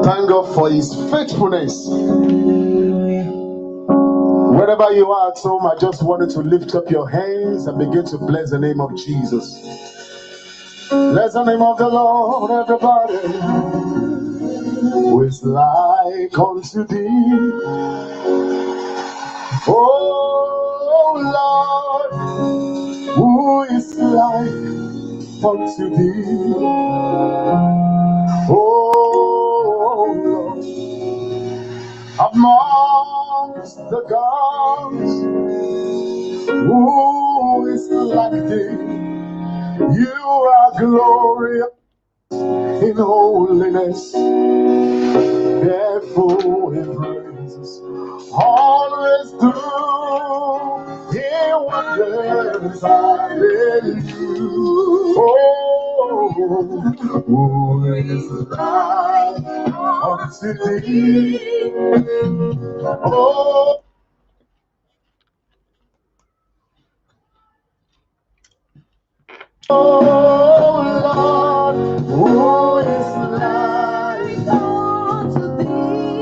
thank God for His faithfulness. Wherever you are at home, I just wanted to lift up your hands and begin to bless the name of Jesus. Bless the name of the Lord, everybody. Who is like unto thee? Oh Lord, who is like unto thee? Oh Lord, amongst the gods, who is like thee? You are glorious in holiness, fearful in praises, always do in wonders. Hallelujah. Oh, who is like unto thee? Oh, Lord, who is like unto thee?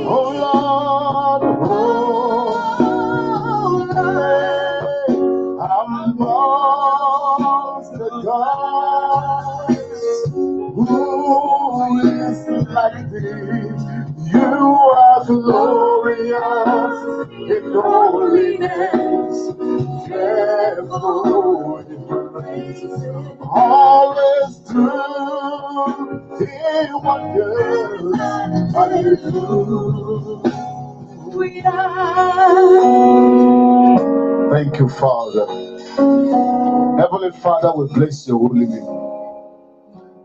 Oh Lord, amongst the gods, who is like thee? You are glorious in holiness, fearful in praises, always true in wonders. Hallelujah. Thank you, Father. Heavenly Father, we bless your holy name.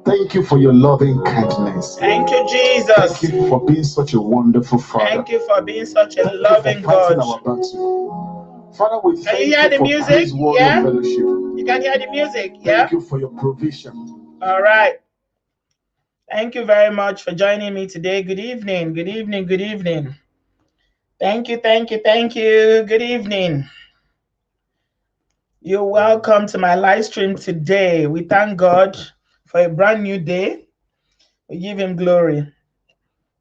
Thank you for your loving kindness. Thank you, Jesus. Thank you for being such a wonderful Father. Thank you for being such a Thank loving you for fighting God. our battle. Father, we Can thank you hear the for music? Praise Warrior Yeah? Fellowship. You can hear the music, yeah? Thank you for your provision. All right. Thank you very much for joining me today. Good evening, good evening, good evening. Thank you, thank you, thank you. Good evening. You're welcome to my live stream today. We thank God for a brand new day. We give him glory.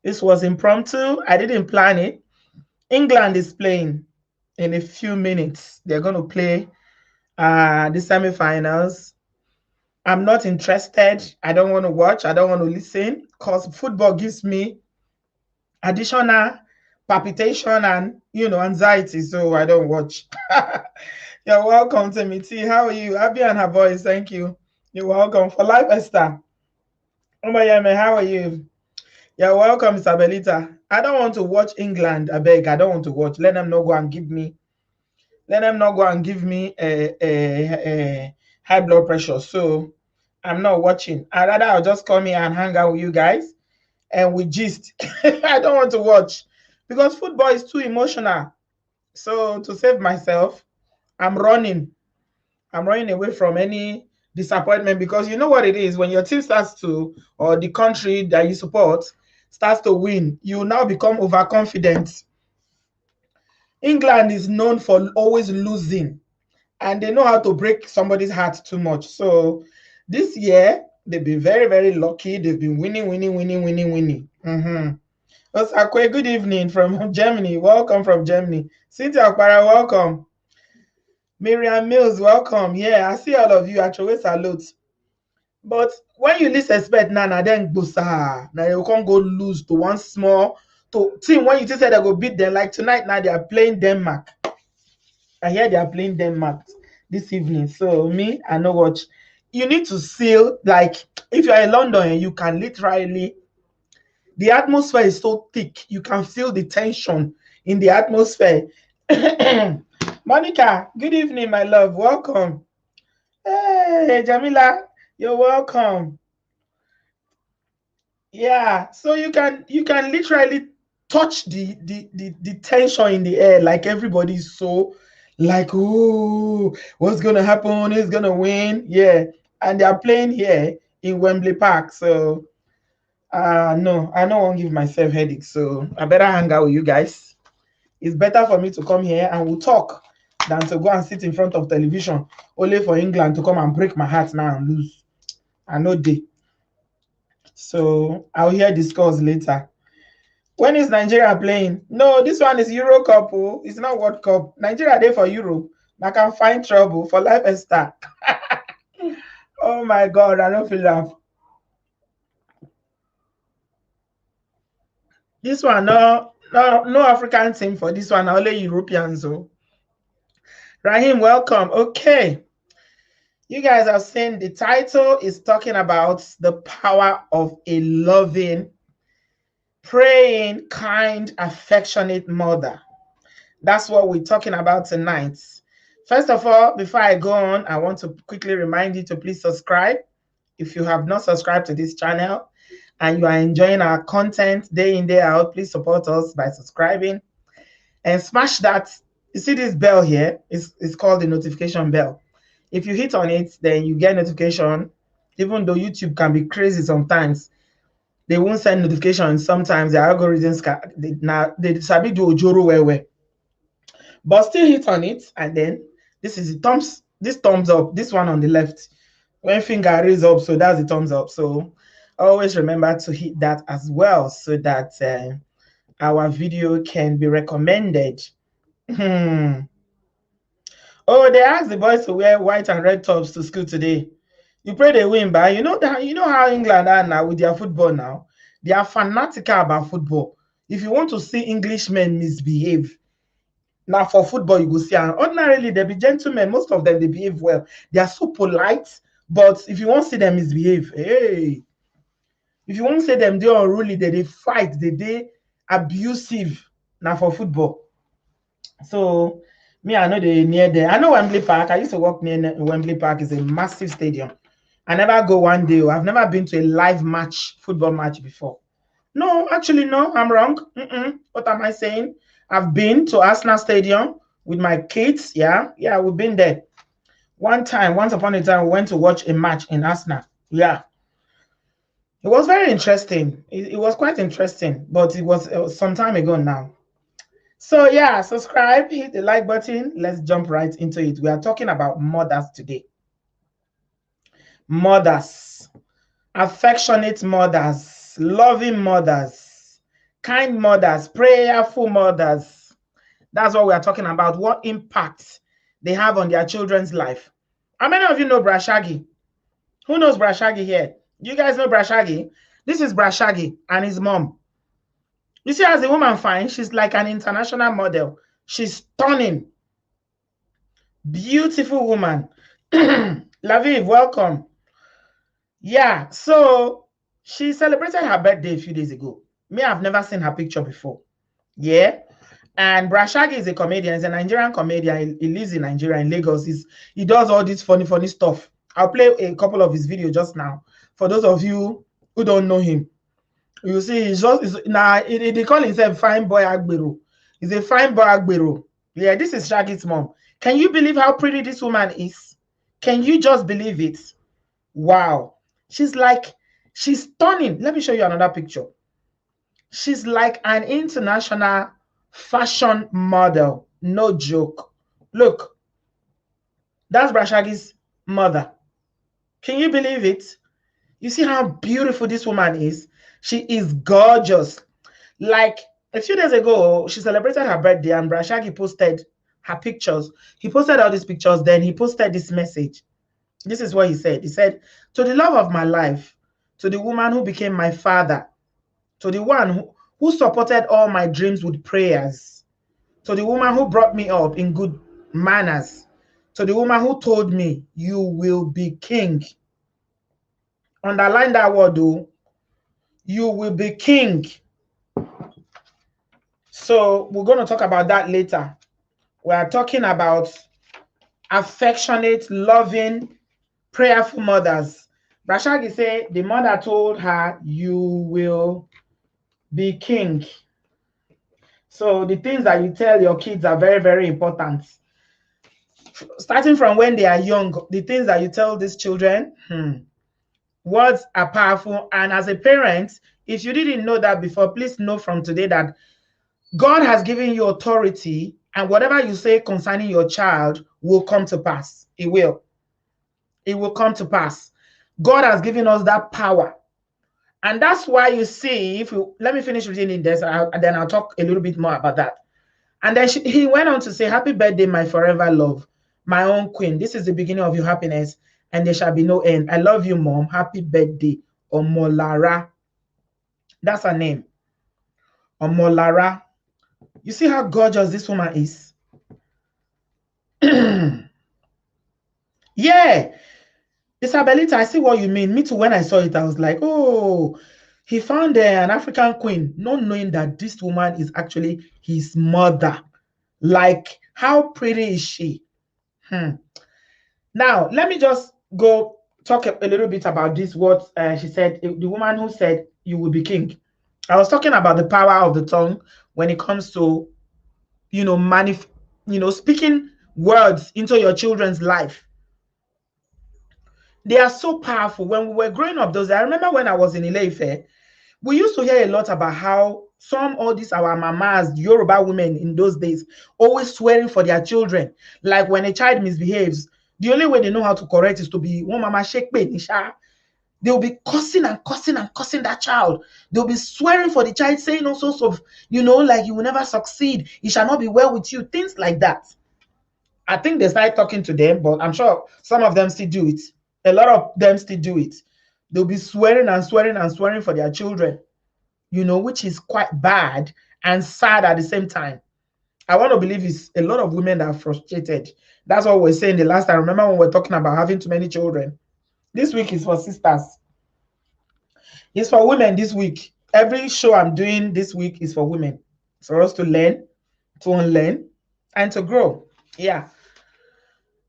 This was impromptu. I didn't plan it. England is playing in a few minutes. They're going to play the semifinals. I'm not interested. I don't want to watch. I don't want to listen because football gives me additional palpitation and anxiety. So I don't watch. You're welcome to me. T. How are you? Abby and her voice. Thank you. You're welcome for life, Esther. Omayeme, how are you? You're welcome, Isabelita. I don't want to watch England. I beg. I don't want to watch. Let them not go and give me. Let them not go and give me a high blood pressure. So I'm not watching. I'll just come here and hang out with you guys and we gist. I don't want to watch because football is too emotional. So to save myself, I'm running. I'm running away from any disappointment because you know what it is when your team starts to, or the country that you support starts to win, you now become overconfident. England is known for always losing and they know how to break somebody's heart too much. So this year, they've been very, very lucky. They've been winning. Osakwe, good evening from Germany. Welcome from Germany. Cynthia Okpara, welcome. Miriam Mills, welcome. Yeah, I see all of you. Actually, salute. But when you least expect Nana, then Busa, now you can't go lose to one small team. When you just said they go beat them, like tonight, now they are playing Denmark. I hear they are playing Denmark this evening. So me, I know what you need to seal. Like if you're in London, you can literally, the atmosphere is so thick, you can feel the tension in the atmosphere. Monica, good evening, my love. Welcome. Hey, Jamila, you're welcome. Yeah, so you can literally touch the tension in the air, like everybody's so like, oh, what's gonna happen? Who's gonna win? Yeah, and they are playing here in Wembley Park. So no, I don't want to give myself headache. So I better hang out with you guys. It's better for me to come here and we'll talk than to go and sit in front of television only for England to come and break my heart now and lose. I know they. So I'll hear the scores later. When is Nigeria playing? No, this one is Euro Cup. Oh. It's not World Cup. Nigeria there for Europe. I can find trouble for life and star. Oh my God, I don't feel that. This one, no African team for this one, only Europeans. So, Rahim, welcome. Okay. You guys have seen the title is talking about the power of a loving, praying, kind, affectionate mother. That's what we're talking about tonight. First of all, before I go on, I want to quickly remind you to please subscribe. If you have not subscribed to this channel and you are enjoying our content day in, day out, please support us by subscribing and smash that. You see this bell here? It's called the notification bell. If you hit on it, then you get notification. Even though YouTube can be crazy sometimes, they won't send notifications. Sometimes the algorithms they sabi do ojoro well. But still hit on it, and then this is the thumbs up, this one on the left. When finger raise up, so that's the thumbs up. So always remember to hit that as well, so that our video can be recommended. Oh, they asked the boys to wear white and red tops to school today. You pray they win, but you know how England are now with their football now. They are fanatical about football. If you want to see Englishmen misbehave, now for football you go see, and ordinarily they be gentlemen. Most of them they behave well. They are so polite. But if you want to see them misbehave, hey, if you want to see them they unruly, they fight, they abusive. Now for football. So me, I know they near there. I know Wembley Park. I used to work near Wembley Park. It's a massive stadium. I never go one day. I've never been to a live match, football match before. No, actually, no, I'm wrong. What am I saying? I've been to Arsenal Stadium with my kids. Yeah, we've been there. Once upon a time, we went to watch a match in Arsenal. Yeah. It was very interesting. It was quite interesting, but it was some time ago now. So yeah, subscribe, hit the like button. Let's jump right into it. We are talking about mothers today. Mothers, affectionate mothers, loving mothers, kind mothers, prayerful mothers. That's what we are talking about. What impact they have on their children's life. How many of you know Bra Shaggy? Who knows Bra Shaggy here? You guys know Bra Shaggy? This is Bra Shaggy and his mom. You see, as a woman fine, she's like an international model. She's stunning. Beautiful woman. Laviv, welcome. Yeah, so she celebrated her birthday a few days ago. Me, I've never seen her picture before. Yeah. And Bra Shaggy is a comedian. He's a Nigerian comedian. He lives in Nigeria, in Lagos. He does all this funny stuff. I'll play a couple of his videos just now. For those of you who don't know him. You see, they call himself Fine Boy Agbero. He's a fine boy Agbero. Yeah, this is Shaggy's mom. Can you believe how pretty this woman is? Can you just believe it? Wow. She's stunning. Let me show you another picture. She's like an international fashion model. No joke. Look. That's Bra Shaggy's mother. Can you believe it? You see how beautiful this woman is? She is gorgeous. Like a few days ago, she celebrated her birthday and Bra Shaggy posted her pictures. He posted all these pictures, then he posted this message. This is what he said. He said, to the love of my life, to the woman who became my father, to the one who supported all my dreams with prayers, to the woman who brought me up in good manners, to the woman who told me, you will be king. Underline that word, though. You will be king. So we're going to talk about that later. We are talking about affectionate, loving, prayerful mothers. Bra Shaggy said the mother told her, you will be king. So the things that you tell your kids are very, very important. Starting from when they are young, the things that you tell these children, words are powerful. And as a parent, if you didn't know that before, please know from today that God has given you authority, and whatever you say concerning your child will come to pass. It will. It will come to pass. God has given us that power. And that's why you see, if you let me finish reading this, and then I'll talk a little bit more about that. And then he went on to say, happy birthday, my forever love, my own queen. This is the beginning of your happiness, and there shall be no end. I love you, mom. Happy birthday, Omolara. That's her name, Omolara. You see how gorgeous this woman is? Yeah. Isabelita, I see what you mean. Me too, when I saw it, I was like, oh, he found an African queen, not knowing that this woman is actually his mother. Like, how pretty is she? Now, let me just go talk a little bit about this, what she said, the woman who said, you will be king. I was talking about the power of the tongue when it comes to, speaking words into your children's life. They are so powerful. When we were growing up, I remember when I was in Ile-Ife, we used to hear a lot about how all these our mamas, Yoruba women in those days, always swearing for their children. Like when a child misbehaves, the only way they know how to correct is to be one mama shake nisha. They'll be cussing and cussing and cussing that child. They'll be swearing for the child, saying all sorts of, like you will never succeed. It shall not be well with you. Things like that. I think they started talking to them, but I'm sure some of them still do it. A lot of them still do it. They'll be swearing and swearing and swearing for their children, which is quite bad and sad at the same time. I want to believe it's a lot of women that are frustrated. That's what we're saying the last time. Remember when we're talking about having too many children? This week is for sisters. It's for women this week. Every show I'm doing this week is for women. It's for us to learn, to unlearn, and to grow. Yeah.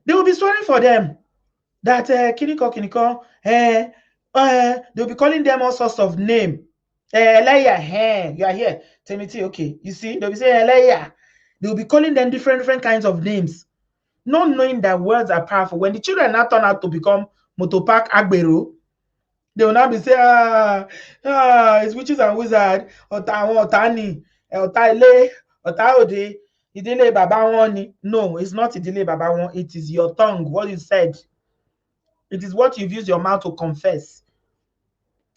They will be swearing for them that Kiniko, they'll be calling them all sorts of name. Leia, you are here. Timothy, okay. You see, they'll be saying Leia. They'll be calling them different kinds of names, not knowing that words are powerful. When the children now turn out to become Motopak Agbero, they will now be saying, it's witches and wizards, Otani, Otaile, Otaode, Idile Baba Wani. No, it's not Idile Baba Wani. It is your tongue, what you said. It is what you've used your mouth to confess.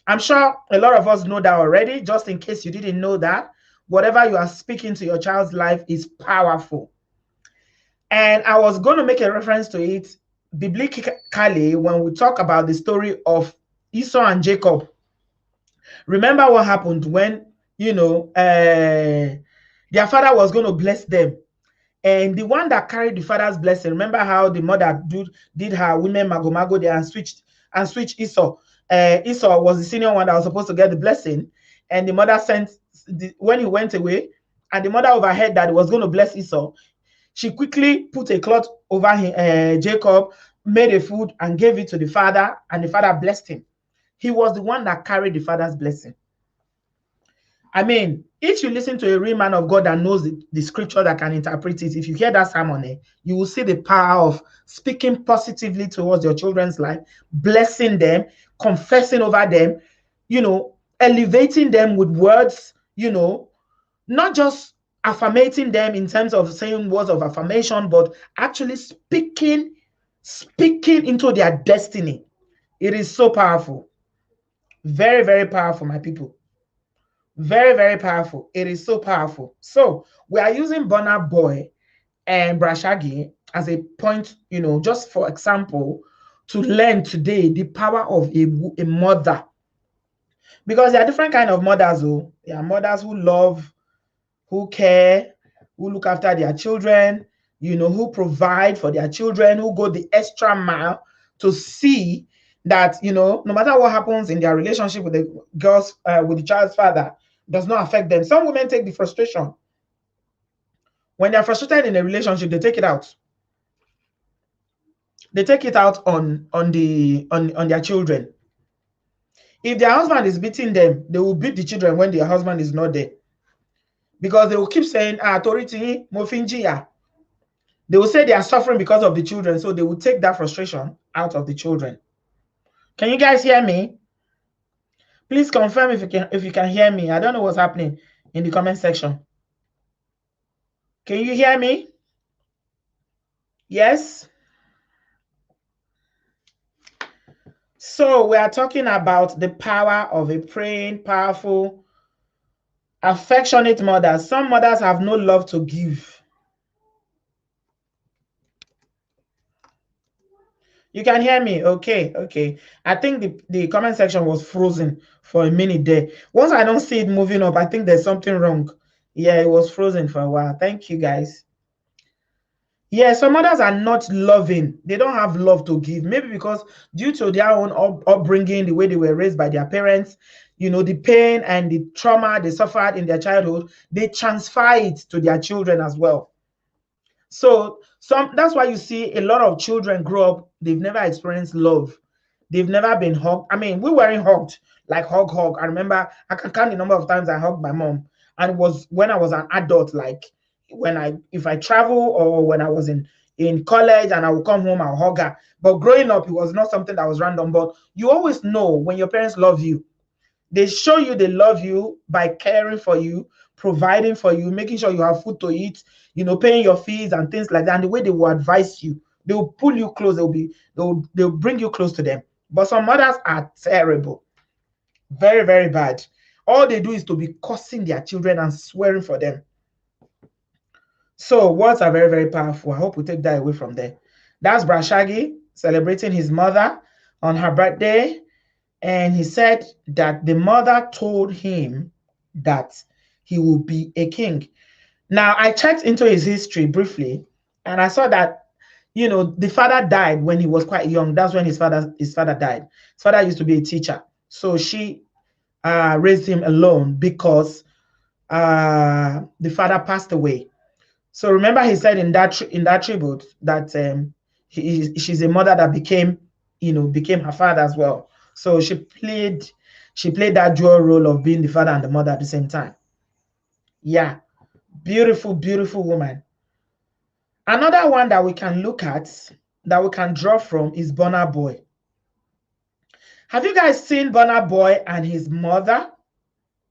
I'm sure a lot of us know that already. Just in case you didn't know that, whatever you are speaking to your child's life is powerful. And I was going to make a reference to it biblically when we talk about the story of Esau and Jacob. Remember what happened when, their father was going to bless them. And the one that carried the father's blessing, remember how the mother did her women mago there and switched Esau. Esau was the senior one that was supposed to get the blessing. And the mother when he went away, and the mother overheard that he was going to bless Esau, she quickly put a cloth over Jacob, made a food, and gave it to the father, and the father blessed him. He was the one that carried the father's blessing. I mean, if you listen to a real man of God that knows the scripture that can interpret it, if you hear that sermon, you will see the power of speaking positively towards your children's life, blessing them, confessing over them, elevating them with words, not just affirmating them in terms of saying words of affirmation, but actually speaking into their destiny. It is so powerful. Very, very powerful, my people. Very, very powerful. It is so powerful. So we are using Burna Boy and Shaggy as a point, just for example, to learn today the power of a mother. Because there are different kinds of mothers. There are mothers who love, who care, who look after their children, who provide for their children, who go the extra mile to see that, no matter what happens in their relationship with the girls, with the child's father, does not affect them. Some women take the frustration. When they're frustrated in a relationship, they take it out. They take it out on their children. If their husband is beating them, they will beat the children when their husband is not there. Because they will keep saying, Toriti, Mofinjia. They will say they are suffering because of the children, so they will take that frustration out of the children. Can you guys hear me? Please confirm if you can hear me. I don't know what's happening in the comment section. Can you hear me? Yes? So we are talking about the power of a praying, powerful, affectionate mother. Some mothers have no love to give. You can hear me? Okay, okay. I think the comment section was frozen for a minute there. Once I don't see it moving up, I think there's something wrong. Yeah, it was frozen for a while. Thank you, guys. Yeah, some mothers are not loving. They don't have love to give. Maybe because due to their own upbringing, the way they were raised by their parents, you know, the pain and the trauma they suffered in their childhood, they transfer it to their children as well. So that's why you see a lot of children grow up, they've never experienced love. They've never been hugged. I mean, we weren't hugged, like hug. I remember I can count the number of times I hugged my mom. And it was when I was an adult, like if I travel or when I was in college and I would come home, I'll hug her. But growing up, it was not something that was random. But you always know when your parents love you. They show you they love you by caring for you, providing for you, making sure you have food to eat, you know, paying your fees and things like that. And the way they will advise you, they will pull you close. They'll bring you close to them. But some mothers are terrible, very, very bad. All they do is to be cursing their children and swearing for them. So words are very, very powerful. I hope we take that away from there. That's Bra Shaggy celebrating his mother on her birthday. And he said that the mother told him that he will be a king. Now, I checked into his history briefly, and I saw that, you know, the father died when he was quite young. That's when his father died. His father used to be a teacher. So she raised him alone because the father passed away. So remember, he said in that tribute that she's a mother that became her father as well. So she played that dual role of being the father and the mother at the same time. Yeah, beautiful, beautiful woman. Another one that we can look at, that we can draw from, is Burna Boy. Have you guys seen Burna Boy and his mother?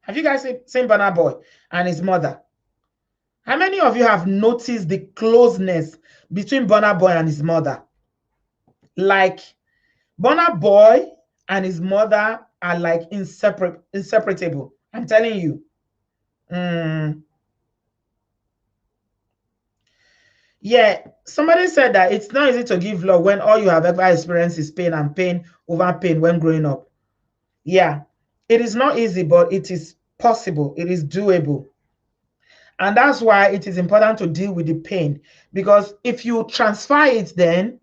Have you guys seen Burna Boy and his mother? How many of you have noticed the closeness between Burna Boy and his mother? Like, Burna Boy and his mother are like inseparable. I'm telling you. Yeah, somebody said that it's not easy to give love when all you have ever experienced is pain and pain over pain when growing up. Yeah, it is not easy, but it is possible. It is doable. And that's why it is important to deal with the pain, because if you transfer it, then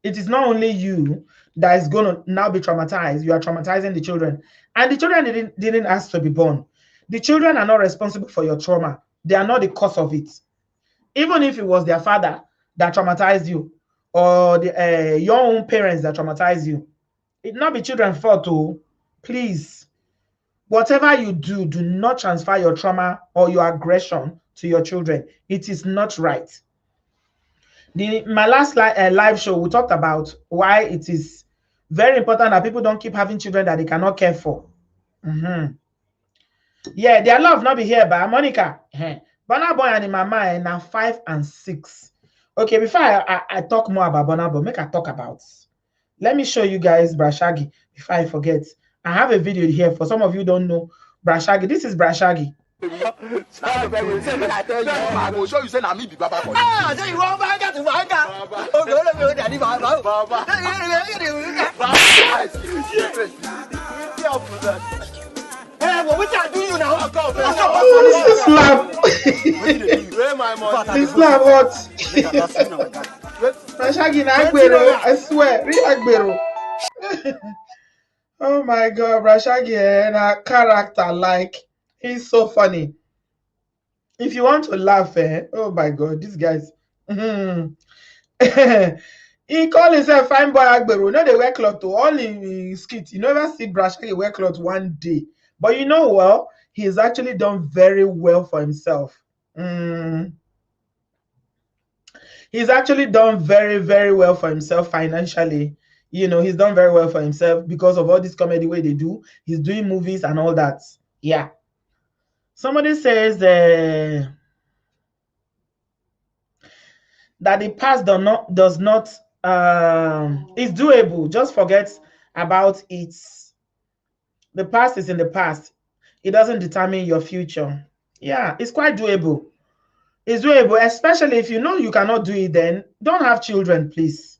it is not only you that is going to now be traumatized. You are traumatizing the children. And the children didn't ask to be born. The children are not responsible for your trauma. They are not the cause of it. Even if it was their father that traumatized you, or your own parents that traumatized you, it not be children's fault too. Please, whatever you do, do not transfer your trauma or your aggression to your children. It is not right. My last live show, we talked about why it is very important that people don't keep having children that they cannot care for. Yeah, their love not be here by Monica. Burna Boy and my mind now 5 and 6. Okay, before I talk more about Burna Boy, make I talk about. Let me show you guys Bra Shaggy before I forget. I have a video here for some of you don't know Bra Shaggy. This is Bra Shaggy. I will show you say na me be Baba for you. Ah, say you want Baba to Baba. Okay, let me daddy Baba. Baba. Hey, what are you now? This slap. This slap hot. Bra Shaggy na Agbero, I swear, real Agbero. Oh my God, Bra Shaggy and a character, like, he's so funny. If you want to laugh, oh my God, these guys. He call himself fine boy Agbero. No, they wear cloth to all in skit. You never see Bra Shaggy wear cloth one day. But you know, well, he's actually done very well for himself. He's actually done very, very well for himself financially. You know, he's done very well for himself because of all this comedy way they do. He's doing movies and all that. Yeah. Somebody says that the past does not is doable. Just forget about its the past is in the past. It doesn't determine your future. Yeah, it's quite doable. It's doable, especially if you know you cannot do it, then don't have children, please.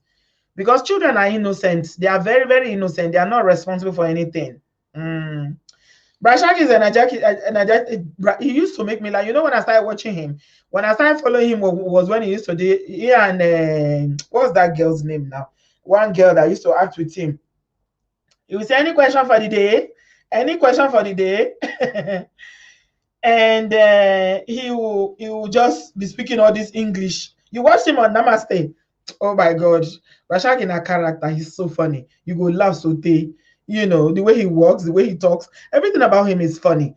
Because children are innocent. They are very, very innocent. They are not responsible for anything. Shaggy is energetic. He used to make me like, when I started watching him, when I started following him was when he used to do, and what's that girl's name now? One girl that used to act with him. He would say, any question for the day? Any question for the day? And he will just be speaking all this English. You watch him on Namaste. Oh my God. Rashak in a character, he's so funny. You go laugh so they, the way he walks, the way he talks, everything about him is funny.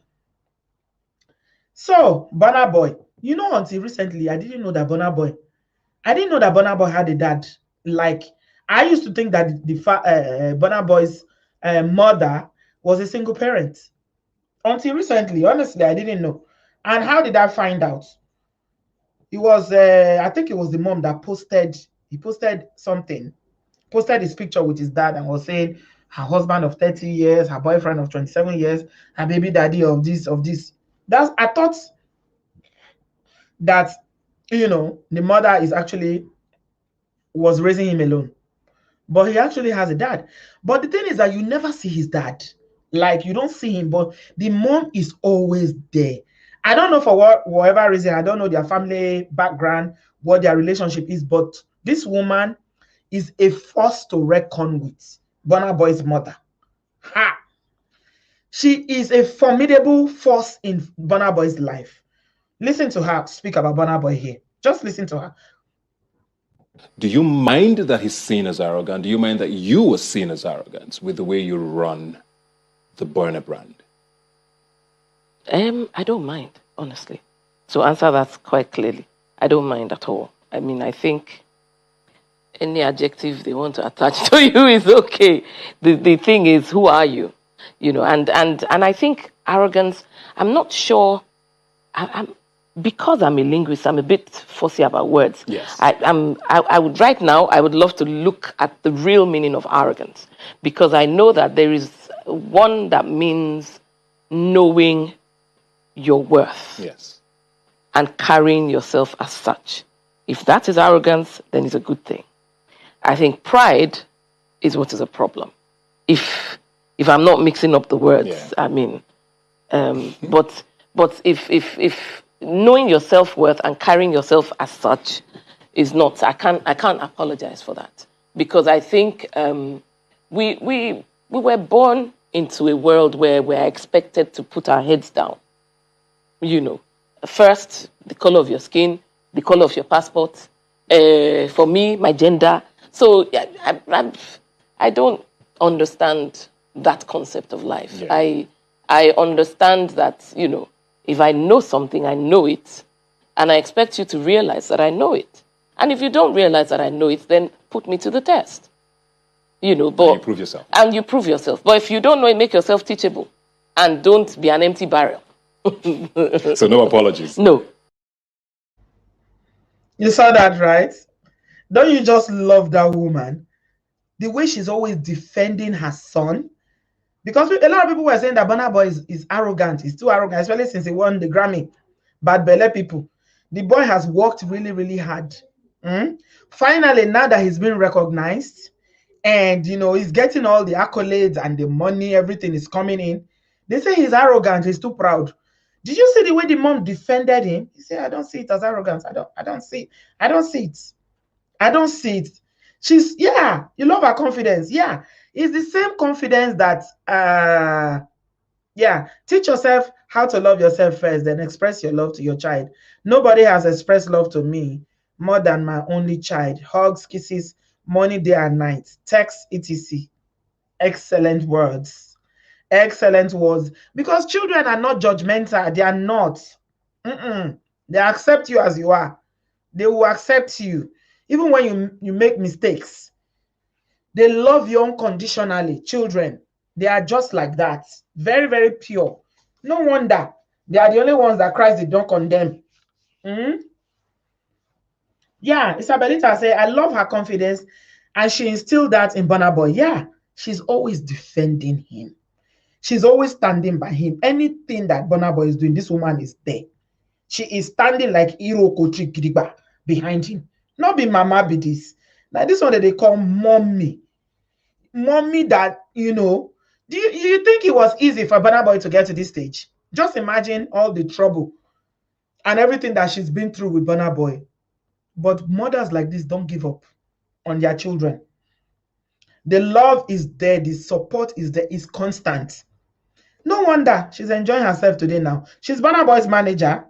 So, Burna Boy, until recently, I didn't know that Burna Boy had a dad. Like, I used to think that the Burna Boy's mother was a single parent. Until recently, honestly, I didn't know. And how did I find out? It was, I think it was the mom that posted his picture with his dad and was saying her husband of 30 years, her boyfriend of 27 years, her baby daddy of this. I thought that, the mother was raising him alone. But he actually has a dad. But the thing is that you never see his dad. Like, you don't see him, but the mom is always there. I don't know for whatever reason. I don't know their family background, what their relationship is, but this woman is a force to reckon with. Burna Boy's mother. Ha! She is a formidable force in Burna Boy's life. Listen to her speak about Burna Boy here. Just listen to her. Do you mind that he's seen as arrogant? Do you mind that you were seen as arrogant with the way you run the Burna brand? I don't mind, honestly. To answer that quite clearly, I don't mind at all. I mean, I think any adjective they want to attach to you is okay. The thing is, who are you? And I think arrogance, I'm not sure. Because I'm a linguist, I'm a bit fussy about words. Yes. I would right now, I would love to look at the real meaning of arrogance, because I know that there is one that means knowing your worth. Yes. And carrying yourself as such. If that is arrogance, then it's a good thing. I think pride is what is a problem. If I'm not mixing up the words, yeah. I mean, but if knowing your self-worth and carrying yourself as such is not, I can't apologize for that, because I think we were born into a world where we're expected to put our heads down. First, the color of your skin, the color of your passport, for me, my gender. So I don't understand that concept of life. Yeah. I understand that, if I know something, I know it. And I expect you to realize that I know it. And if you don't realize that I know it, then put me to the test. But and you prove yourself. And you prove yourself. But if you don't know it, make yourself teachable. And don't be an empty barrel. So no apologies. No. You saw that, right? Don't you just love that woman? The way she's always defending her son. Because a lot of people were saying that Burna Boy is arrogant. He's too arrogant, especially since he won the Grammy. Bad belly people. The boy has worked really, really hard. Finally, now that he's been recognized and, he's getting all the accolades and the money, everything is coming in. They say he's arrogant. He's too proud. Did you see the way the mom defended him? He said, I don't see it as arrogance. I don't see it. I don't see it. She's, you love her confidence. Yeah. It's the same confidence that, teach yourself how to love yourself first, then express your love to your child. Nobody has expressed love to me more than my only child. Hugs, kisses, morning, day, and night. Text, etc. Excellent words. Excellent words. Because children are not judgmental. They are not. They accept you as you are. They will accept you. Even when you make mistakes. They love you unconditionally. Children, they are just like that. Very, very pure. No wonder they are the only ones that Christ did not condemn. Yeah, Isabelita said, I love her confidence, and she instilled that in Burna Boy. Yeah, she's always defending him. She's always standing by him. Anything that Burna Boy is doing, this woman is there. She is standing like Iroko Chikiriba behind him. Not be mama be this. Now this one that they call mommy. Mommy that, you know, do you think it was easy for Burna Boy to get to this stage? Just imagine all the trouble and everything that she's been through with Burna Boy. But mothers like this don't give up on their children. The love is there, the support is there, is constant. No wonder she's enjoying herself today now. She's Burna Boy's manager.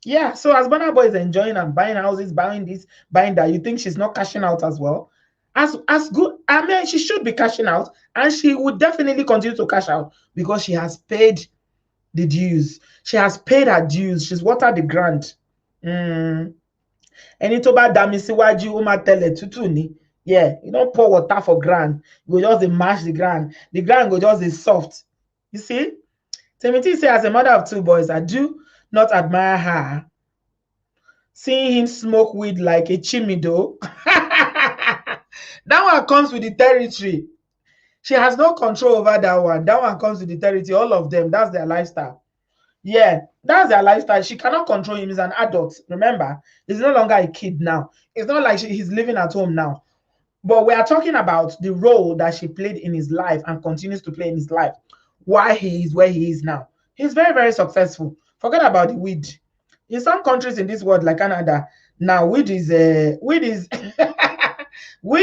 Yeah, so as Burna Boy is enjoying and buying houses, buying this, buying that, you think she's not cashing out as well? As good, I mean, she should be cashing out, and she would definitely continue to cash out because she has paid the dues. She has paid her dues. She's watered the ground. Any to bad dami siwaju uma tele tutu ni. Yeah, you don't pour water for ground. You go just mash the ground. The ground go just is soft. You see? Timothy says, as a mother of 2 boys, I do not admire her. Seeing him smoke weed like a chimney though. That one comes with the territory. She has no control over that one. That one comes with the territory. All of them, that's their lifestyle. Yeah, that's their lifestyle. She cannot control him. He's an adult. Remember, he's no longer a kid now. It's not like he's living at home now. But we are talking about the role that she played in his life and continues to play in his life. Why he is where he is now. He's very, very successful. Forget about the weed. In some countries in this world, like Canada, now weed is weed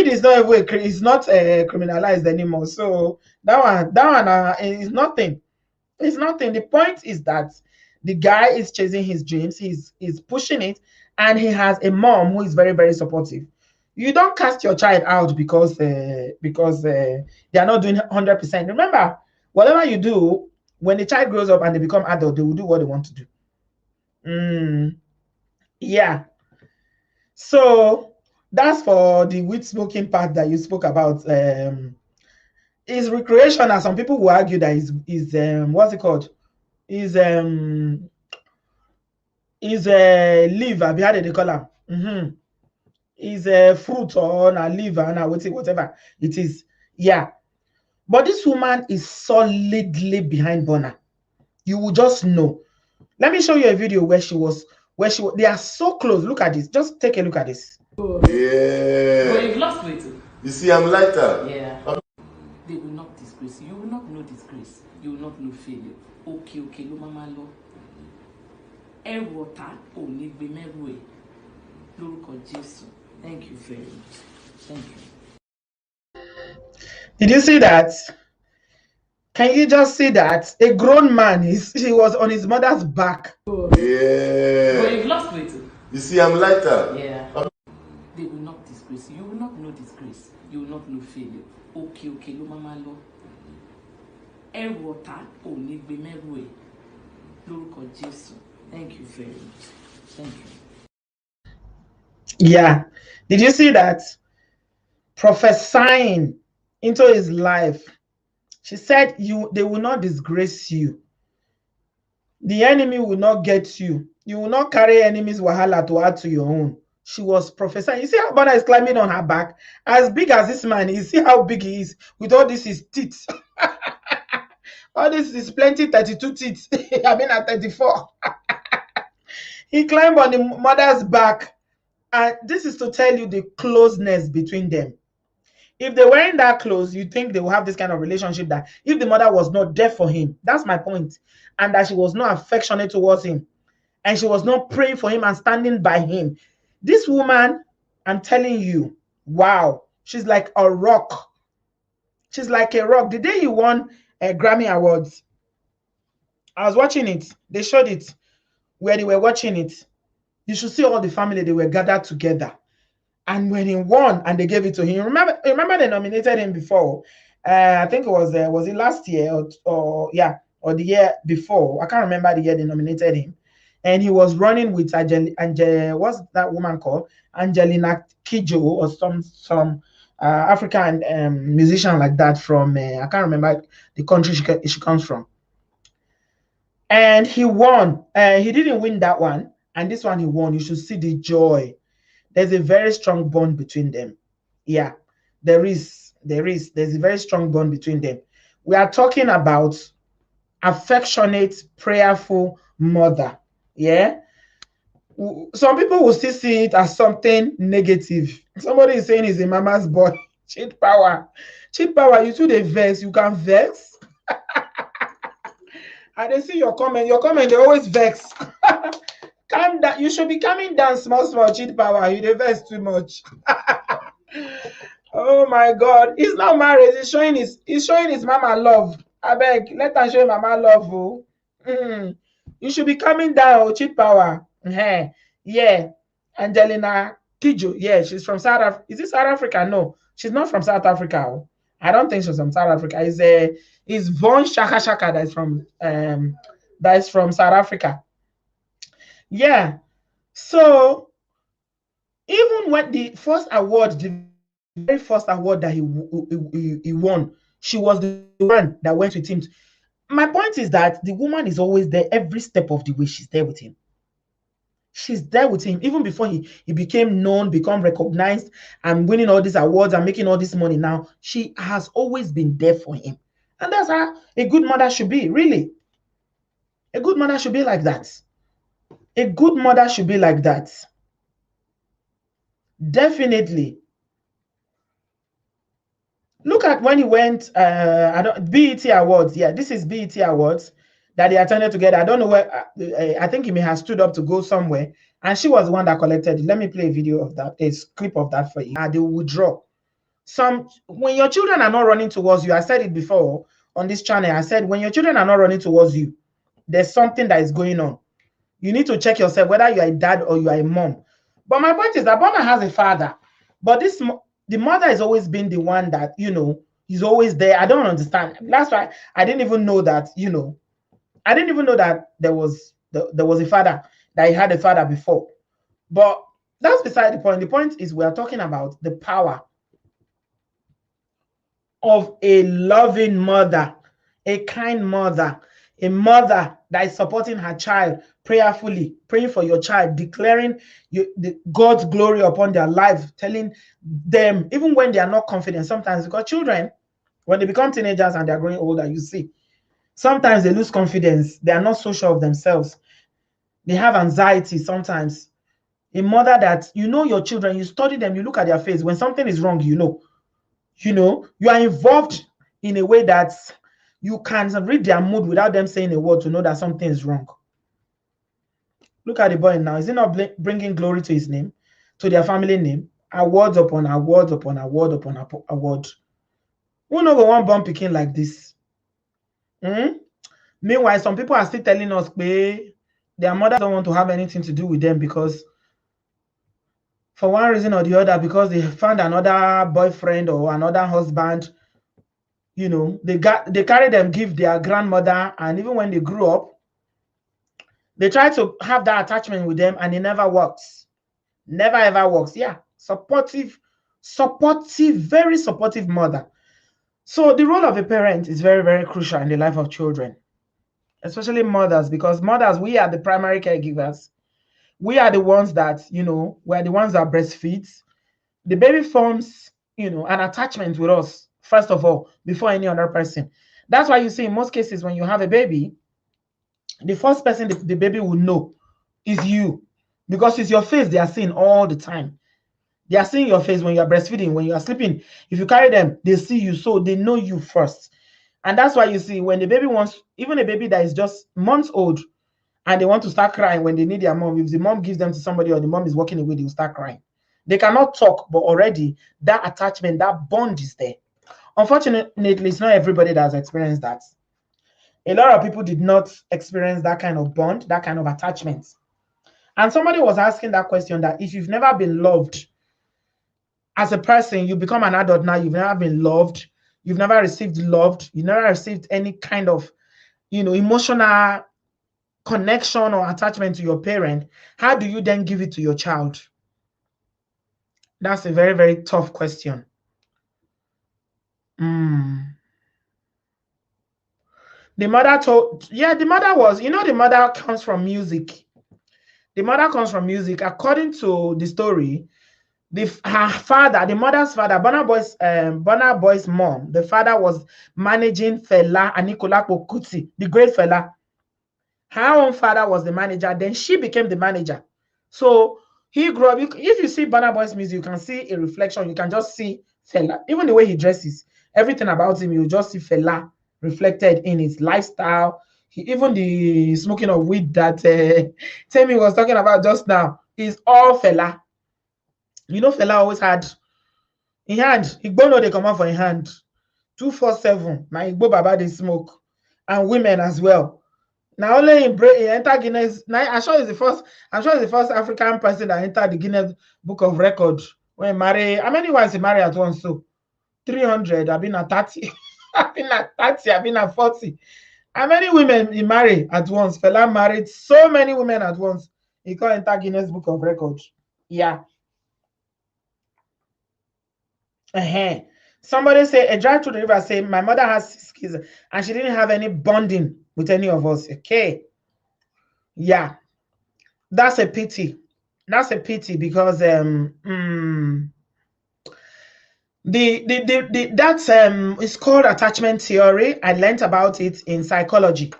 is not criminalized anymore. So that one is nothing. It's nothing. The point is that the guy is chasing his dreams. He's pushing it, and he has a mom who is very, very supportive. You don't cast your child out because they are not doing 100%. Remember, whatever you do, when the child grows up and they become adult, they will do what they want to do. Yeah. So that's for the weed smoking part that you spoke about. Is recreation, and some people will argue that is what's it called? Is leave behind the column. Is a fruit or a liver and whatever it is. Yeah. But this woman is solidly behind Burna. You will just know. Let me show you a video where she was. They are so close. Look at this. Just take a look at this. Yeah. But you've lost weight. You see, I'm lighter. Yeah. They will not disgrace you. You will not know disgrace. You will not know failure. Okay, lo mama lo. Water only be meru. Lórúkọ Jésù. Thank you very much. Thank you. Did you see that? Can you just see that? A grown man, he was on his mother's back. Yeah. But you've lost weight. You see, I'm lighter. Yeah. They will not disgrace you. You will not know disgrace. You will not know failure. Okay, lo mama lo. Water only be meru. Lórúkọ Jésù. Thank you very much. Thank you. Yeah. Did you see that? Prophesying into his life. She said, they will not disgrace you. The enemy will not get you. You will not carry enemy's wahala to add to your own. She was prophesying. You see how Burna is climbing on her back? As big as this man, you see how big he is with all this his teeth. All this is plenty 32 teeth. I mean at 34. He climbed on the mother's back. And this is to tell you the closeness between them. If they weren't that close, you think they will have this kind of relationship that if the mother was not there for him, that's my point, and that she was not affectionate towards him, and she was not praying for him and standing by him. This woman, I'm telling you, wow, she's like a rock. She's like a rock. The day he won Grammy Awards, I was watching it. They showed it where they were watching it. You should see all the family, they were gathered together. And when he won and they gave it to him, remember they nominated him before. I think it was it last year or the year before? I can't remember the year they nominated him. And he was running with what's that woman called? Angelina Kidjo or some African musician like that from I can't remember the country she comes from. And he won. He didn't win that one. And this one he won. You should see the joy. There's a very strong bond between them. Yeah, there is. There's a very strong bond between them. We are talking about affectionate, prayerful mother. Yeah. Some people will still see it as something negative. Somebody is saying he's a mama's boy. Cheat power. Cheat power, you too the vex. You can vex. And they see your comment. Your comment, they always vex. Calm down. You should be calming down, small, cheat power. You dey vex too much. Oh my God. He's not married. He's showing his mama love. I beg, let her show mama love. Oh. You should be calming down, oh, cheat power. Yeah. Angelina Kijo. Yeah, she's from South Africa. Is it South Africa? No, she's not from South Africa. Oh. I don't think she's from South Africa. It's Von Shaka Shaka that is from South Africa. Yeah. So even when the very first award that he won, she was the one that went with him. My point is that the woman is always there every step of the way. She's there with him. She's there with him even before he became known, become recognized, and winning all these awards and making all this money. Now she has always been there for him, and that's how a good mother should be. Really, a good mother should be like that. A good mother should be like that. Definitely. Look at when he went BET Awards. Yeah, this is BET Awards that they attended together. I don't know where. I think he may have stood up to go somewhere, and she was the one that collected it. Let me play a video of that, a clip of that for you. They will withdraw. When your children are not running towards you, I said it before on this channel. I said when your children are not running towards you, there's something that is going on. You need to check yourself whether you are a dad or you are a mom. But my point is that Burna has a father, but the mother has always been the one that, he's always there. I don't understand. That's why I didn't even know that, I didn't even know that there was a father, that he had a father before. But that's beside the point. The point is we are talking about the power of a loving mother, a kind mother, a mother that is supporting her child prayerfully, praying for your child, declaring God's glory upon their life, telling them, even when they are not confident, sometimes, because children, when they become teenagers and they're growing older, you see, sometimes they lose confidence. They are not so sure of themselves. They have anxiety sometimes. A mother that, your children, you study them, you look at their face. When something is wrong, you are involved in a way that you can read their mood without them saying a word to know that something is wrong. Look at the boy now. Is he not bringing glory to his name, to their family name? Awards upon awards upon award upon award. Who know go one born picking like this? Meanwhile, some people are still telling us their mothers don't want to have anything to do with them because for one reason or the other, because they found another boyfriend or another husband, they carry them, give their grandmother, and even when they grew up, they try to have that attachment with them, and it never works. Never ever works. Yeah, supportive, very supportive mother. So the role of a parent is very, very crucial in the life of children, especially mothers, because mothers, we are the primary caregivers. We are the ones that, we are the ones that breastfeed. The baby forms, an attachment with us, first of all, before any other person. That's why you see in most cases when you have a baby, the first person the baby will know is you, because it's your face they are seeing all the time. They are seeing your face when you are breastfeeding, when you are sleeping. If you carry them, they see you, so they know you first. And that's why you see when the baby wants, even a baby that is just months old, and they want to start crying when they need their mom, if the mom gives them to somebody or the mom is walking away, they will start crying. They cannot talk, but already that attachment, that bond is there. Unfortunately, it's not everybody that has experienced that. A lot of people did not experience that kind of bond, that kind of attachment. And somebody was asking that question, that if you've never been loved as a person, you become an adult now, you've never been loved, you've never received you've never received any kind of, emotional connection or attachment to your parent, how do you then give it to your child? That's a very, very tough question. The mother the mother was, the mother comes from music. The mother comes from music. According to the story, her father, the mother's father, Burna Boy's mom, the father was managing Fela Anikulapo Kuti, the great Fela. Her own father was the manager, then she became the manager. So he grew up. If you see Burna Boy's music, you can see a reflection. You can just see Fela. Even the way he dresses, everything about him, you just see Fela reflected in his lifestyle. Even the smoking of weed that Temi was talking about just now is all Fela. You know, Fela always had in hand. Igbo they come out for in hand 247. My Igbo Baba they smoke, and women as well. Now only he entered Guinness. Now I'm sure he's the first. I'm sure he's the first African person that entered the Guinness Book of Record. When marry, how many wives he married at once? So 300. I've been at 30. I've been at 30. I've been at 40. How many women he married at once? Fela married so many women at once. He can't enter Guinness Book of Record. Yeah. Somebody say a drive to the river. Say my mother has 6 kids and she didn't have any bonding with any of us. Okay. Yeah. That's a pity. That's a pity because that's it's called attachment theory. I learned about it in psychology.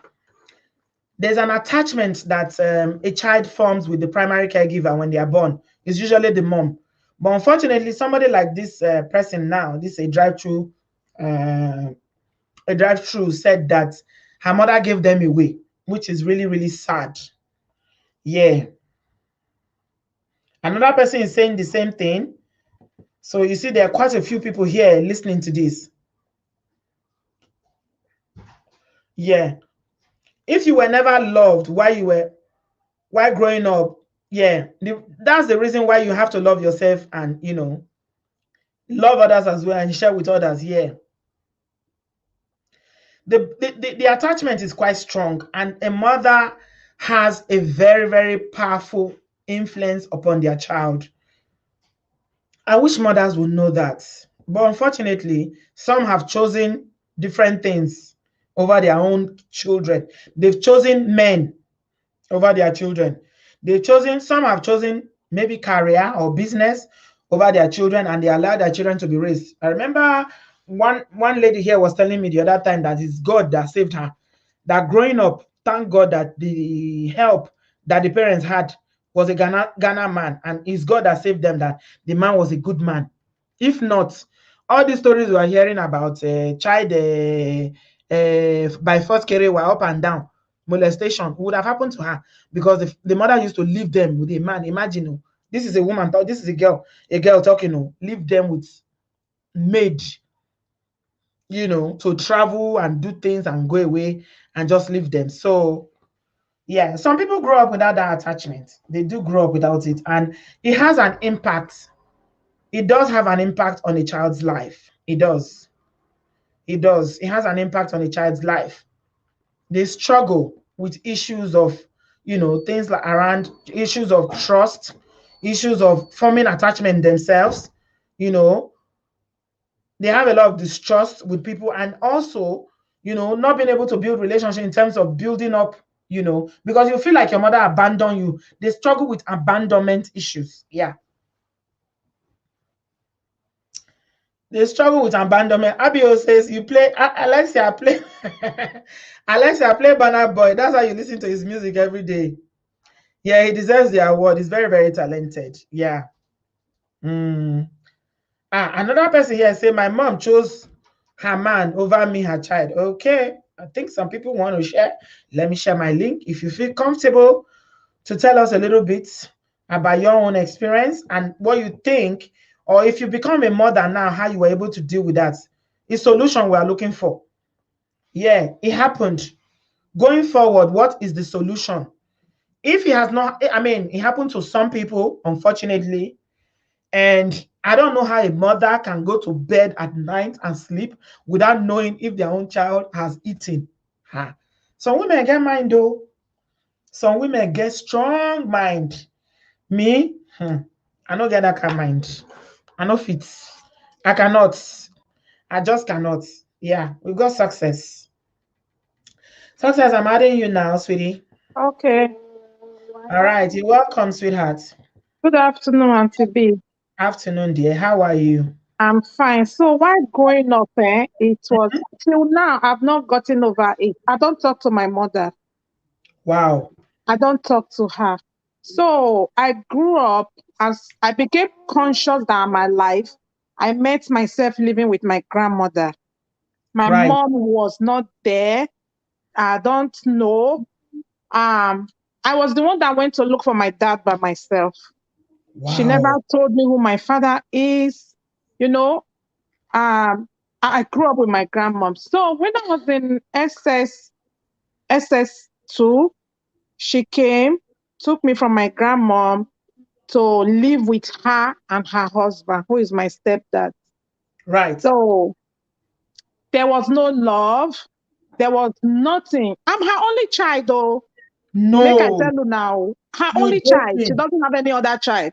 There's an attachment that a child forms with the primary caregiver when they are born. It's usually the mom. But unfortunately, somebody like this person now, a drive-through said that her mother gave them away, which is really, really sad. Yeah. Another person is saying the same thing. So you see, there are quite a few people here listening to this. Yeah. If you were never loved while growing up, yeah, that's the reason why you have to love yourself and, love others as well and share with others. Yeah. The attachment is quite strong, and a mother has a very, very powerful influence upon their child. I wish mothers would know that. But unfortunately, some have chosen different things over their own children. They've chosen men over their children. Some have chosen maybe career or business over their children, and they allow their children to be raised. I remember one lady here was telling me the other time that it's God that saved her. That growing up, thank God that the help that the parents had was a Ghana man, and it's God that saved them, that the man was a good man. If not, all these stories we are hearing about child by force carry were up and down, molestation would have happened to her because the mother used to leave them with a man. Imagine, this is a woman, this is a girl talking, leave them with maid, to travel and do things and go away and just leave them. So yeah, some people grow up without that attachment. They do grow up without it, and it has an impact. It does have an impact on a child's life. It does. It does. It has an impact on a child's life. They struggle with issues of, things like around issues of trust, issues of forming attachment themselves. They have a lot of distrust with people, and also, not being able to build relationship in terms of building up, because you feel like your mother abandoned you. They struggle with abandonment issues. Yeah. They struggle with abandonment. Abio says, you play, Alexia, play. Alexia, play Burna Boy. That's how you listen to his music every day. Yeah, he deserves the award. He's very, very talented. Yeah. Another person here say, my mom chose her man over me, her child. Okay. I think some people want to share. Let me share my link. If you feel comfortable to tell us a little bit about your own experience and what you think, or if you become a mother now, how you were able to deal with that. A solution we are looking for. Yeah, it happened. Going forward, what is the solution? If it has not, it happened to some people, unfortunately, and I don't know how a mother can go to bed at night and sleep without knowing if their own child has eaten. Some women get mind though. Some women get strong mind. Me, I don't get that kind of mind. I know fit. I cannot. I just cannot. Yeah, we got success. Success, I'm adding you now, sweetie. Okay. All right, you're welcome, sweetheart. Good afternoon, Auntie B. Afternoon, dear. How are you? I'm fine. So while growing up, it was till now I've not gotten over it. I don't talk to my mother. Wow. I don't talk to her. So I grew up as I became conscious that in my life, I met myself living with my grandmother. My Right. mom was not there. I don't know. I was the one that went to look for my dad by myself. She never Wow. told me who my father is. You know, I grew up with my grandmom. So when I was in SS2, she came, took me from my grandmom to live with her and her husband, who is my stepdad. Right. So there was no love. There was nothing. I'm her only child, though. Make I No. tell you now, her You only child. She joking? doesn't have any other child.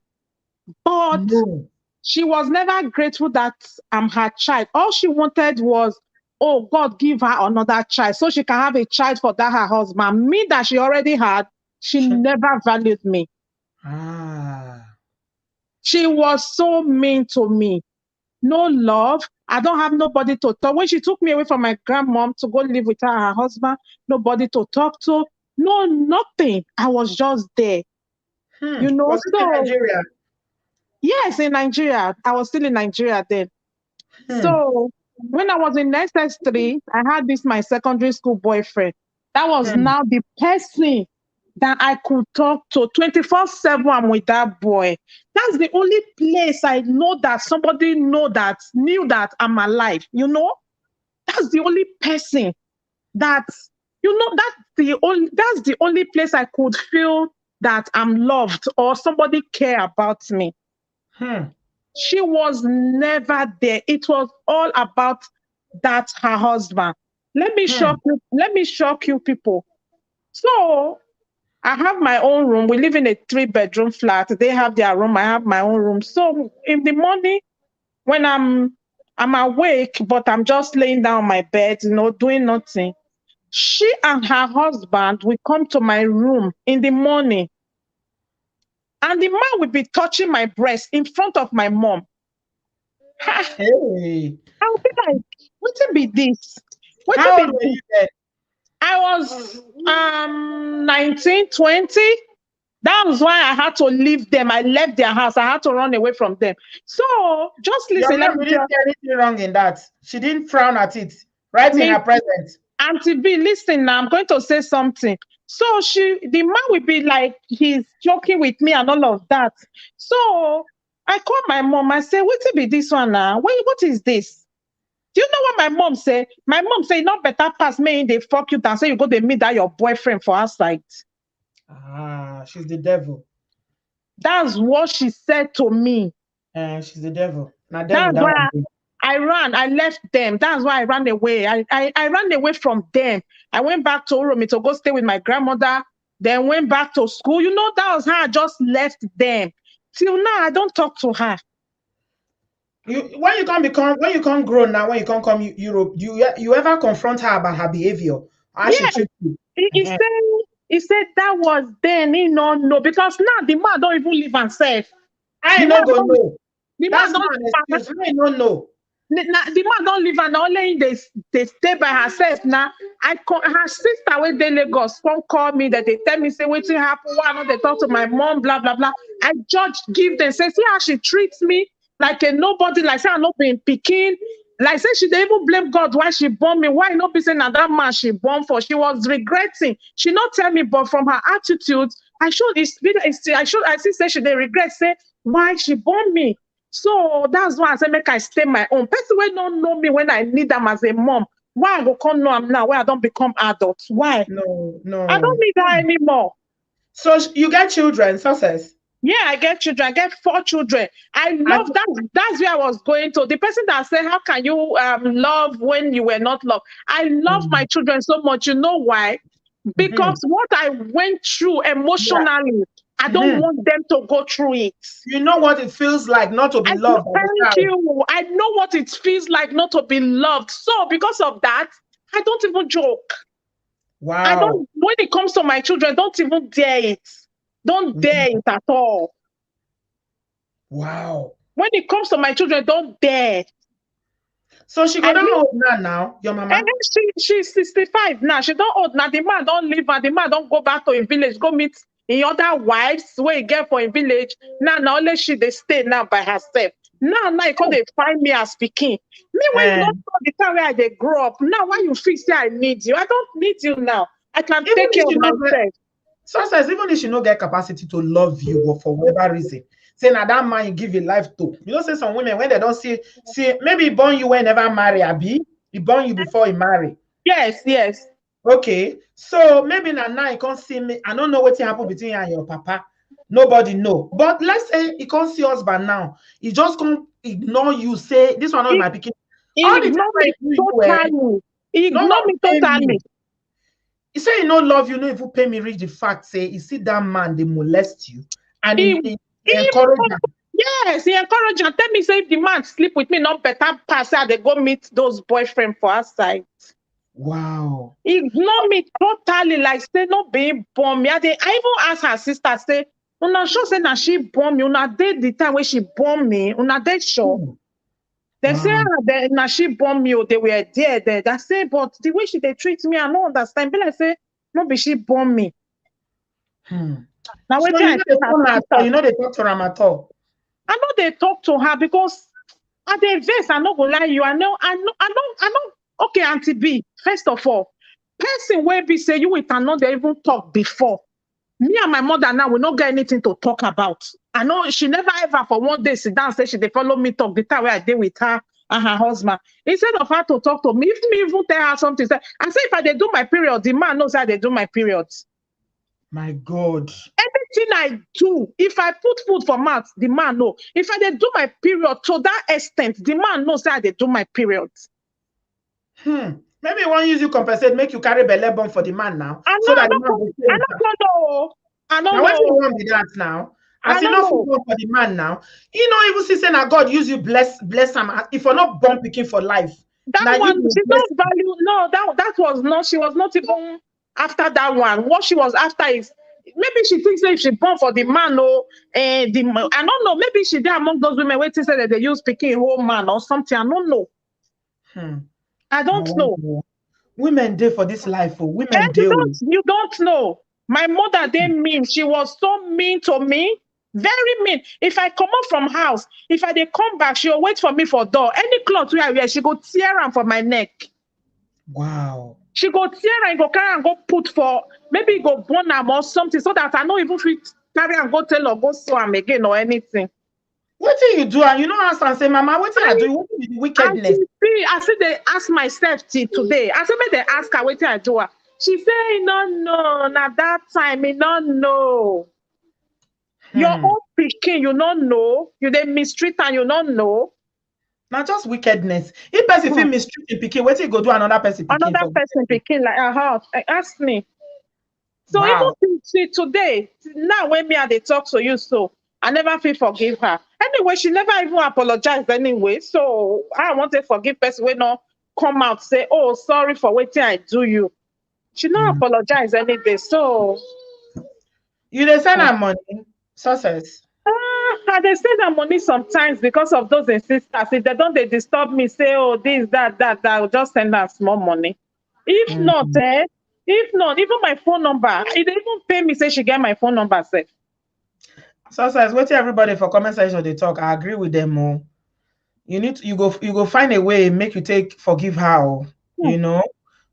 But No. she was never grateful that I'm her child. All she wanted was, oh, God, give her another child so she can have a child for that her husband. Me that she already had, she never valued me. Ah. She was so mean to me. No love. I don't have nobody to talk. When she took me away from my grandmom to go live with her and her husband, nobody to talk to. No, nothing. I was just there. You know, Was it in so Nigeria? yes, in Nigeria. I was still in Nigeria then. So when I was in SS3, I had this my secondary school boyfriend. That was now the person that I could talk to 24/7. I'm with that boy. That's the only place I know that somebody knew that I'm alive. You know, that's the only person that that's the only place I could feel that I'm loved or somebody care about me. She was never there. It was all about that her husband. Let me shock you. Let me shock you people. So I have my own room. We live in a 3-bedroom flat. They have their room. I have my own room. So in the morning, when I'm awake, but I'm just laying down on my bed, doing nothing. She and her husband will come to my room in the morning. And the man will be touching my breast in front of my mom. Hey. I'll be like, what be this? What How be old were this? you then? I was 19, 20. That was why I had to leave them. I left their house. I had to run away from them. So just Your listen, let mom me didn't tell see anything wrong in that. She didn't frown at it. Right in me, her presence. Auntie B, listen now, I'm going to say something. So the man will be like, he's joking with me and all of that. So I called my mom. I said, what be this one now? What is this? Do you know what my mom say? My mom say, not better pass me in, they fuck you down. Say you go to meet that your boyfriend for outside. Ah, she's the devil. That's what she said to me. She's the devil. Not devil, That's that why one. I left them. That's why I ran away. I ran away from them. I went back to Oromi to go stay with my grandmother, then went back to school. That was how I just left them. Till now, I don't talk to her. When you can't grow now, when you can't come Europe, you ever confront her about her behavior? How she Yeah, treats you? he said that was then, no, because now the man don't even live and self. I The ain't man not gonna don't, know. the man That's don't not an live excuse. I ain't not know. the man don't live and only they stay by herself now. Her sister when they Lagos come call me that they tell me say wetin happen, why not they talk to my mom, blah blah blah. I judge give them say see how she treats me like a nobody, like say I not being picking. Like say she dey even blame God why she born me. Why not be saying that that man she born for? She was regretting. She not tell me, but from her attitude, I see say she dey regret say why she born me. So that's why I say make I stay my own. Person wey don't know me when I need them as a mom. Why I go come know am now? Why I don't become adult? Why? No, I don't no. need her anymore. So you get children, success. Yeah, I get children. I get 4 children. I And love that. That's where I was going to. The person that said, "How can you love when you were not loved?" I love my children so much. You know why? Because what I went through emotionally, I don't want them to go through it. You know what it feels like not to be loved as a Thank child. you. I know what it feels like not to be loved. So because of that, I don't even joke. I Wow. don't. When it comes to my children, don't even dare it. Don't dare it at all. Wow. When it comes to my children, don't dare. So she got old now, your mama? And then she's 65 now. She don't old now. The man don't leave her. The man don't go back to a village, go meet in other wives where he get for a village. Now only she they stay now by herself. Now because they find me as speaking. Me when you don't know the time where they grow up. Now why you feel say I need you? I don't need you now. I can take care of myself. Sometimes even if she no get capacity to love you or for whatever reason, say now that man you give your life to. You know, say some women when they don't see maybe he born you when never marry, Abi. He born you before he marry. Yes. Okay. So maybe now he can't see me. I don't know what happened between you and your papa. Nobody know. But let's say he can't see husband now. He just can't ignore you. Say this one not my picking. All the time ignore me totally. He say he no love you, no even pay me reach the fact. Say you see that man they molest you and he encourage him. Yes, he encourage him. Tell me say if the man sleep with me, not better pass out. They go meet those boyfriend for outside. Wow. Ignore me totally, like say no being born me. I even ask her sister, say, una sure say na she born me. Una did the time when she born me. Una dead sure. They say na she born me or they were there. They say, but the way she they treat me, I don't understand. But I say, no be she born me. Now so you know they talk to her at all. I know they talk to her because at the verse, I not gonna lie you. I know. Okay, Auntie B, first of all, person where be say you with another even talk before. Me and my mother now we not get anything to talk about. I know she never ever for one day sit down and say she they follow me talk the time where I did with her and her husband. Instead of her to talk to me, if me even tell her something, say, I say if I they do my period, the man knows how they do my periods. My God. Everything I do, if I put food for mouth, the man know. If I they do my period to that extent, the man knows how they do my periods. Maybe one use you compensate, make you carry belly bump for the man now. I so know, that I don't know. Now when you want be that now, as you know for the man now, you know even see say now God use you bless him. If you're not born picking for life. That one, she don't value. No, that was not. She was not even after that one. What she was after is maybe she thinks that if she born for the man or I don't know. Maybe she did among those women waiting say that they use picking whole man or something. I don't know. I don't know. Women do for this life. Women do. You don't know. My mother, they mean. She was so mean to me. Very mean. If I come up from house, if I they come back, she'll wait for me for door. Any cloth we I wear, she go tear them for my neck. Wow. She go tear and go carry and go put for maybe go burn them or something so that I know even if carry and go tell or go sew them again or anything. What do you do? And you know ask and say, Mama, what do I do? What is the wickedness? I see they ask myself today. I said, they ask her what I do. She say, no, at that time, me don't know. Your own picking, you don't know. You they mistreat and you don't know. Now just wickedness. If person feel mistreat picking, what you go do another person picking? Another person picking like ask me. So even see today, now when me and they talk to you, so I never feel forgive her. Anyway, she never even apologized anyway. So I want to forgive person when not come out say, oh, sorry for waiting I do you. She not apologize any day. So you they send her money, success. They send her money sometimes because of those sisters. If they don't, they disturb me, say, oh, this, that, I'll just send her small money. If not, even my phone number, they even pay me, say she get my phone number safe. Success, wait till everybody for comment section they talk. I agree with them more. You go find a way, make you forgive her. You know,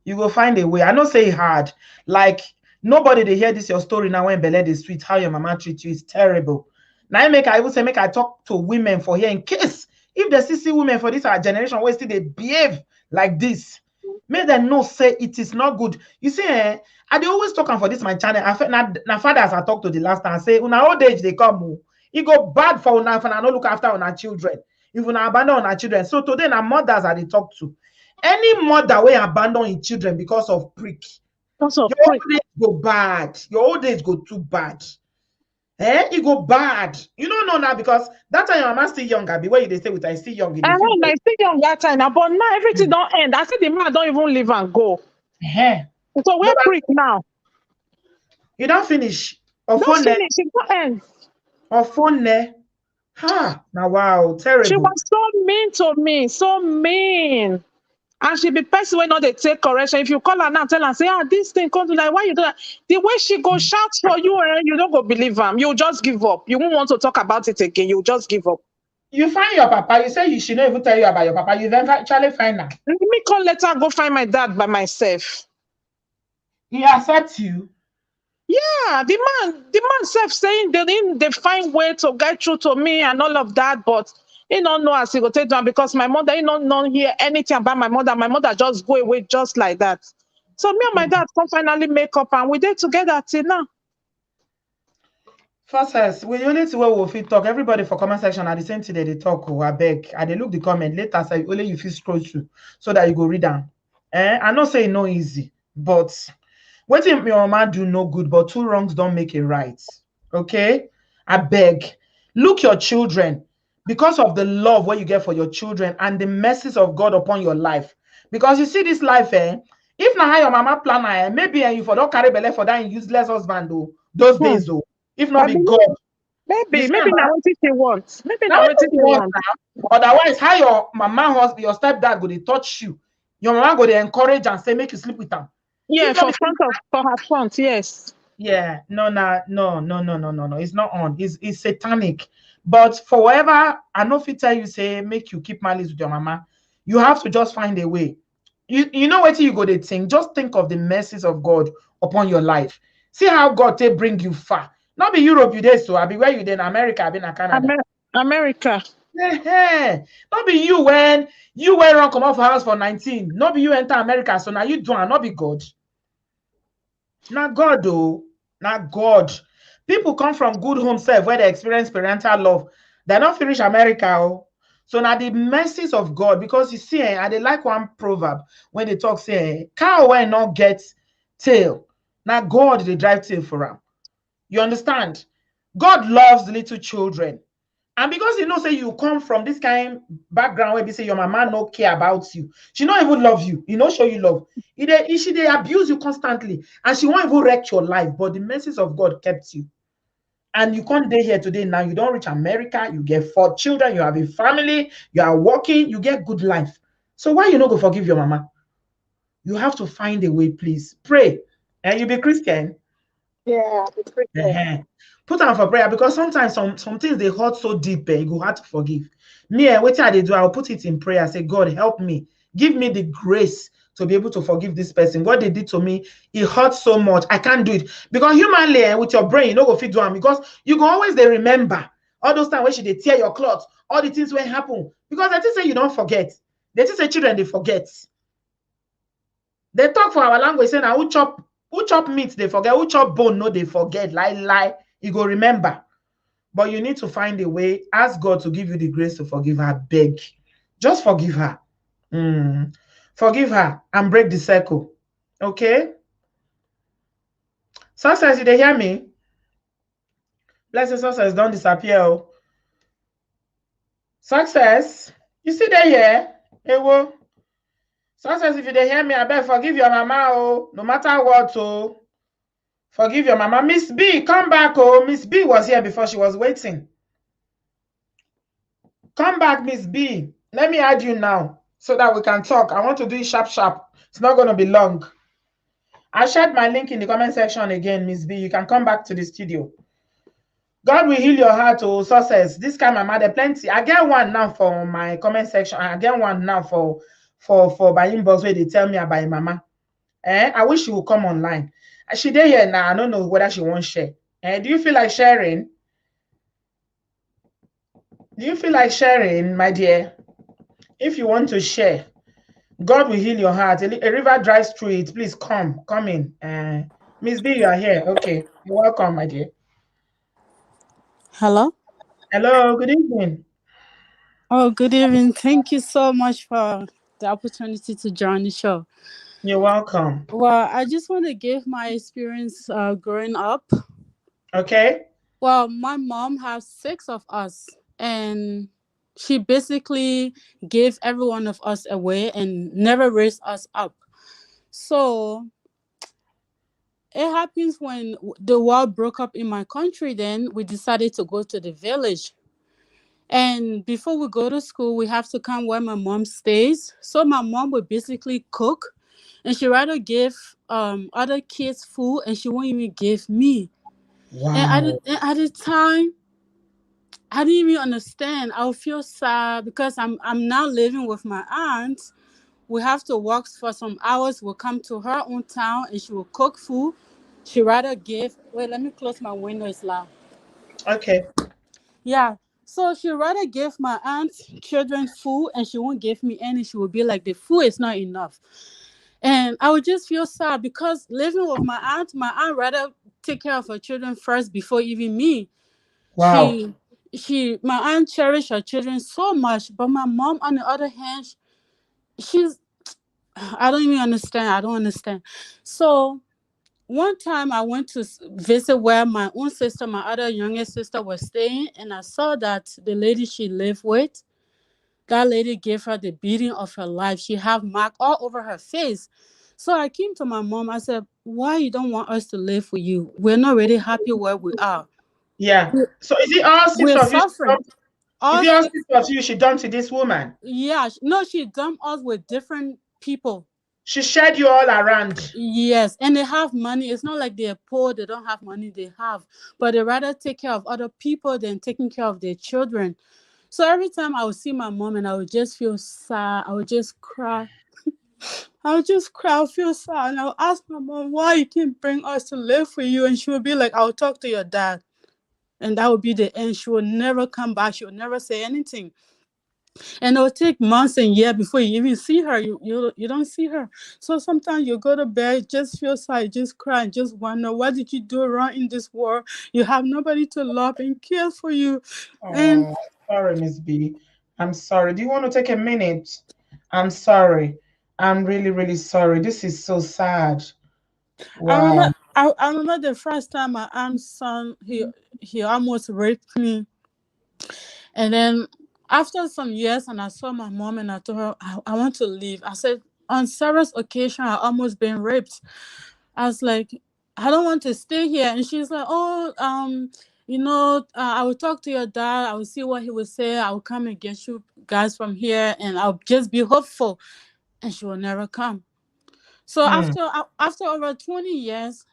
you go find a way. I don't say hard. Like nobody they hear this your story now when Bele the street, how your mama treat you is terrible. Now I would say make I talk to women for here in case if the CC women for this our generation where still they behave like this. Make them know say it is not good. You see, I they always talking for this my channel. Now fathers I talk to the last time say una old age they come. It go bad for una if una no look after our children. If una abandon our children. So today now mothers are they talk to. Any mother will abandon in children because of prick. Your old age go bad. Your old age go too bad. It go bad. You don't know now because that time your mama still younger. Be where they stay with I still young. I still young that time now, but now everything don't end. I see the man don't even live and go. So we're prick now. You don't finish. Or don't finish. It don't end. Or phone ne. Now wow, terrible. She was so mean to me, so mean. And she be person when not they take correction. If you call her now, tell her, say, this thing comes to like, why you do that? The way she go shout for you, you don't go believe him. You just give up. You won't want to talk about it again. You just give up. You find your papa. You say she don't even tell you about your papa. You then actually find her. Let me let her go find my dad by myself. He accepts you. Yeah, the man self saying they find way to get through to me and all of that, but he don't know as he go take down because my mother, he don't hear anything about my mother. My mother just go away just like that. So me and my dad come finally make up and we did together till now. First, we only to where we fit talk. Everybody for comment section at the same thing they talk. I beg. I they look the comment later. Say only you feel scroll through so that you go read them. I not say no easy, but what if your mama do no good, but 2 wrongs don't make it right. Okay, I beg. Look your children because of the love what you get for your children and the mercies of God upon your life. Because you see this life, if not how your mama plan, maybe you for don't carry belly for that useless husband though. Those days though. If not be God. Maybe now what she wants. Maybe now what she wants. Otherwise, how your mama husband, your stepdad go they touch you. Your mama go they encourage and say make you sleep with them. Yeah, for her front, yes. Yeah, no. It's not on. It's satanic. But for whatever, I know if it tell you say make you keep malice with your mama, you have to just find a way. You know what you go to think. Just think of the mercies of God upon your life. See how God they bring you far. Not be Europe you there, so I be where you then America, I been in Canada. America. Not be you when you were run come off house for 19. Not be you enter America, so now you do not be God. Not God though. Not God. People come from good home self where they experience parental love. They're not finish America. Oh. So now the mercies of God, because you see, and they like one proverb when they talk, say, cow will not get tail. Now God they drive tail for them. You understand? God loves little children. And because you know, say you come from this kind of background where they say your mama no care about you. She don't even love you. You know, show you love. They abuse you constantly. And she won't even wreck your life. But the mercies of God kept you. And you can't stay here today now. You don't reach America. You get 4 children. You have a family. You are working. You get good life. So why you not go forgive your mama? You have to find a way, please. Pray. And you be Christian. Yeah, be Christian. Put on for prayer because sometimes some things they hurt so deep, you go hard to forgive. Me, what I do, I'll put it in prayer. Say, God, help me. Give me the grace to be able to forgive this person. What they did to me, it hurts so much. I can't do it. Because humanly, with your brain, you know go fit do them because you can always they remember all those times when they tear your clothes, all the things when happen. Because they just say you don't forget. They just say children they forget. They talk for our language saying who chop meat they forget, who chop bone no they forget. Lie. You go remember. But you need to find a way. Ask God to give you the grace to forgive her. Beg. Just forgive her. Forgive her and break the circle. Okay? Success, you they hear me? Blessed Success don't disappear. Success, you see that here? Hey, well. Success, if you they hear me, I beg forgive your mama, no matter what, Forgive your mama. Miss B, come back, Miss B was here before she was waiting. Come back, Miss B. Let me add you now so that we can talk. I want to do it sharp. It's not going to be long. I shared my link in the comment section again, Miss B. You can come back to the studio. God will heal your heart, Success. This kind of mother plenty. I get one now for my comment section. I get one now for my inbox where they tell me about mama. I wish she would come online. She there here now. I don't know whether she wants share. Do you feel like sharing? Do you feel like sharing, my dear? If you want to share, God will heal your heart. A river dries through it. Please come in. Miss B, you are here. Okay, you're welcome, my dear. Hello. Hello. Good evening. Oh, good evening. Thank you so much for the opportunity to join the show. You're welcome. Well, I just want to give my experience growing up. Okay. Well, my mom has 6 of us, and she basically gave every one of us away and never raised us up. So it happens when the war broke up in my country, then we decided to go to the village. And before we go to school, we have to come where my mom stays. So my mom would basically cook, and she rather give other kids food, and she won't even give me. Wow. And at the time, I didn't even understand. I would feel sad because I'm now living with my aunt. We have to work for some hours. We'll come to her own town, and she will cook food. She rather give. Wait, let me close my window. It's loud. Okay. Yeah. So she rather give my aunt children food, and she won't give me any. She will be like, the food is not enough. And I would just feel sad because living with my aunt rather take care of her children first before even me. Wow. My aunt cherished her children so much, but my mom, on the other hand, she's I don't even understand. I don't understand. So one time I went to visit where my own sister, my other youngest sister, was staying, and I saw that the lady she lived with, that lady gave her the beating of her life. She have mark all over her face. So I came to my mom. I said, "Why you don't want us to live with you? We're not really happy where we are. Yeah. So is it all six We're of you? suffering." Is All it all six, six of you she done to this woman? yeah, no, she dumped us with different people. She shared you all around. Yes, and they have money. It's not like they're poor, they don't have money, they have. But they rather take care of other people than taking care of their children. So every time I would see my mom and I would just feel sad, I would just cry. I would just cry, I would feel sad. And I would ask my mom, why you can't bring us to live for you? And she would be like, I'll talk to your dad. And that would be the end. She would never come back. She would never say anything. And it'll take months and years before you even see her. You don't see her. So sometimes you go to bed, just feel sad, just cry, and just wonder, what did you do wrong in this world? You have nobody to love and care for you. And Oh, sorry, Miss B. I'm sorry. Do you want to take a minute? I'm sorry. I'm really, really sorry. This is so sad. I remember Wow. I remember the first time my aunt's son, he almost raped me. And then after some years, and I saw my mom, and I told her, I want to leave. I said, on several occasions I almost been raped. I was like, I don't want to stay here. And she's like, oh, I will talk to your dad. I will see what he will say. I will come and get you guys from here, and I'll just be hopeful. And she will never come. So Hmm. after over 20 years,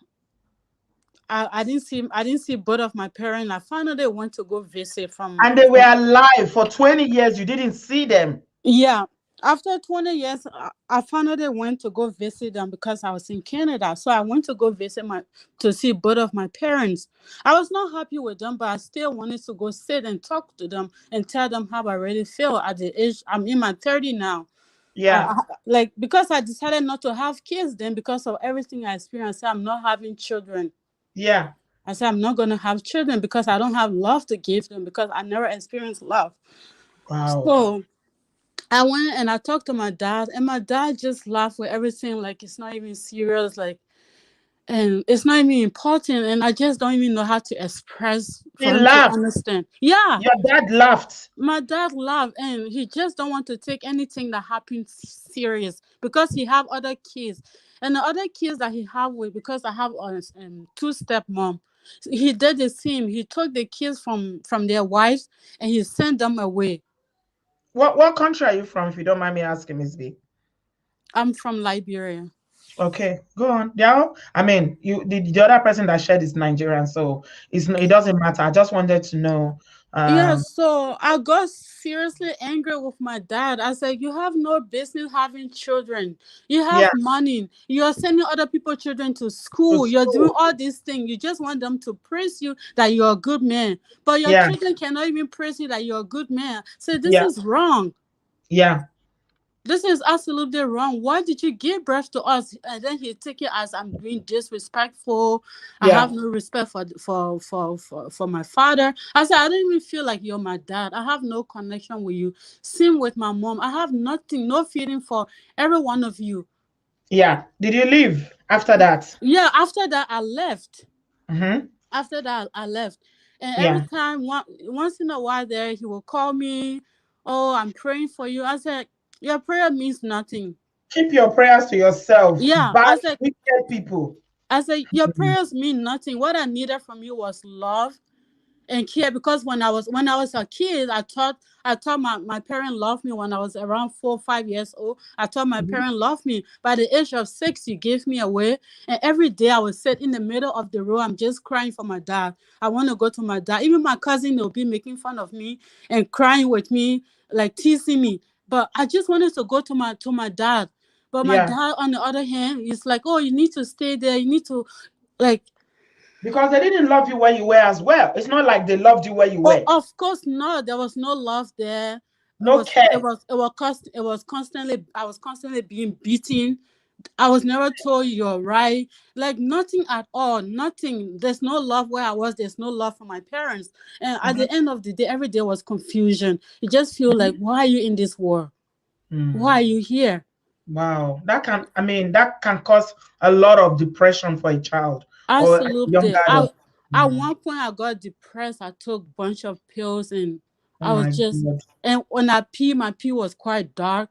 I didn't see both of my parents. I finally went to go visit And they were alive for 20 years. You didn't see them. yeah. After 20 years, I finally went to go visit them because I was in Canada. So I went to go visit to see both of my parents. I was not happy with them, but I still wanted to go sit and talk to them and tell them how I really feel at the age. I'm in my 30 now. Yeah. Like, because I decided not to have kids then because of everything I experienced, I'm not having children. Yeah. I said I'm not going to have children because I don't have love to give them because I never experienced love. Wow. So I went and I talked to my dad, and my dad just laughed with everything, like it's not even serious, like, and it's not even important. And I just don't even know how to express He for him to laughed. understand. Yeah, Your dad laughed. my dad laughed, and he just don't want to take anything that happens serious because he have other kids, and the other kids that he have with, because I have a two step mom. He did the same. He took the kids from their wives and he sent them away. What country are you from, if you don't mind me asking, Miss B? I'm from Liberia. Okay, go on. Yeah, I mean, the other person that shared is Nigerian, so it doesn't matter. I just wanted to know. Yeah, so I got seriously angry with my dad. I said, you have no business having children. You have Yeah, money. You're sending other people's children to school. it's You're doing cool. all these things. You just want them to praise you that you're a good man. But your Yeah, children cannot even praise you that you're a good man. So this yeah, is wrong. yeah, This is absolutely wrong. Why did you give birth to us? And then he take it as I'm being disrespectful. I yeah, have no respect for my father. I said, I don't even feel like you're my dad. I have no connection with you. Same with my mom. I have nothing, no feeling for every one of you. yeah. Did you leave after that? Yeah, after that I left. Mm-hmm. After that I left. And every Yeah. time once in a while there he will call me. Oh, I'm praying for you. I said, your prayer means nothing. Keep your prayers to yourself. Yeah, Bad, wicked people. I said, your prayers mean nothing. What I needed from you was love and care, because when I was a kid, I thought my parent loved me when I was around 4 or 5 years old. I thought my parent loved me. By the age of 6, he gave me away, and every day I would sit in the middle of the road. I'm just crying for my dad. I want to go to my dad. Even my cousin will be making fun of me and crying with me, like teasing me. But I just wanted to go to my dad. But my dad, on the other hand, is like, oh, you need to stay there. You need to, like. Because they didn't love you where you were as well. It's not like they loved you where you were. Of course not. There was no love there. No care. It was constantly. I was constantly being beaten. I was never told you're right. Like nothing at all. Nothing. There's no love where I was. There's no love for my parents. And at the end of the day, every day was confusion. You just feel like, why are you in this war? Why are you here? Wow. That can cause a lot of depression for a child. Absolutely. At one point I got depressed. I took a bunch of pills, and I was just God. And when I pee, my pee was quite dark.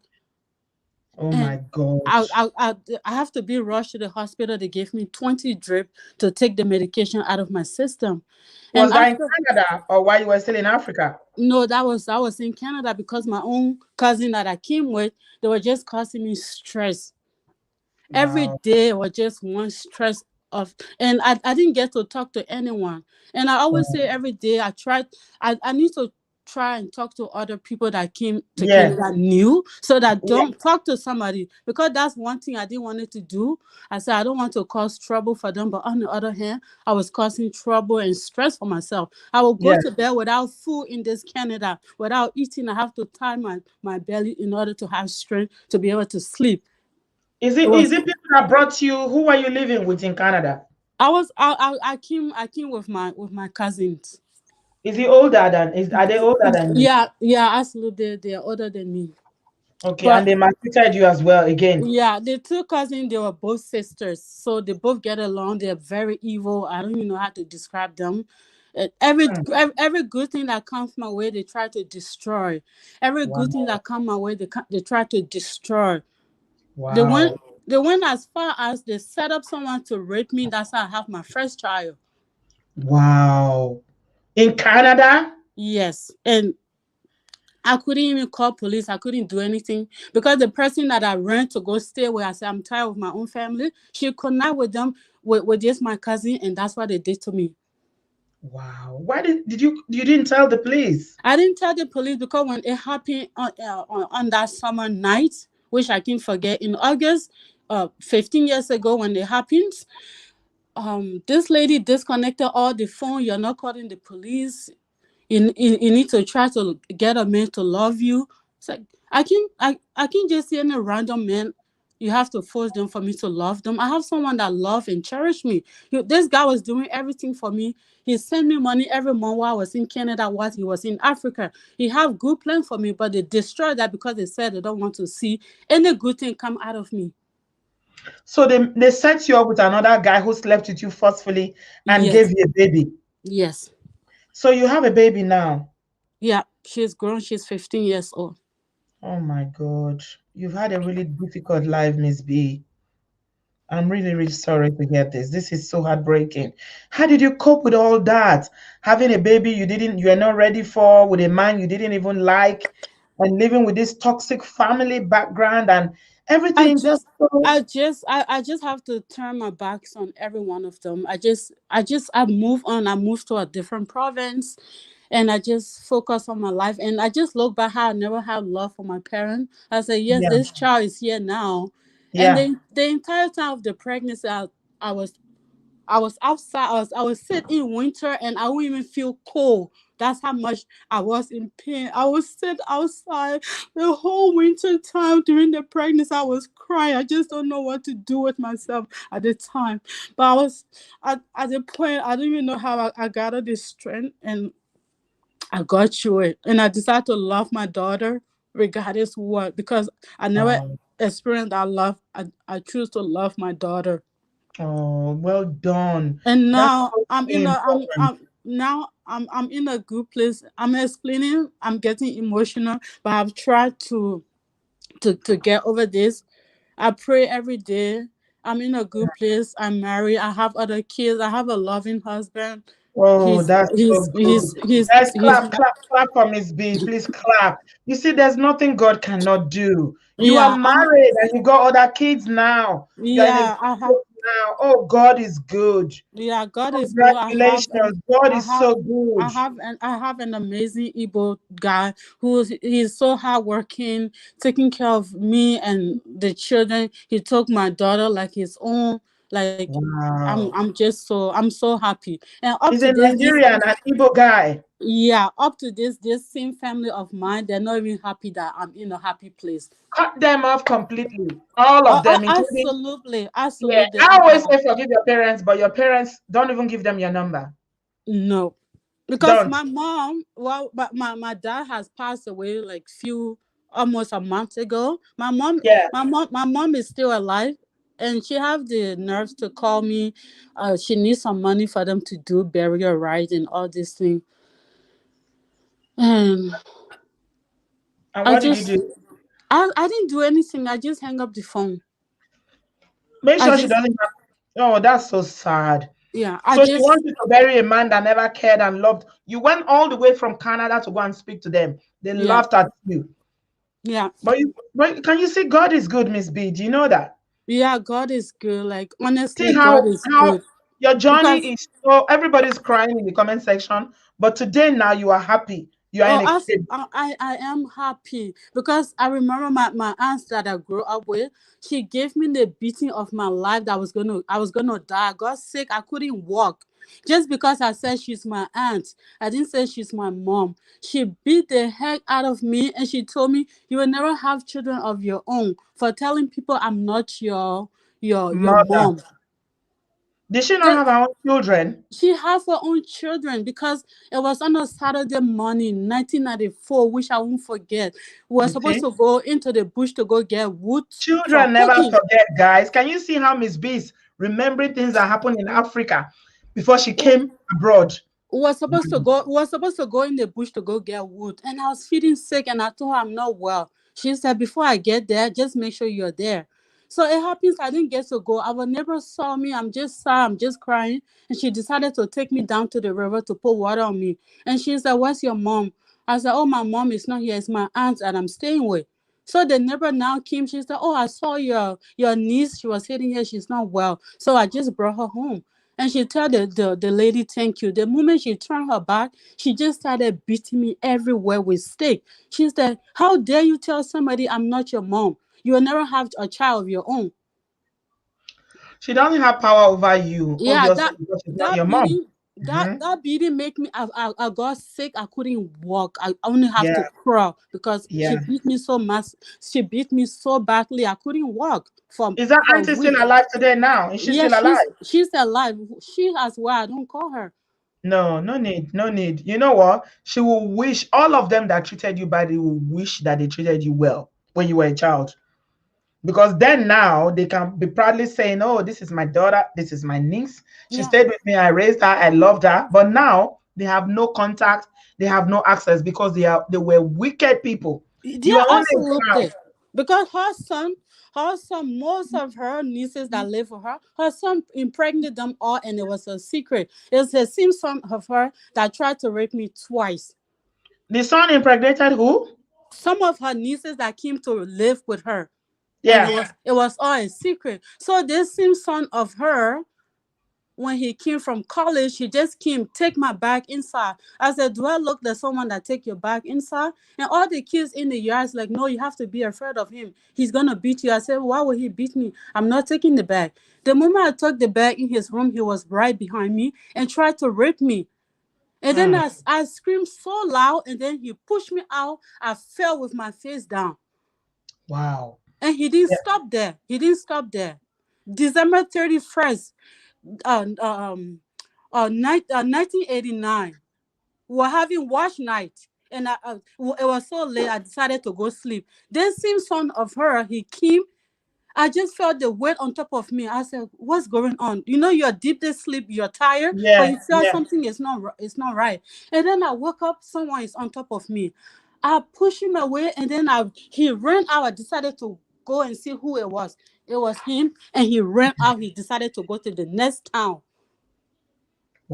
Oh my God. I have to be rushed to the hospital. They gave me 20 drip to take the medication out of my system. Was that in Canada or while you were still in Africa? No, that was in Canada, because my own cousin that I came with, they were just causing me stress. Wow. Every day was just one stress of, and I didn't get to talk to anyone. And I always say every day I need to try and talk to other people that came to Canada new, so that don't talk to somebody, because that's one thing I didn't want it to do. I said I don't want to cause trouble for them, but on the other hand, I was causing trouble and stress for myself. I will go to bed without food in this Canada, without eating. I have to tie my belly in order to have strength to be able to sleep. Is it people that brought you? Who were you living with in Canada? I came with my cousins. Are they older than you? Yeah, absolutely. They are older than me. Okay, but, and they maltreated you as well again. Yeah, the two cousins, they were both sisters, so they both get along. They're very evil. I don't even know how to describe them. Every good thing that comes my way, they try to destroy. Every good thing that comes my way, they try to destroy. Wow. They went as far as they set up someone to rape me. That's how I have my first child. Wow. In Canada? Yes. And I couldn't even call police. I couldn't do anything, because the person that I ran to go stay with, I said, I'm tired of my own family. She could not with them, with just my cousin, and that's what they did to me. Wow. Why you didn't tell the police? I didn't tell the police because when it happened on that summer night, which I can't forget, in August, 15 years ago when it happened, this lady disconnected all the phone. You're not calling the police. You need to try to get a man to love you. It's like I can't just see any random man. You have to force them for me to love them. I have someone that love and cherish me. This guy was doing everything for me. He sent me money every month while I was in Canada, while he was in Africa. He have good plan for me, but they destroyed that because they said they don't want to see any good thing come out of me. So they set you up with another guy who slept with you forcefully and gave you a baby. Yes. So you have a baby now? Yeah, she's grown. She's 15 years old. Oh my God. You've had a really difficult life, Miss B. I'm really, really sorry to hear this. This is so heartbreaking. How did you cope with all that? Having a baby you're not ready for, with a man you didn't even like, and living with this toxic family background and everything. I just have to turn my backs on every one of them. I move on. I moved to a different province, and I just focus on my life. And I just look back how I never had love for my parents. I said, yes, this child is here now. Yeah. And the entire time of the pregnancy, I was outside. I was sitting in winter, and I wouldn't even feel cold. That's how much I was in pain. I was sitting outside the whole winter time during the pregnancy. I was crying. I just don't know what to do with myself at the time. But I was at the point, I don't even know how I gathered this strength, and I got through it. And I decided to love my daughter regardless what, because I never experienced that love. I choose to love my daughter. Oh, well done. And now I'm in a good place. I'm explaining, I'm getting emotional, but I've tried to get over this. I pray every day. I'm in a good place. I'm married. I have other kids. I have a loving husband. Oh, He's that's so he's good. he's he's Guys, he's clap, clap, clap for Miss B. Please clap. You see, there's nothing God cannot do. You are yeah. married and you got other kids now. You're in a Yeah, I have. business now. Oh, God is good. Yeah, God is good. Congratulations. God I is have, so good. I have an amazing Igbo guy he's so hardworking, taking care of me and the children. He took my daughter like his own. Like Wow. I'm so happy. And up He's to a this, Nigerian, an Igbo guy. yeah, up to this same family of mine, they're not even happy that I'm in a happy place. Cut them off completely. All of them, including. Absolutely, Yeah, absolutely. I always say forgive your parents, but your parents don't even give them your number. No, because Don't. my mom, well, but my dad has passed away like almost a month ago. Yeah. My mom is still alive, and she have the nerves to call me. She needs some money for them to do burial rites and all these things. And And I what did you just, do? I didn't do anything. I just hang up the phone. Make I sure she just, doesn't have. Oh, that's so sad. yeah, So she wants you to bury a man that never cared and loved. You went all the way from Canada to go and speak to them. They yeah, laughed at you. yeah. But can you see God is good, Miss B? Do you know that? Yeah, God is good. Like See honestly, God how is good your because journey is so everybody's crying in the comment section, but today now you are happy. You are in oh, a cave. I am happy because I remember my aunt that I grew up with. She gave me the beating of my life that I was gonna die. I got sick. I couldn't walk. Just because I said she's my aunt, I didn't say she's my mom. She beat the heck out of me and she told me you will never have children of your own for telling people I'm not your Mother. mom. Did she not have her own children? She have her own children because it was on a Saturday morning, 1994, which I won't forget. We were You supposed see? to go into the bush to go get wood for Children never cooking. forget, guys. Can you see how Miss B is remembering things that happened in Africa before she came abroad? We were supposed to go in the bush to go get wood, and I was feeling sick, and I told her I'm not well. She said, "Before I get there, just make sure you're there." So it happens I didn't get to go. Our neighbor saw me. I'm just sad. I'm just crying, and she decided to take me down to the river to put water on me. And she said, "Where's your mom?" I said, "Oh, my mom is not here. It's my aunt that I'm staying with." So the neighbor now came. She said, "Oh, I saw your niece. She was sitting here. She's not well. So I just brought her home." And she told the lady, "Thank you." The moment she turned her back, she just started beating me everywhere with stick. She said, "How dare you tell somebody I'm not your mom? You will never have a child of your own." She doesn't have power over you, Yeah, obviously, because she's not your that mom. beating Hmm. that beating make me I got sick. I couldn't walk. I only have Yeah, to crawl because she yeah. beat me so much. She beat me so badly. I couldn't walk Is that for a auntie still week. alive today now? Is she Yeah, still alive? she's alive. She as well. I don't call her. No, no need, no need. You know what? She will wish all of them that treated you badly will wish that they treated you well when you were a child. Because then now they can be proudly saying, "Oh, this is my daughter, this is my niece. She Yeah. stayed with me, I raised her, I loved her." But now they have no contact, they have no access because they were wicked people. You Yeah, are only a child. absolutely. Because her son, most of her nieces that live with her son impregnated them all, and it was a secret. It was the same son of her that tried to rape me twice. The son impregnated who? Some of her nieces that came to live with her, and Yeah. it was all a secret. So this same son of her, when he came from college, he just came, take my bag inside. I said, "Do I look like someone that take your bag inside?" And all the kids in the yards like, "No, you have to be afraid of him. He's gonna beat you." I said, "Why would he beat me? I'm not taking the bag." The moment I took the bag in his room, he was right behind me and tried to rape me. And then Mm. I screamed so loud, and then he pushed me out. I fell with my face down. Wow. And he didn't Yeah. stop there. He didn't stop there. December 31st, uh, um, 1989. We were having wash night, and it was so late. I decided to go sleep. Then, same son of her, he came. I just felt the weight on top of me. I said, "What's going on?" You know, you're deep in sleep, you're tired, but Yeah, you feel yeah. something is not right. And then I woke up, someone is on top of me. I pushed him away, and then he ran out. I decided to go and see who it was. It was him, and he ran out. He decided to go to the next town.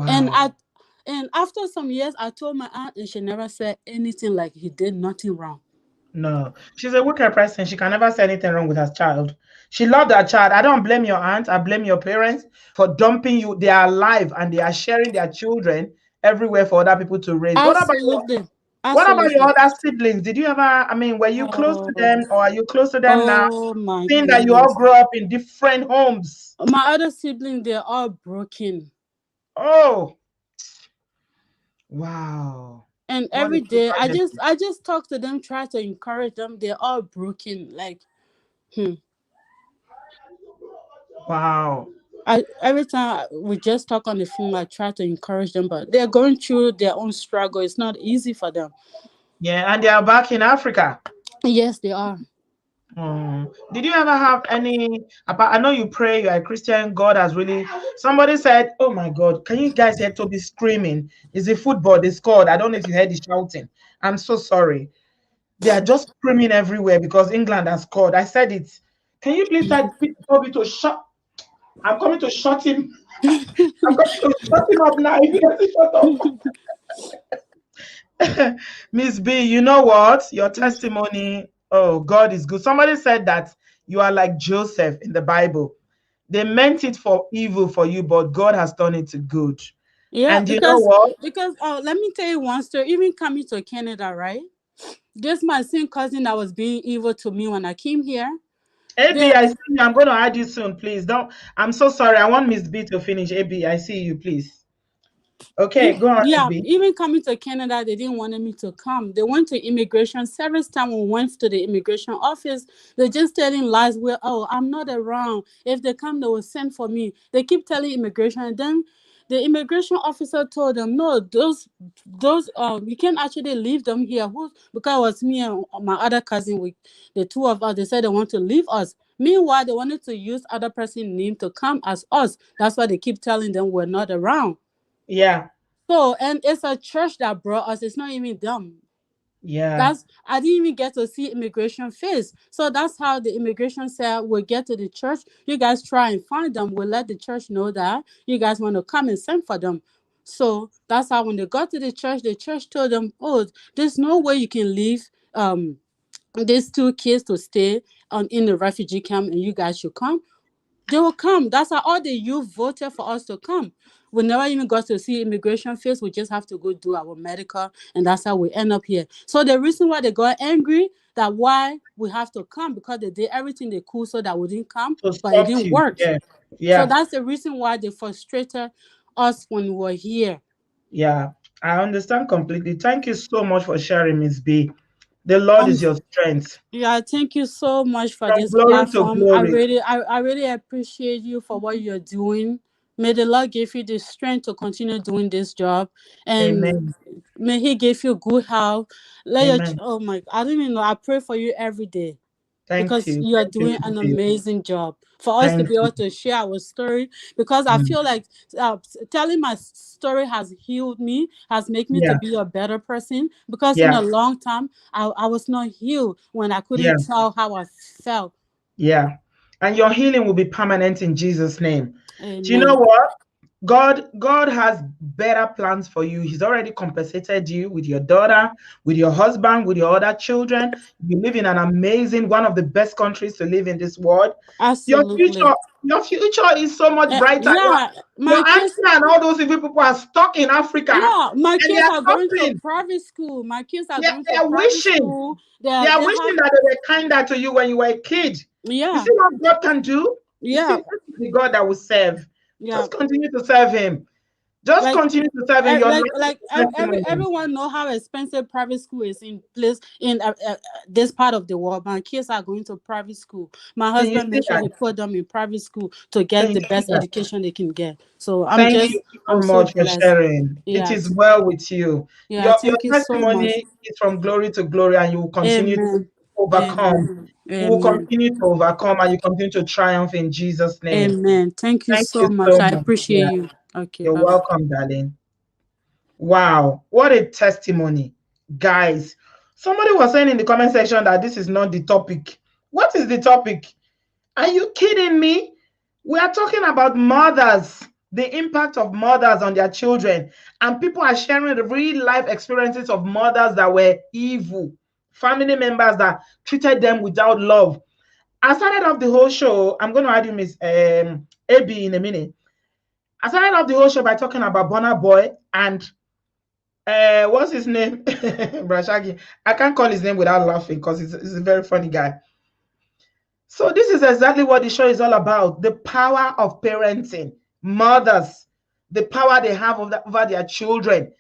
And Wow. And after some years, I told my aunt, and she never said anything like he did nothing wrong. No, she's a wicked person. She can never say anything wrong with her child. She loved her child. I don't blame your aunt. I blame your parents for dumping you. They are alive and they are sharing their children everywhere for other people to raise. Absolutely. What about your Absolutely. other siblings? Did you ever, I mean, were you close to them, or are you close to them now? Oh my Seeing that you all goodness. grew up in different homes. My other siblings, they're all broken. Oh, wow. And What every a day I tragedy. just talk to them, try to encourage them. They're all broken. Like, Wow. every time we just talk on the phone, I try to encourage them, but they're going through their own struggle. It's not easy for them. Yeah, and they are back in Africa. Yes, they are. Did you ever have any? I know you pray, you are a Christian. God has really. Somebody said, "Oh my God, can you guys hear Toby screaming? Is it football? They scored. I don't know if you heard the shouting. I'm so sorry. They are just screaming everywhere because England has scored. I said it. Can you please tell Toby to shut? I'm coming to shut him. I'm coming to shut him up now. If he doesn't shut up." Miss B, you know what? Your testimony, oh, God is good. Somebody said that you are like Joseph in the Bible. They meant it for evil for you, but God has turned it to good. Yeah, And you know because what? let me tell you one story. Even coming to Canada, right? This my same cousin that was being evil to me when I came here. AB, They, I see you. I'm going to add you soon, please. Don't. I'm so sorry. I want Miss B to finish. AB, I see you, please. Okay, go on, yeah, AB. even coming to Canada, they didn't want me to come. They went to immigration. Several times we went to the immigration office. They're just telling lies where, oh, I'm not around. If they come, they will send for me. They keep telling immigration. And then the immigration officer told them, no, those you can't actually leave them here. Because it was me and my other cousin, the two of us, they said they want to leave us. Meanwhile, they wanted to use other person's name to come as us. That's why they keep telling them we're not around. Yeah. So, and it's a church that brought us. It's not even them. Yeah. I didn't even get to see immigration face. So that's how the immigration said, we'll get to the church. You guys try and find them. We'll let the church know that you guys want to come and send for them. So that's how when they got to the church told them, oh, there's no way you can leave these two kids to stay in the refugee camp and you guys should come. They will come. That's how all the youth voted for us to come. We never even got to see immigration face. We just have to go do our medical, and that's how we end up here. So the reason why they got angry that why we have to come, because they did everything they could so that we didn't come, To but it stop didn't you. work. Yeah. So Yeah. that's the reason why they frustrated us when we were here. Yeah. I understand completely. Thank you so much for sharing, Miss B. The Lord is your strength. Yeah, thank you so much for From this glory to platform. glory. I really appreciate you for what you're doing. May the Lord give you the strength to continue doing this job, and Amen. may He give you good health. Amen. Oh my, I don't even know. I pray for you every day Thank because you. you are Thank you, doing Miss an B. amazing job. For us to Thank be you. able to share our story, because I Mm. feel like telling my story has healed me, has made me to Yeah. be a better person. Because in a Yeah. long time, I was not healed when I Yeah. couldn't tell how I felt. Yeah. And your healing will be permanent in Jesus' name. Do you know Amen. what? God has better plans for you. He's already compensated you with your daughter, with your husband, with your other children. You live in an amazing, one of the best countries to live in this world. Your Absolutely. future, your future is so much brighter. Yeah, my Your kids. auntie and all those people are stuck in Africa Yeah, my and they kids are are going to suffering. private school. My kids are They, going they to are private wishing. school. They are They have. wishing that they were kinder to you when you were a kid. You Yeah, see what God can do? You see, yeah, this is the God that will serve. yeah. Just continue to serve Him. Just Like continue to serve Him. Your life is testimony. everyone know how expensive private school is in place in this part of the world. My kids are going to private school. My Can you husband see made sure that? he put them in private school to Can get you the see best that? education they can get. So Thank you I'm so so much for blessed. sharing. It Yeah, is well with you. yeah. Your Thank you so much. testimony is from glory to glory, and you will continue to Amen. overcome. Amen. You will Amen. continue to overcome, and you continue to triumph in Jesus' name. Amen. Thank you Thank you so much. so I much. Yeah, appreciate you. Okay, you're bye bye. welcome, darling. Wow, what a testimony, guys. Somebody was saying in the comment section that this is not the topic. What is the topic? Are you kidding me? We are talking about mothers the impact of mothers on their children. And people are sharing the real life experiences of mothers that were evil, family members that treated them without love. I started off the whole show. I'm going to add you Miss AB in a minute. I started off the whole show by talking about Burna Boy and what's his name? Shaggy. I can't call his name without laughing because he's a very funny guy. So this is exactly what the show is all about. The power of parenting. Mothers, the power they have over their children.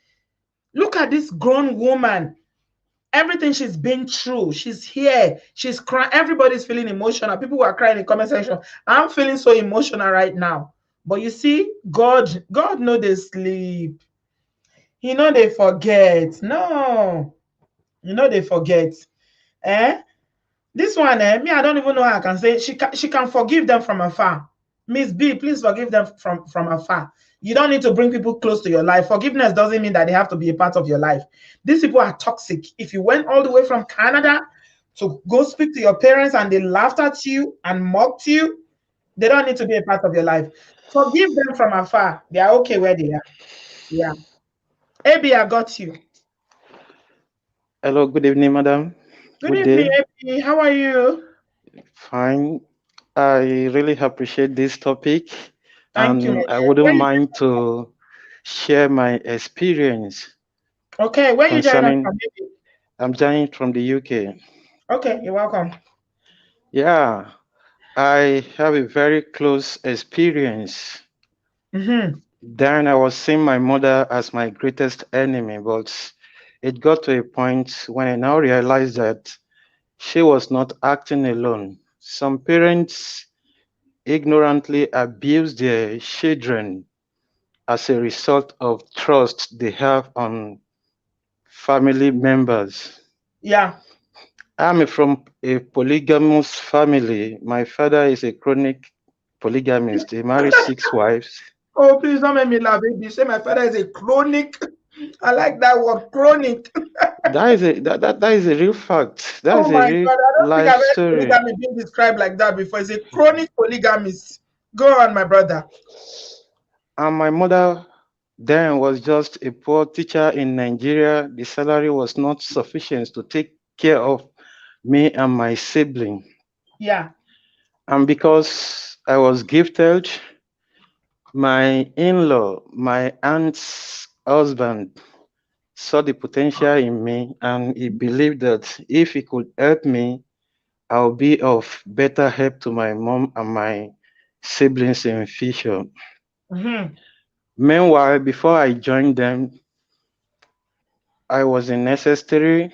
Look at this grown woman. Everything she's been through. She's here. She's crying. Everybody's feeling emotional. People who are crying in the comment section. I'm feeling so emotional right now. But you see, God know they sleep. He know they forget. No. You know they forget. This one, me, I don't even know how I can say. She can forgive them from afar. Miss B, please forgive them from afar. You don't need to bring people close to your life. Forgiveness doesn't mean that they have to be a part of your life. These people are toxic. If you went all the way from Canada to go speak to your parents and they laughed at you and mocked you, they don't need to be a part of your life. Forgive them from afar. They are okay where they are. Yeah. AB, I got you. Hello, good evening, madam. Good evening, AB. How are you? Fine. I really appreciate this topic. Thank you. I wouldn't mind to share my experience. Okay, where are you joining from? I'm joining from the UK. Okay, you're welcome. Yeah, I have a very close experience. Then I was seeing my mother as my greatest enemy, but it got to a point when I now realized that she was not acting alone. Some parents ignorantly abuse their children as a result of trust they have on family members. Yeah. I'm from a polygamous family. My father is a chronic polygamist. He married 6 wives. Oh, please don't make me laugh, baby. Say my father is a chronic. I like that word, chronic. That is a real fact. That is a real God, I don't think life I've heard story. polygamy being described like that before. It's a chronic polygamist. Go on, my brother. And my mother then was just a poor teacher in Nigeria. The salary was not sufficient to take care of me and my sibling. Yeah. And because I was gifted, my in-law, my aunt's husband, saw the potential in me, and he believed that if he could help me, I'll be of better help to my mom and my siblings in future. Meanwhile, before I joined them, I was in necessary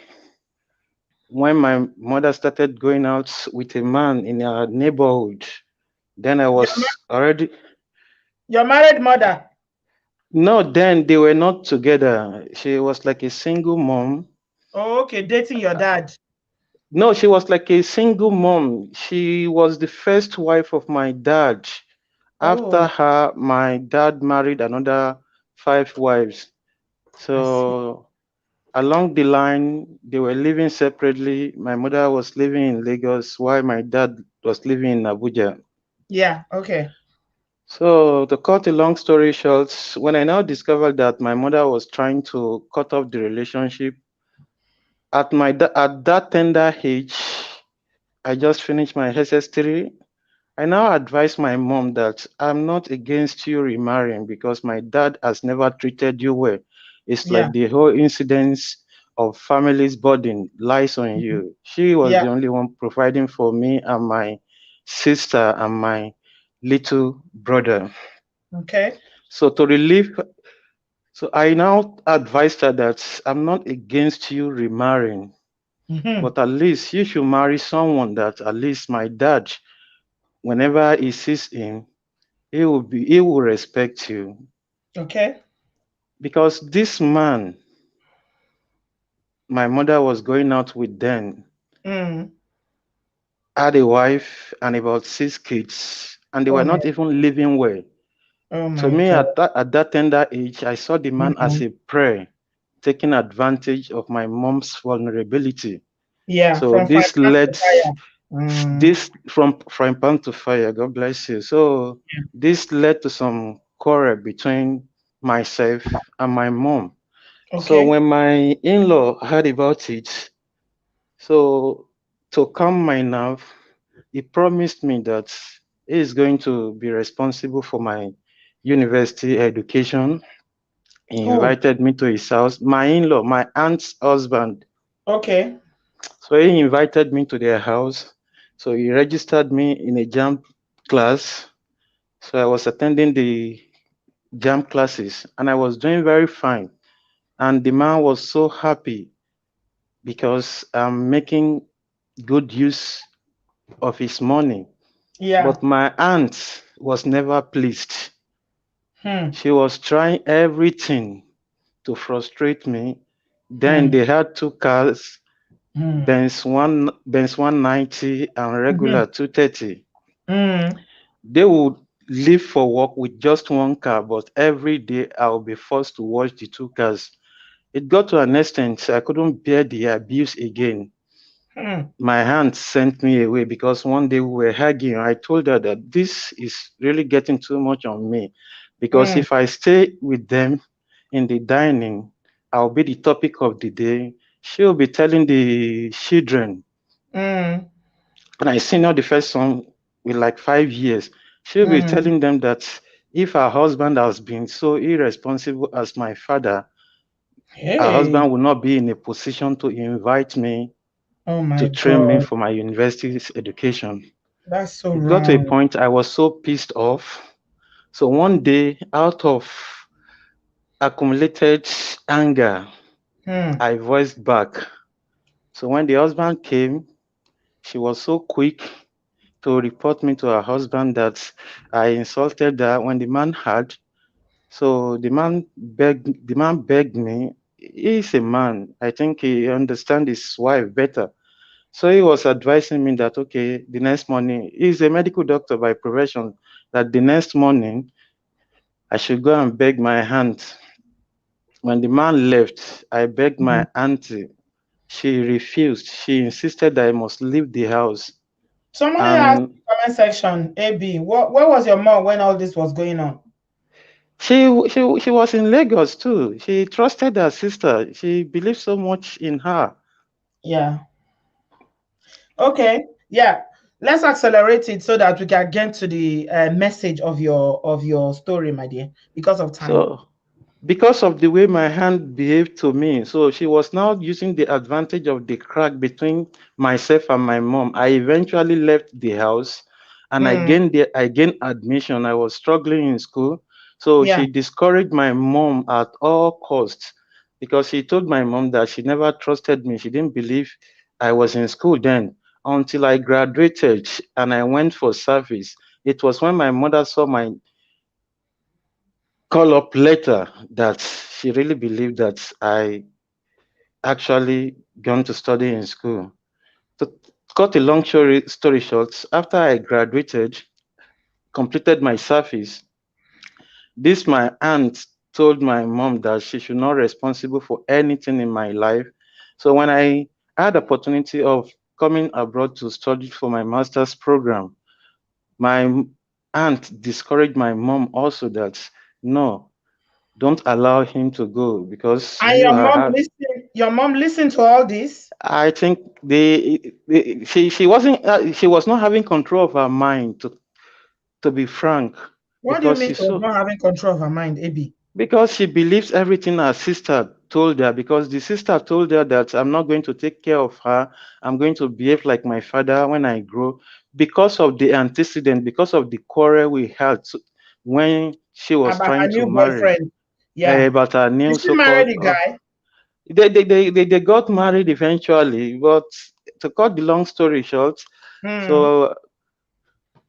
when my mother started going out with a man in our neighborhood. Then I was already. Your married mother? No, then they were not together. She was like a single mom. Oh, okay, dating your dad. No, she was like a single mom. She was the first wife of my dad. After her, my dad married another 5 wives. So along the line, they were living separately. My mother was living in Lagos while my dad was living in Abuja. Yeah, okay. So to cut a long story short, when I now discovered that my mother was trying to cut off the relationship, at that tender age, I just finished my SS3. I now advise my mom that I'm not against you remarrying because my dad has never treated you well. It's like the whole incidence of family's burden lies on you. She was the only one providing for me and my sister and my little brother. Okay. So I now advised her that I'm not against you remarrying, but at least you should marry someone that at least my dad, whenever he sees him, he will respect you. Okay. Because this man my mother was going out with then had a wife and about 6 kids, and they were not even living well. To me, at that tender age, I saw the man as a prey, taking advantage of my mom's vulnerability. Yeah. So this led this from frying pan to fire. God bless you. So this led to some quarrel between myself and my mom. So Okay. when my in-law heard about it, so to calm my nerve, he promised me that he is going to be responsible for my university education. He Who? invited me to his house, my in-law, my aunt's husband. Okay. So he invited me to their house. So he registered me in a jam class. So I was attending the jam classes and I was doing very fine. And the man was so happy because I'm making good use of his money. Yeah. But my aunt was never pleased. Hmm. She was trying everything to frustrate me. Then Hmm. they had two cars, Hmm. Benz 190 and Hmm. regular 230. Hmm. They would leave for work with just one car, but every day I would be forced to wash the two cars. It got to an extent I couldn't bear the abuse again. Hmm. My aunt sent me away because one day we were arguing. I told her that this is really getting too much on me because Hmm. if I stay with them in the dining, I'll be the topic of the day. She'll be telling the children, Hmm. and I seen her the first one with like 5 years. She'll be Hmm. telling them that if her husband has been so irresponsible as my father, her Hey. husband will not be in a position to invite me Oh to my train me God. for my university's education. That's so It got to a wrong. point I was so pissed off. So one day, out of accumulated anger, Hmm. I voiced back. So when the husband came, she was so quick to report me to her husband that I insulted her. When the man had, so the man begged me. He's a man. I think he understands his wife better. So he was advising me that okay, the next morning, he's a medical doctor by profession, that the next morning I should go and beg my aunt. When the man left, I begged Hmm. my auntie. She refused. She insisted that I must leave the house. Somebody asked in And the comment section, AB, where was your mom when all this was going on? she was in Lagos too. She trusted her sister. She believed so much in her. Yeah. Okay. Yeah. Let's accelerate it so that we can get to the message of your story, my dear, because of time. So because of the way my hand behaved to me, so she was now using the advantage of the crack between myself and my mom. I eventually left the house and Hmm. I gained admission. I was struggling in school. So Yeah. she discouraged my mom at all costs because she told my mom that she never trusted me. She didn't believe I was in school then until I graduated and I went for service. It was when my mother saw my call up later that she really believed that I actually gone to study in school. To cut a long story short, after I graduated, completed my service, this my aunt told my mom that she should not responsible for anything in my life. So when I had opportunity of coming abroad to study for my master's program, my aunt discouraged my mom also that no, don't allow him to go because And you your are mom hard. listened, your mom listened to all this? I think she was not having control of her mind to be frank What do you because mean she she was so not having control of her mind, AB? because she believes everything her sister told her because the sister told her that I'm not going to take care of her, I'm going to behave like my father when I grow because of the antecedent, because of the quarrel we had when she was About her trying to new marry boyfriend. Yeah. about her new Did she marry so-called the guy? they got married eventually, but to cut the long story short, Hmm. so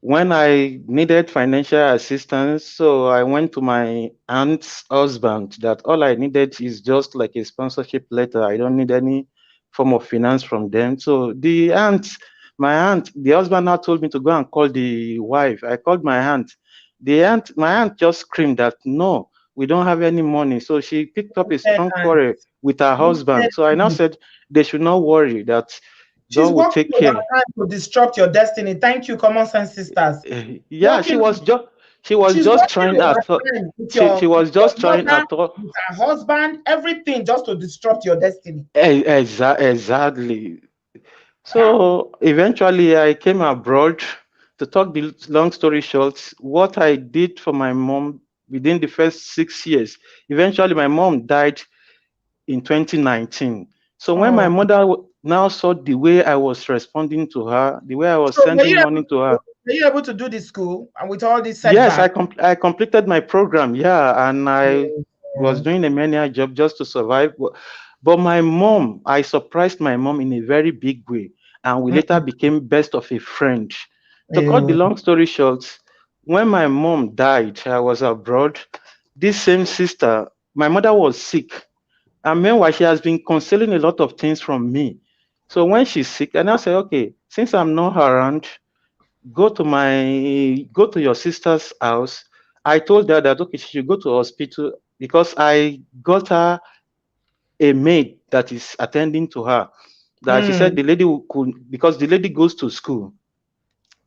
when I needed financial assistance, so I went to my aunt's husband that all I needed is just like a sponsorship letter. I don't need any form of finance from them. So my aunt, the husband now told me to go and call the wife. I called my aunt. My aunt just screamed that no, we don't have any money. So she picked up a Said strong and quarrel with her wicked husband. So I now and said they should not worry that she's God will working take with care. her time to disrupt your destiny. Thank you, common sense sisters. Yeah, Working with she She was She's just working trying with her at all. friend, with She was your just trying mother, at all. with her husband, everything just to disrupt your destiny. Exactly. So eventually, I came abroad. To talk the long story short, what I did for my mom within the first 6 years, eventually my mom died in 2019. So when my Oh. mother now saw the way I was responding to her, the way I was So sending money to her, were you able to do the school and with all these yes, setbacks? I completed my program, yeah, and I was Yeah. doing a menial job just to survive. But my mom, I surprised my mom in a very big way, and we later became best of a friend. To cut the Yeah. long story short, when my mom died, I was abroad. This same sister, my mother was sick, and meanwhile, she has been concealing a lot of things from me. So when she's sick, and I say, okay, since I'm not around, go to your sister's house. I told her that okay, she should go to hospital because I got her a maid that is attending to her. That she said Mm. the lady could, because the lady goes to school,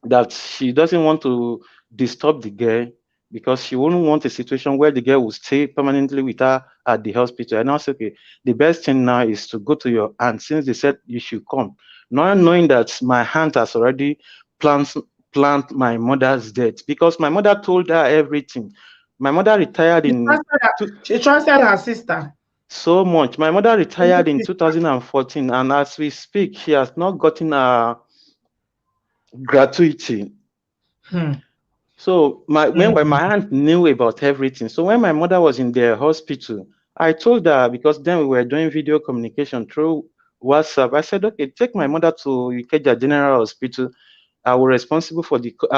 that she doesn't want to disturb the girl because she wouldn't want a situation where the girl will stay permanently with her at the hospital. And I said, okay, the best thing now is to go to your aunt since they said you should come. Not knowing that my aunt has already planned planned my mother's death because my mother told her everything. My mother retired in She transferred her sister. so much. My mother retired in 2014, and as we speak, she has not gotten a gratuity. Hmm. So when my aunt knew about everything. So when my mother was in the hospital, I told her because then we were doing video communication through WhatsApp. I said, okay, take my mother to Ikeja General Hospital. I will be responsible for the cost.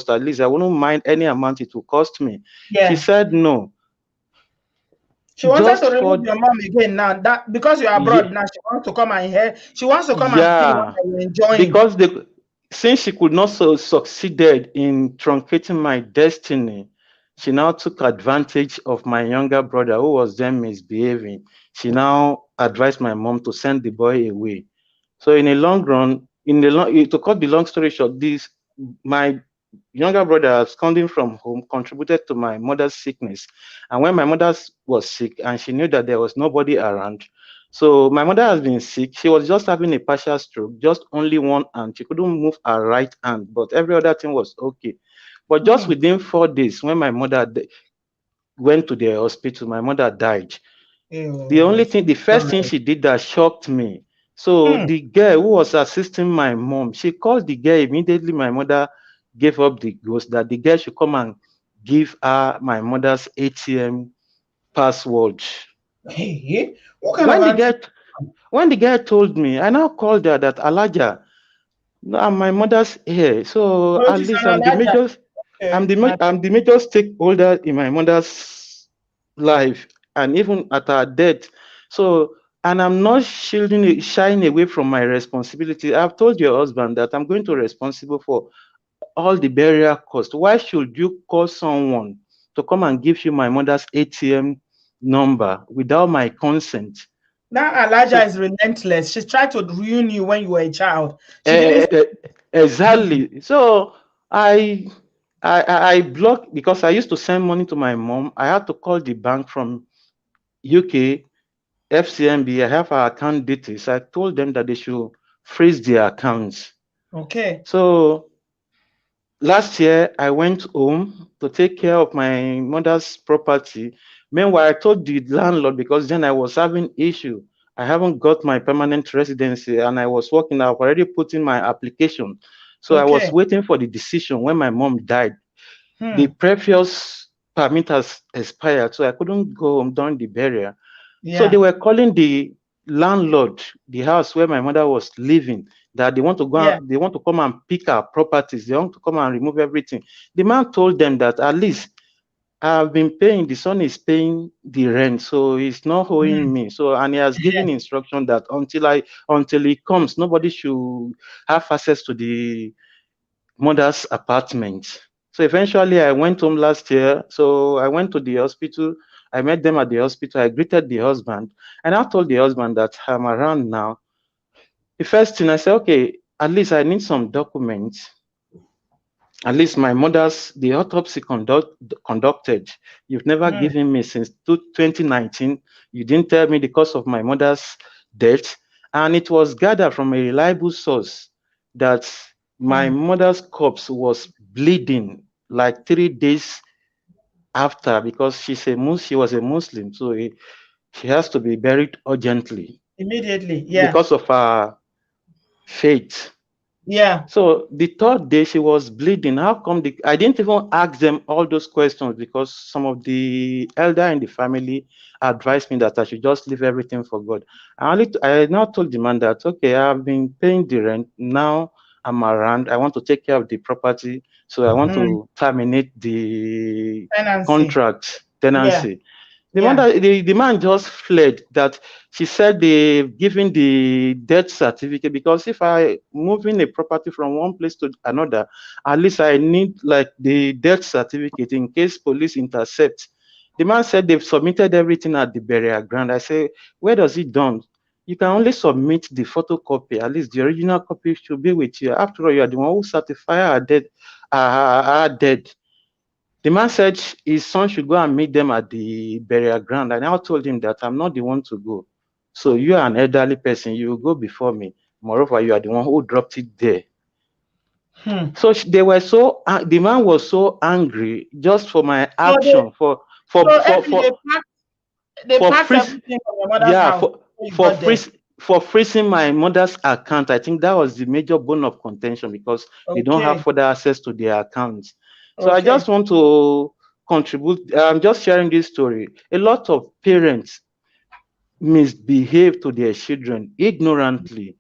At least I wouldn't mind any amount it will cost me. She Yeah. said no. She wanted Just to for remove your mom again now. That because you're abroad now, she wants to come and hear. She wants to come and see what yeah, you're enjoying. because since she could not succeeded in truncating my destiny, she now took advantage of my younger brother who was then misbehaving. She now advised my mom to send the boy away. So in a long run, to cut the long story short, this my younger brother absconding from home contributed to my mother's sickness. And when my mother was sick and she knew that there was nobody around, so my mother has been sick. She was just having a partial stroke, just only one hand. She couldn't move her right hand, but every other thing was okay. But just within 4 days, when my mother went to the hospital, my mother died. The first thing she did that shocked me. So the girl who was assisting my mom, she called the girl immediately. My mother gave up the ghost that the girl should come and give her my mother's ATM password. Hey, what kind of When the auntie? girl when the girl told me, I now called her that Alaja, no, I'm my mother's here. So Oh, at she's least an Alaja. Okay. I'm the major stakeholder in my mother's life and even at her death. So and I'm not shying away from my responsibility. I've told your husband that I'm going to be responsible for all the burial cost. Why should you call someone to come and give you my mother's ATM number without my consent? That So Alaja is relentless. She's tried to ruin you when you were a child. She Eh, didn't. eh, exactly. So I, I blocked because I used to send money to my mom. I had to call the bank from UK, FCMB. I have our account details. I told them that they should freeze their accounts. Okay. So last year I went home to take care of my mother's property. Meanwhile, I told the landlord because then I was having issue. I haven't got my permanent residency and I was working. I've already put in my application. So I was Okay. waiting for the decision when my mom died. The Hmm. previous permit has expired, so I couldn't go home during the burial. So they Yeah. were calling the landlord, the house where my mother was living, that they want to Yeah. they want to come and pick our properties. They want to come and remove everything. The man told them that at least I've been paying, the son is paying the rent, so he's not owing me. So and he has given instruction that until he comes, nobody should have access to the mother's apartment. So eventually I went home last year. So I went to the hospital. I met them at the hospital. I greeted the husband and I told the husband that I'm around now. The first thing I said, okay, at least I need some documents At least my mother's, the autopsy conducted, you've never given me since 2019. You didn't tell me the cause of my mother's death. And it was gathered from a reliable source that my mother's corpse was bleeding like 3 days after, because she was a Muslim. So she has to be buried urgently. Immediately, yeah. Because of her faith. Yeah. So the third day she was bleeding. How come I didn't even ask them all those questions, because some of the elder in the family advised me that I should just leave everything for God. I now told the man that, okay, I've been paying the rent. Now I'm around. I want to take care of the property. So I want to terminate the tenancy. Yeah. The man just fled. That she said they've given the death certificate, because if I moving a property from one place to another, at least I need like the death certificate in case police intercept. The man said they've submitted everything at the burial ground. I say, where does it done? You can only submit the photocopy. At least the original copy should be with you. After all, you are the one who certify her dead. The man said his son should go and meet them at the burial ground. And I told him that I'm not the one to go. So you are an elderly person. You will go before me. Moreover, you are the one who dropped it there. So the man was so angry just for my action, for freezing my mother's account. I think that was the major bone of contention, because they don't have further access to their accounts. So I just want to contribute. I'm just sharing this story. A lot of parents misbehave to their children ignorantly,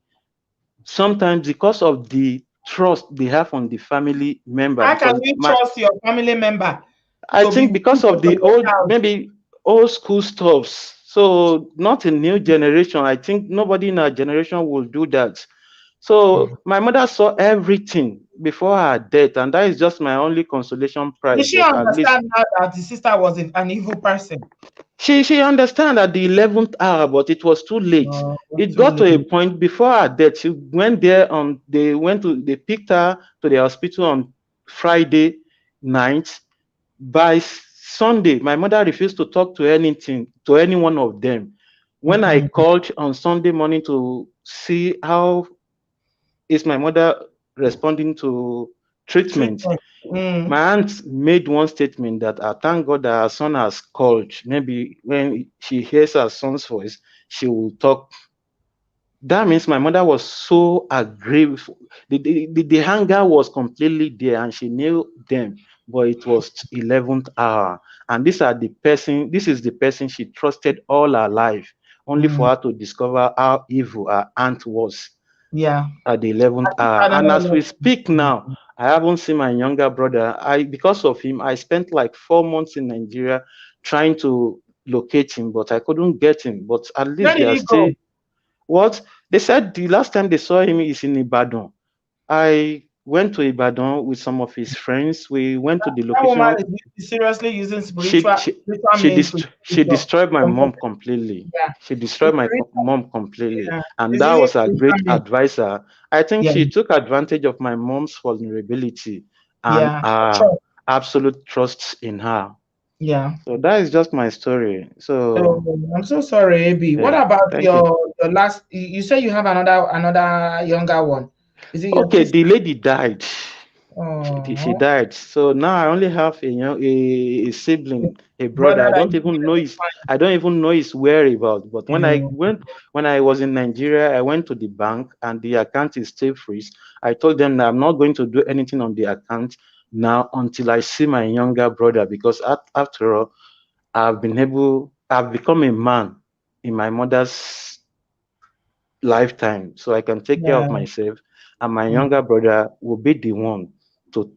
sometimes because of the trust they have on the family member. How can you trust your family member? I think because of the old school stuffs. So not a new generation. I think nobody in our generation will do that. So my mother saw everything before her death, and that is just my only consolation prize. Did she understand now that the sister was an evil person? She understand at the 11th hour, but it was too late. It got to a point before her death. She went there they picked her to the hospital on Friday night. By Sunday, my mother refused to talk to any one of them. When I called on Sunday morning to see how is my mother responding to treatment, my aunt made one statement that I thank God that her son has called. Maybe when she hears her son's voice, she will talk. That means my mother was so aggrieved. The hunger was completely there, and she knew them. But it was 11th hour, and this is the person she trusted all her life, only for her to discover how evil her aunt was. Yeah. At the 11th hour. And as we speak now, I haven't seen my younger brother. Because of him, I spent like 4 months in Nigeria trying to locate him, but I couldn't get him. But at least they are still. What? They said the last time they saw him is in Ibadan. I went to Ibadan with some of his friends. We went to the location. That woman is seriously using spiritual she destroyed my mom completely. Yeah. She destroyed my mom completely. Yeah. And that was a great advisor. I think she took advantage of my mom's vulnerability and absolute trust in her. Yeah. So that is just my story. So I'm so sorry, AB. Yeah, what about your last? You say you have another younger one. Is it okay? The lady died. She died. So now I only have a sibling, a brother. I don't even know his whereabouts. But when I was in Nigeria, I went to the bank and the account is still freeze. I told them that I'm not going to do anything on the account now until I see my younger brother, because after all, I've become a man in my mother's lifetime, so I can take care of myself, and my younger brother will be the one to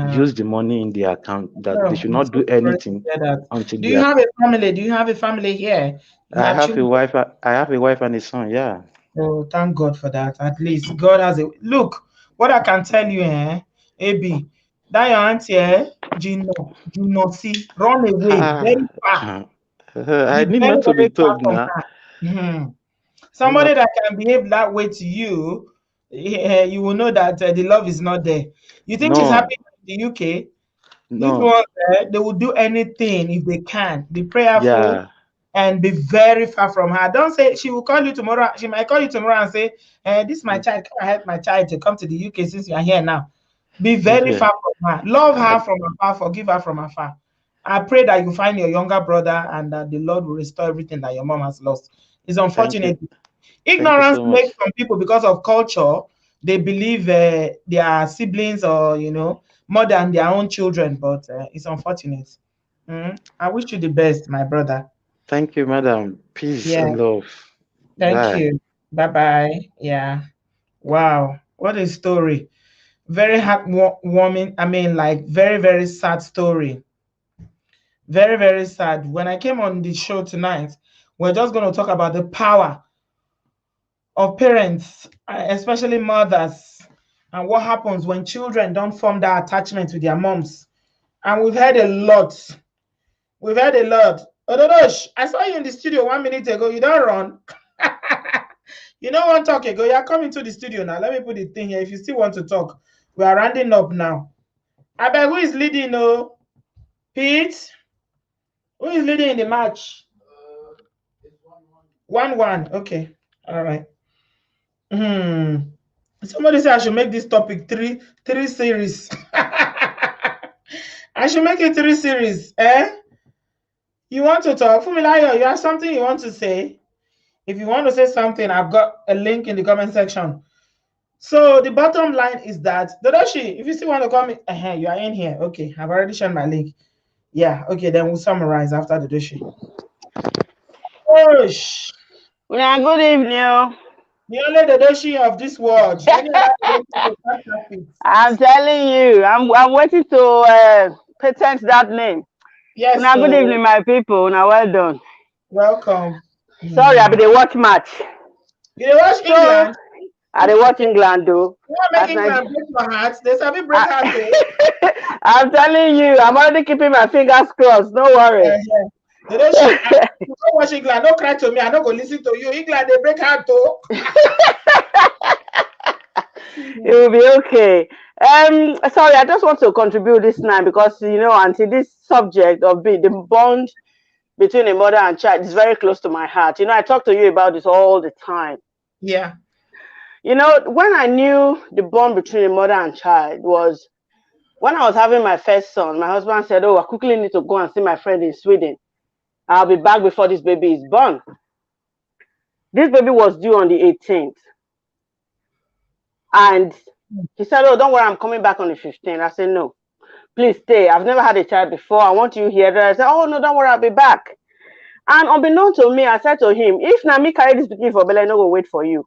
use the money in the account. That they should not do anything until. Do you have a family? Do you have a family here? I have a wife. I have a wife and a son. Yeah. Oh, thank God for that. At least God has a look. What I can tell you, AB, that your auntie, Juno, see, run away very far. I need not to be told now. Somebody that can behave that way to you, you will know that the love is not there. You think she's happy the UK. These No. ones, they will do anything if they can. Be prayerful Yeah. and be very far from her. Don't say she will call you tomorrow. She might call you tomorrow and say, this is my child. Can I help my child to come to the UK since you are here now? Be very Okay. far from her. Love her from afar. Forgive her from afar. I pray that you find your younger brother and that the Lord will restore everything that your mom has lost. It's Thank you. unfortunate. Thank you Ignorance so much. makes some people, because of culture, they believe their siblings or, more than their own children, but it's unfortunate. I wish you the best, my brother. Thank you, madam. Peace Yeah, and love. thank Bye. you. Bye-bye. Yeah. Wow. What a story. Very heartwarming. I mean, like, very, very sad story. Very, very sad. When I came on the show tonight, we're just going to talk about the power of parents, especially mothers, and what happens when children don't form that attachment with their moms. And we've heard a lot. We've heard a lot. Ododosh, I saw you in the studio 1 minute ago. You don't run. You don't want to talk ago. You're coming to the studio now. Let me put the thing here. If you still want to talk, we are rounding up now. I bet who is leading? No, Pete. Who is leading in the match? 1-1. Okay. All right. Somebody said I should make this topic three series. I should make it 3 series. You want to talk? Fumilayo, you have something you want to say? If you want to say something, I've got a link in the comment section. So the bottom line is that, Dodoshi, if you still want to come in, you are in here. Okay, I've already shared my link. Yeah, okay, then we'll summarize after Dodoshi. Osh. Yeah, good evening. The only Dodoshi of this world. I'm telling you, I'm waiting to patent that name. Yes. Now, good evening, my people. Now, well done. Welcome. Sorry, I be the watch match. You watch England? I dey watch England, though. You want to make England break your heart? There's a bit break heart, too. I'm telling you, I'm already keeping my fingers crossed. Don't worry. You don't watch England. Don't cry to me. I don't go listen to you. England, they break heart, too. It will be okay. Sorry, I just want to contribute this night because until this subject of the bond between a mother and child is very close to my heart. I talk to you about this all the time. Yeah. When I knew the bond between a mother and child was when I was having my first son. My husband said, "Oh, I quickly need to go and see my friend in Sweden. I'll be back before this baby is born." This baby was due on the 18th. And he said, "Oh, don't worry, I'm coming back on the 15th. I said, "No, please stay. I've never had a child before. I want you here." I said, "Oh, no, don't worry, I'll be back." And unbeknown to me, I said to him, "If Nami carry this baby for Bella, I no go wait for you."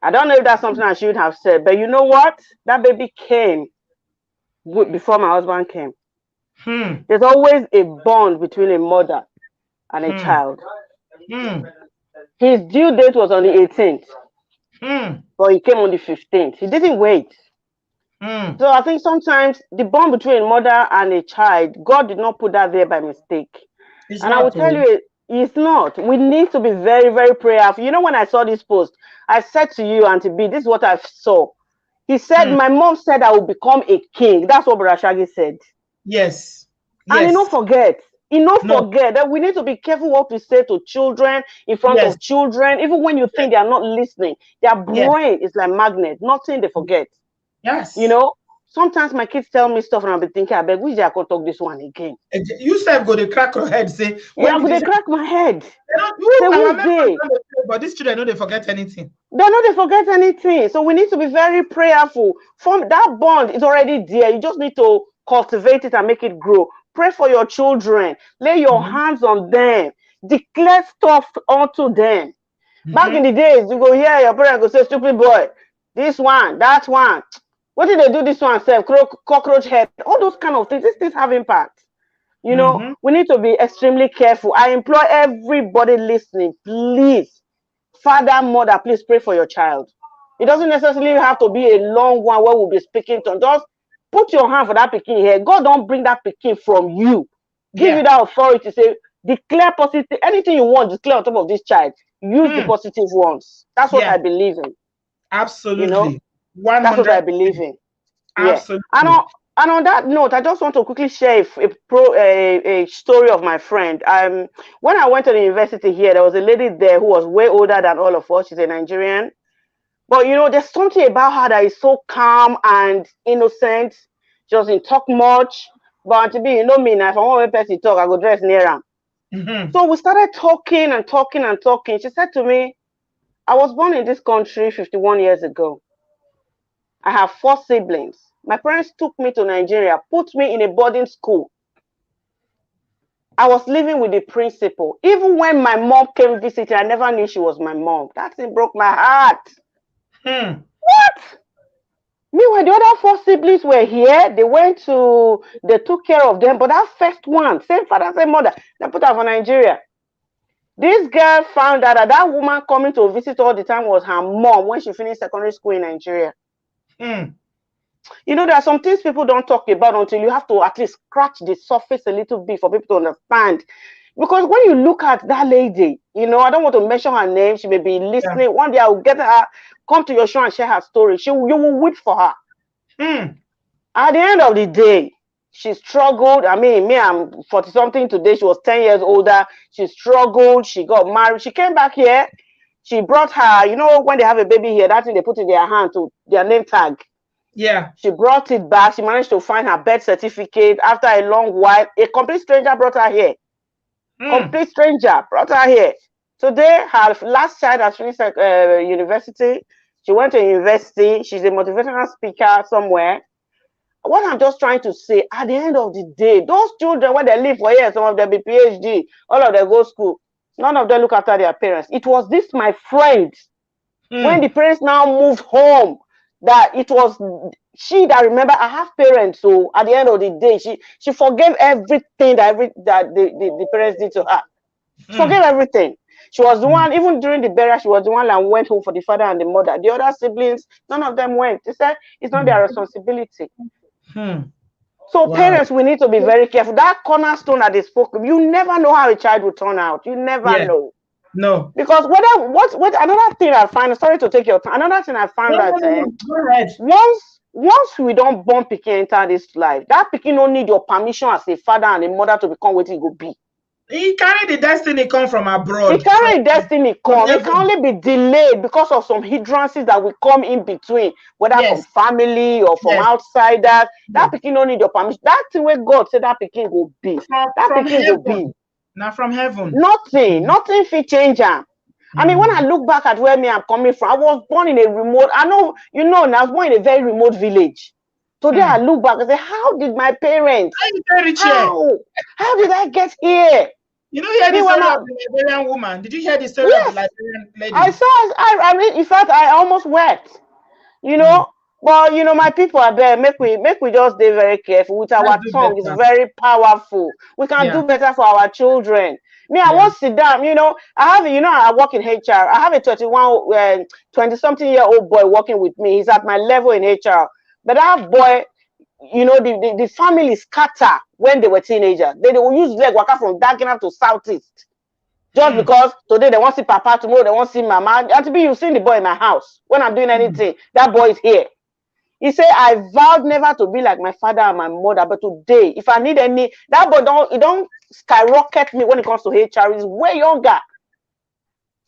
I don't know if that's something I should have said, but you know what? That baby came before my husband came. There's always a bond between a mother and a child. His due date was on the 18th. But he came on the 15th. He didn't wait. So I think sometimes the bond between a mother and a child, God did not put that there by mistake. I will tell you, it's not. We need to be very, very prayerful. When I saw this post, I said to you, Auntie B, this is what I saw. He said, my mom said I will become a king. That's what Brother Shaggy said. Yes. And he don't forget. Forget that we need to be careful what we say to children, in front of children, even when you think they are not listening. Their brain is like magnet. Nothing they forget. Yes. Sometimes my kids tell me stuff and I'll be thinking, I beg, which I can talk this one again. You said go to crack your head, say. Yeah, I'm going to crack my head. But these children, they forget anything. They forget anything. So we need to be very prayerful. From that bond is already there. You just need to cultivate it and make it grow. Pray for your children. Lay your hands on them. Declare stuff unto them. Back in the days, you go hear your parents go say, "Stupid boy, this one, that one. What did they do this one, self? Cockroach head." All those kind of things. These things have impact. We need to be extremely careful. I implore everybody listening, please, father, mother, please pray for your child. It doesn't necessarily have to be a long one where we'll be speaking to. Just put your hand for that pikin here. God don't bring that pikin from you. Give you that authority. Say, declare positive. Anything you want, declare on top of this child. Use the positive ones. That's what I believe in. Absolutely. 100%. That's what I believe in. Absolutely. And on that note, I just want to quickly share a story of my friend. When I went to the university here, there was a lady there who was way older than all of us. She's a Nigerian. But, you know, there's something about her that is so calm and innocent. She doesn't talk much. But to be, you know me, now, if I want a person to talk, I go dress near her. Mm-hmm. So we started talking and talking and talking. She said to me, I was born in this country 51 years ago. I have 4 siblings. My parents took me to Nigeria, put me in a boarding school. I was living with the principal. Even when my mom came visiting, I never knew she was my mom. That thing broke my heart. What? Meanwhile, the other 4 siblings were here. They took care of them. But that first one, same father, same mother, they put her for Nigeria. This girl found out that woman coming to visit all the time was her mom when she finished secondary school in Nigeria. You know, there are some things people don't talk about until you have to at least scratch the surface a little bit for people to understand. Because when you look at that lady, you know, I don't want to mention her name. She may be listening. Yeah. One day I will get her, come to your show and share her story. You will weep for her. At the end of the day, she struggled. I mean, I'm 40-something today. She was 10 years older. She struggled. She got married. She came back here. She brought her, you know, when they have a baby here, that thing they put in their hand to their name tag. Yeah. She brought it back. She managed to find her birth certificate. After a long while, a complete stranger brought her here. Complete stranger brought her here. Today, her last child has finished university. She went to university. She's a motivational speaker somewhere. What I'm just trying to say, at the end of the day, those children, when they live for years, some of them be PhD, all of them go to school. None of them look after their parents. It was this, my friend, when the parents now moved home, that it was she that remember I have parents. So at the end of the day, she forgave everything that the parents did to her. She forgave everything. She was the one, even during the burial, she was the one that went home for the father and the mother. The other siblings, none of them went. They said it's not their responsibility. So parents, we need to be very careful. That cornerstone that they spoke, you never know how a child will turn out. You never know. No. Because what another thing I find, sorry to take your time, another thing I found out, go ahead. Once we don't born pikin enter this life, that pikin don't need your permission as a father and a mother to become what he go be. He carry the destiny come from abroad. He carry the destiny come. It can only be delayed because of some hindrances that will come in between, whether from family or from outsiders. That pikin don't need your permission. That thing where God said that pikin will be. That pikin will be. Not from heaven. Nothing fit change am. I mean, when I look back at where I'm coming from, I was born in a remote, I know, you know, I was born in a very remote village. Today I look back and say, how did my parents, how did I get here? You know, you heard the story of the Liberian woman. Did you hear the story of the Liberian lady? I mean, in fact, I almost wept, you know. But you know, my people are there. Make we just stay very careful with our tongue. It's very powerful. We can do better for our children. Me, I won't sit down. You know, I work in HR. I have a 20-something-year-old boy working with me. He's at my level in HR. But that boy, you know, the family scatter when they were teenagers. They will use leg waka from Dagenham to Southeast. Just because today they want to see Papa, tomorrow they want to see Mama. And to be, you've seen the boy in my house. When I'm doing anything, that boy is here. He said, I vowed never to be like my father and my mother, but today, if I need any, that boy don't skyrocket me when it comes to HR. He's way younger.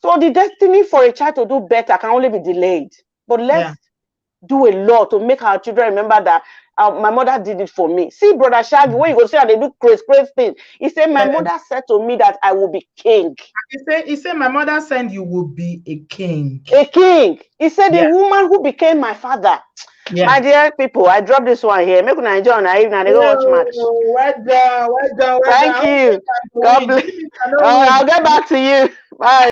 So the destiny for a child to do better can only be delayed. But let's do a lot to make our children remember that my mother did it for me. See, Brother Shaggy, when you go see how they do crazy things, he said, my mother said to me that I will be king. He said, my mother said you will be a king. A king. He said, the woman who became my father. My dear people, I dropped this one here. Make una enjoy on evening and they go watch match. Well done. Thank you. God bless. I'll get back to you. Bye.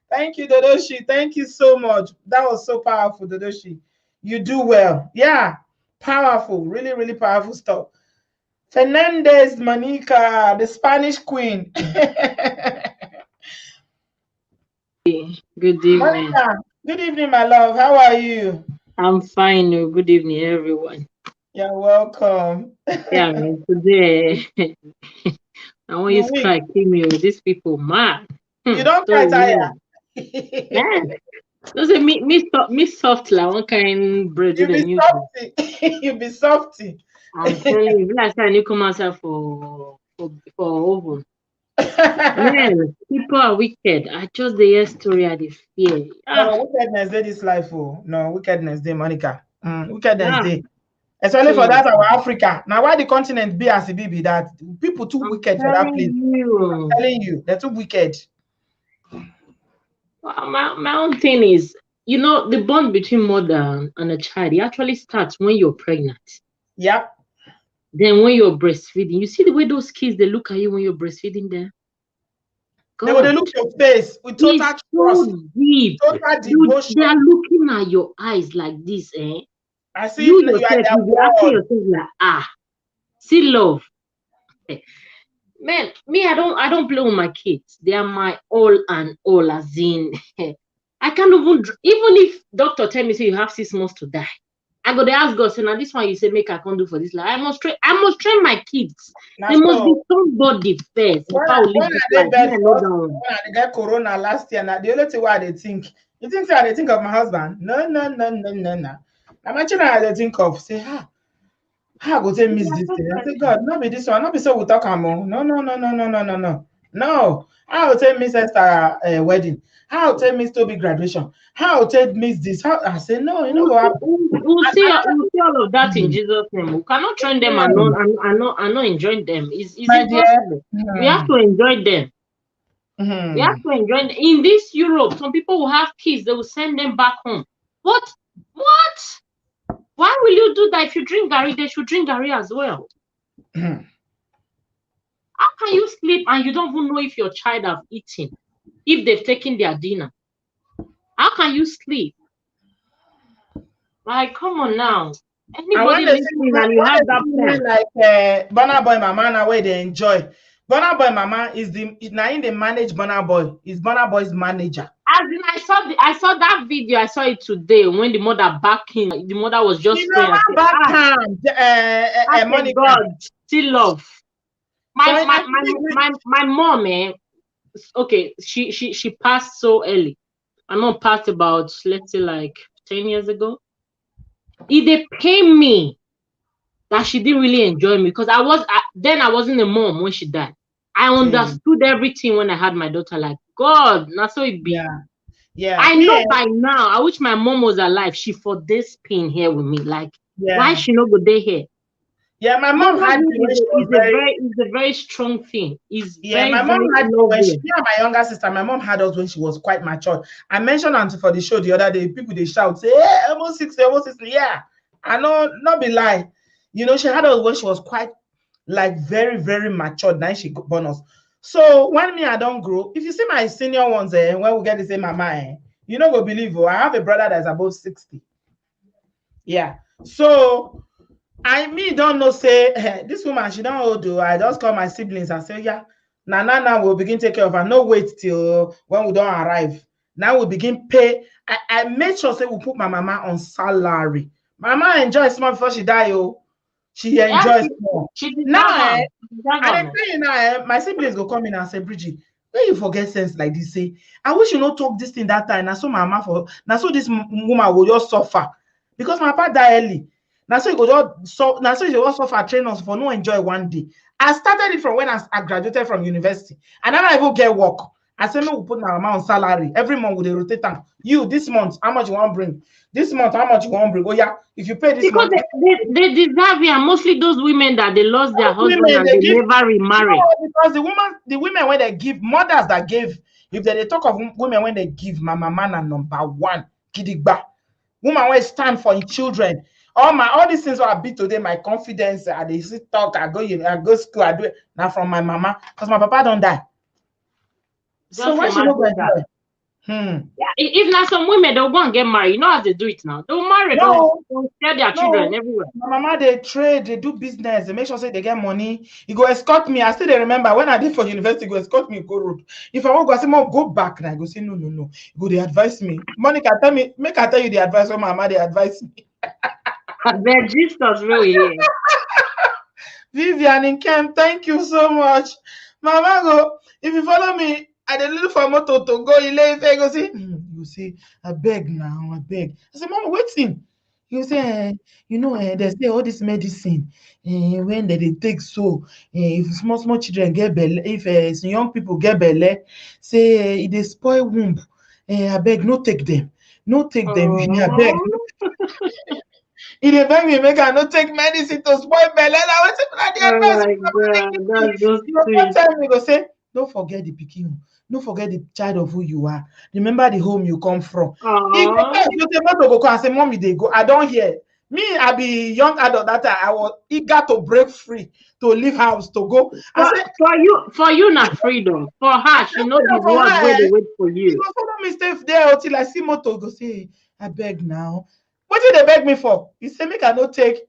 Thank you, Dodoshi. Thank you so much. That was so powerful, Dodoshi. You do well. Yeah, powerful. Really, really powerful stuff. Fernandez Monica, the Spanish queen. Good evening. Monica, good evening, my love. How are you? I'm fine. Good evening, everyone. You're welcome. Yeah, man, today I want you to cry, me with these people, man. You don't cry, tire. Man, Don't say me soft like one kind bread You with a be new. softy. You be softy. I'm telling you, last time you come outside for oven. Man, people are wicked. I just the year story I dey fear. No, wickedness dey this life, oh. No, wickedness dey, Monica. Wickedness dey. Especially Too for that much. our Africa. Now why the continent be as it be that people too wicked for that place. I'm telling you, they're too wicked. My own thing is, you know, the bond between mother and a child, it actually starts when you're pregnant. Yep. Then when you're breastfeeding, you see the way those kids they look at you when you're breastfeeding them. They would look your face with total trust, so deep. total devotion. They are looking at your eyes like this, eh? I see you yourself, you asking yourself like, see love. Man, me, I don't play with my kids. They are my all and all, as in I can't even if doctor tell me say you have 6 months to die, I go to ask God, say now this one you say make I can't do for this life. I must train my kids. They must be somebody first. When I get corona last year, now the only thing why they think, you think say they think of my husband? No. I'm actually I think of say how I go take miss this thing. I say God, not be this one, not be so we talk more. No. How will take miss Esther wedding? How will take miss Toby graduation? How will take miss this? How I say no, you know go happen. We'll see all of that in Jesus' name. We cannot train them and not enjoy them. It's impossible. We have to enjoy them. We have to enjoy them. In this Europe, some people will have kids, they will send them back home. What? Why will you do that? If you drink Gary, they should drink Gary as well. How can you sleep and you don't even know if your child have eaten, if they've taken their dinner? How can you sleep? Like, come on now. Anybody listening and you have that plan. Like Burna Boy Mama now where they enjoy. Burna Boy Mama is now in the manage Burna Boy. Is Burna Boy's manager. As in, I saw that video. I saw it today when the mother backed him. The mother was just praying. God, still love. My mom, okay, she passed so early. My mom passed about, let's say, like 10 years ago. It pained me that she didn't really enjoy me because I wasn't a mom when she died. I understood everything when I had my daughter. Like, God, that's so it be. Yeah. I know by now. I wish my mom was alive. She for this pain here with me. Like, why she not go there here? Yeah, my mom had it's a very strong thing. My mom had when she and my younger sister. My mom had us when she was quite mature. I mentioned until for the show the other day. People they shout, say, "Hey, almost 60, almost 60." Yeah, I know, not be lie. You know, she had us when she was quite like very, very mature. Now she born us. So when me I don't grow, if you see my senior ones, when we get the same mama, you know, go believe. I have a brother that's above 60. Yeah, so. I don't know say this woman she don't hold do. I just call my siblings and say yeah now we'll begin take care of her. No wait till when we don't arrive. Now we begin pay. I made sure say we put my mama on salary. Mama enjoys small before she die. She enjoys more. Now and my siblings go come in and say Bridget, when you forget sense like this, say I wish you not talk this thing that time. Now so my mama for now so this woman will just suffer because my papa die early. Now so you go just suffer train us for no enjoy one day. I started it from when I graduated from university, and then I even get work. I said, no, we put my mama on salary every month. With the rotate time. You this month, how much you want to bring? This month, how much you want to bring? Oh yeah, if you pay this because month, they deserve it. And mostly those women that they lost their husband and they never remarry. Because the women when they give mothers that gave, if they talk of women when they give, my mama na number one, kidigba. Woman when stand for your children. All these things I beat today, my confidence, I talk, I go school, I do it now from my mama, because my papa don't die. So why should not go that? Yeah, if not some women they'll go and get married, you know how they do it now. They'll marry, they'll share their children everywhere. My mama they trade, they do business, they make sure say they get money. You go escort me. I still remember when I did for university, go escort me go road. If I want to go say mom, go back, and I go say no. You go they advise me. Monica, tell me, make I tell you the advice when my mama they advise me. They're Jesus really. Vivian and Kem, thank you so much. Mama go, if you follow me, I did look for motor to go. You go see, You say, I beg now, I beg. I say, Mom, waiting. You say, they say all this medicine, when they take so, if small children get belle, if young people get belle, say they spoil womb. I beg, no take them. No take them. I beg. He dey beg me make I no take medicine to spoil belle. Na wetin be the Oh advice my wey Mama dey God, give me. that's so He go come sweet. tell me, he go say, no forget the pikin, no forget the child of who you are. Remember the home you come from. He go Aww. tell you say motor go come and say, Mommy dey go. I don hear. Me, I be young adult that time. I was eager to break free, to leave house, to go. I say, For you, not freedom. For her, she know the for world her, where they wait for he you. go follow me stay there until I see motor go say, I beg now. Wetin dey beg me for? He say make I no take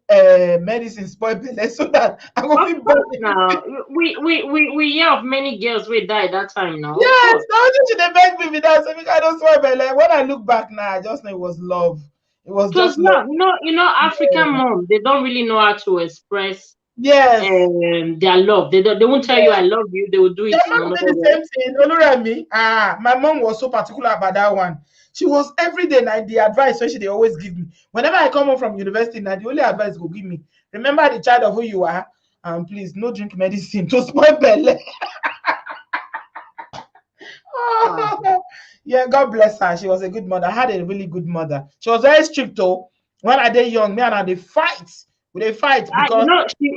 medicine spoil belle so that I go Of fit born. course, now we hear of many girls who died that time. Now, of Yes, course. na wetin she dey beg me be that. Say make I no spoil belle. When I look back now, I just know it was love. It was It was just love. love. African mom, they don't really know how to express Yes. their love. They won't tell you Yes. I love you. They will do Their it in mom another did the way. same thing. Oluremi. My mom was so particular about that one. She was every day like the advice wey she dey always give me. Whenever I come home from university, now the only advice go give me. Remember the child of who you are, and please no drink medicine to spoil belle. Yeah, God bless her. She was a good mother. I had a really good mother. She was very strict though. When I dey young, me and her dey fight. We dey fight because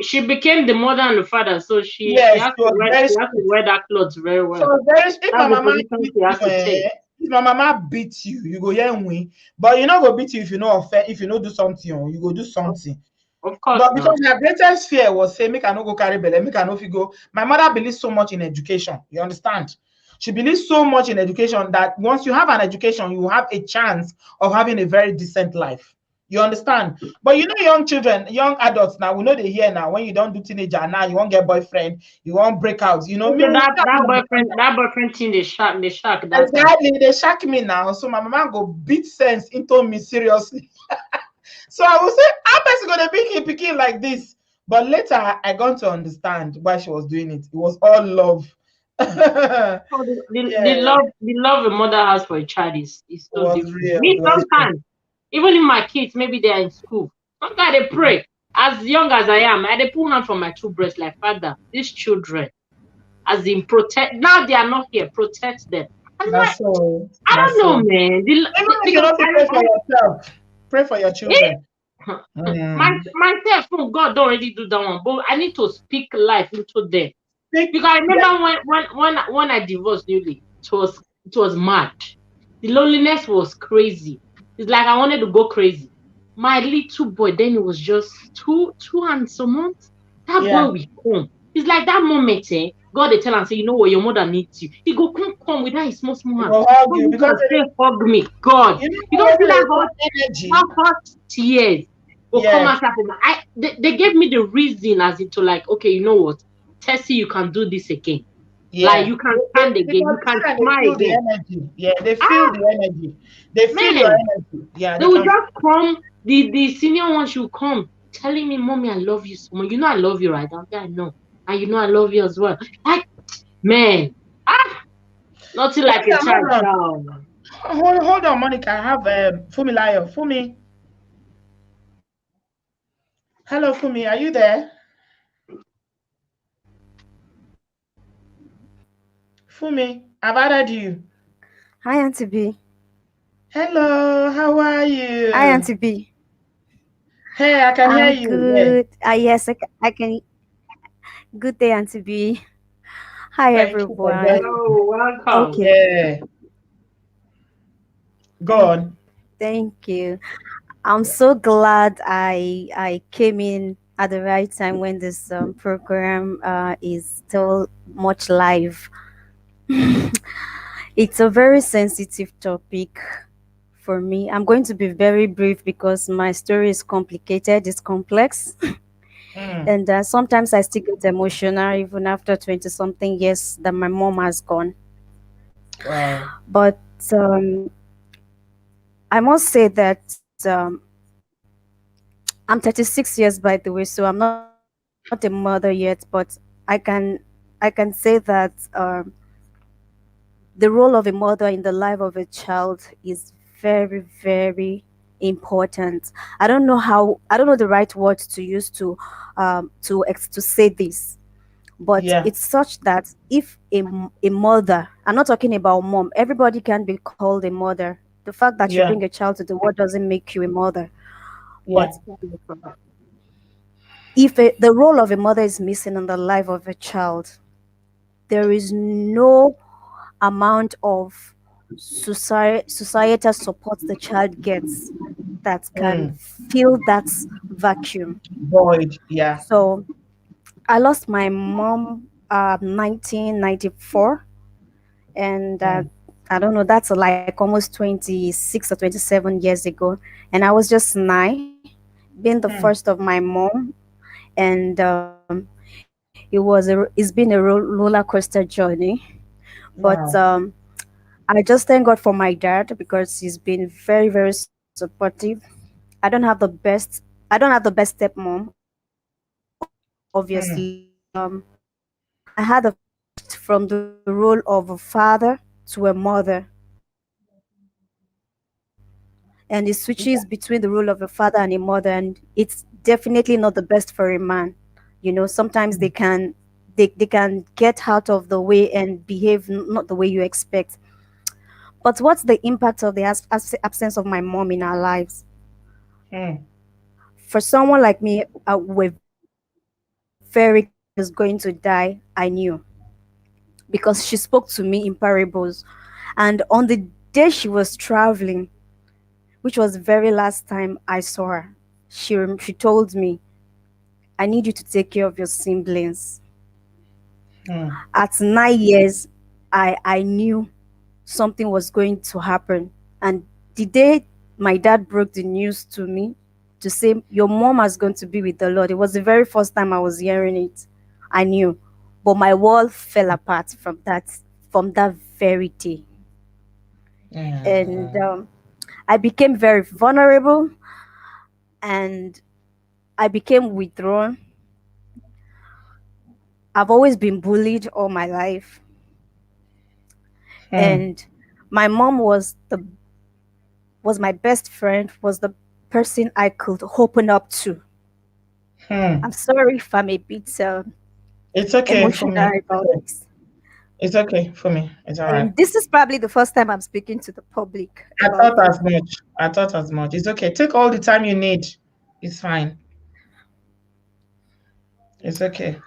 She became the mother and the father, so she yes, has she to was wear very she has to strict. wear that clothes very She well. was very if my That's the mama position beat she you, has to take. if my mama beat you, you go hear win. But you no go beat you if you no offend, if you no do something, or you go do something. Of course, But now. because her greatest fear was say, make I no go carry belle, make I no fit go. My mother believes so much in education. You understand? She believes so much in education that once you have an education, you have a chance of having a very decent life. You understand? But young children, young adults now, we know they hear now. When you don't do teenager now, you won't get boyfriend, you won't break out. Me, Okay, that boyfriend thing, they shock that time. exactly, they shock me now. So my mama go beat sense into me seriously. So I will say, how person gonna beat him picking like this? But later I got to understand why she was doing it. It was all love. Yeah, Oh, it the love a mother has for a child is so was different. real. Me It was real. sometimes, even if my kids maybe they are in school, sometimes they pray. As young as I am, I they put hand for my two breasts like, Father, these children, as in protect. Now they are not here, protect them. I'm like, That's so. I That's don't know, so. man. Even if you Because don't pray for yourself, pray for your children. myself, oh, God don't already do that one, but I need to speak life into them. Because I remember when I divorced newly, it was mad. The loneliness was crazy. It's like I wanted to go crazy. My little boy, then it was just two and some months. That Yeah. boy will come. It's like that moment, God they tell and say, you know what, your mother needs you. He go come with that small It hand. will hug When you you because gonna say hug me, God. you know You don't see when that there's energy. hot tears will come Yes. out from they gave me the reason as into like, okay, you know what? Tessie, you can do this again. Like Yeah. you can stand again, Because you they can say that they smile feel the again. energy. Yeah, they feel Ah, the energy. They feel your man, energy. Yeah, they they will can. just come. The senior one should come telling me, Mommy, I love you so much. You know I love you, right? I'm like, I know. And you know I love you as well. Like, man, nothing like a Monica, child, hold on. child. Hold on, Monica. I have Fumi Layo. Fumi. Hello, Fumi. Are you there? Fumi, I've added you. Hi, Auntie B. Hello, how are Hi, you? Auntie B. Hey, I can hear I'm you. Yeah. good. Yes, I can. Good day, Auntie B. Hi, Thank you for everyone. joining. Oh, welcome. Okay. Yeah. Go Thank, on. thank you. I'm so glad I came in at the right time when this program is still much live. It's a very sensitive topic for me. I'm going to be very brief because my story is complicated, it's complex. Mm. And sometimes I still get emotional even after 20 something years that my mom has gone. Wow. But I must say that I'm 36 years, by the way, so I'm not a mother yet, but I can I can say that the the role of a mother in the life of a child is very, very important. I don't know the right words to use to say this, but Yeah. it's such that if a mother, I'm not talking about mom, everybody can be called a mother. The fact that you bring Yeah. a child to the world doesn't make you a mother. Yeah. But if the role of a mother is missing in the life of a child, there is no amount of societal support the child gets that can Mm. fill that vacuum. Void. Yeah. So I lost my mom 1994, and Mm. I don't know, that's like almost 26 or 27 years ago. And I was just 9, being the first Mm. of my mom, and it's been a roller coaster journey. But Wow. I just thank God for my dad because he's been very, very supportive. I don't have the best stepmom, obviously, but Mm. I had a from the role of a father to a mother, and it switches between the role of a father and a mother, and it's definitely not the best for a man. Sometimes Mm. they can get out of the way and behave not the way you expect. But what's the impact of the absence of my mom in our lives? Mm. For someone like me, we're very clear that my mom was going to die. I knew because she spoke to me in parables. And on the day she was traveling, which was the very last time I saw her, she told me, I need you to take care of your siblings. Mm. At 9 years, I knew something was going to happen. And the day my dad broke the news to me to say, your mom has gone to be with the Lord, it was the very first time I was hearing it. I knew. But my world fell apart from that very day. And Mm. I became very vulnerable, and I became withdrawn. I've always been bullied all my life. Mm. And my mom was my best friend, was the person I could open up to. I'm Mm. sorry if I'm a bit It's okay for emotional me. about this. It's okay for me. It's all right. And this is probably the first time I'm speaking to the public I about thought this. as much. I thought as much. It's okay. Take all the time you need. It's fine. It's okay.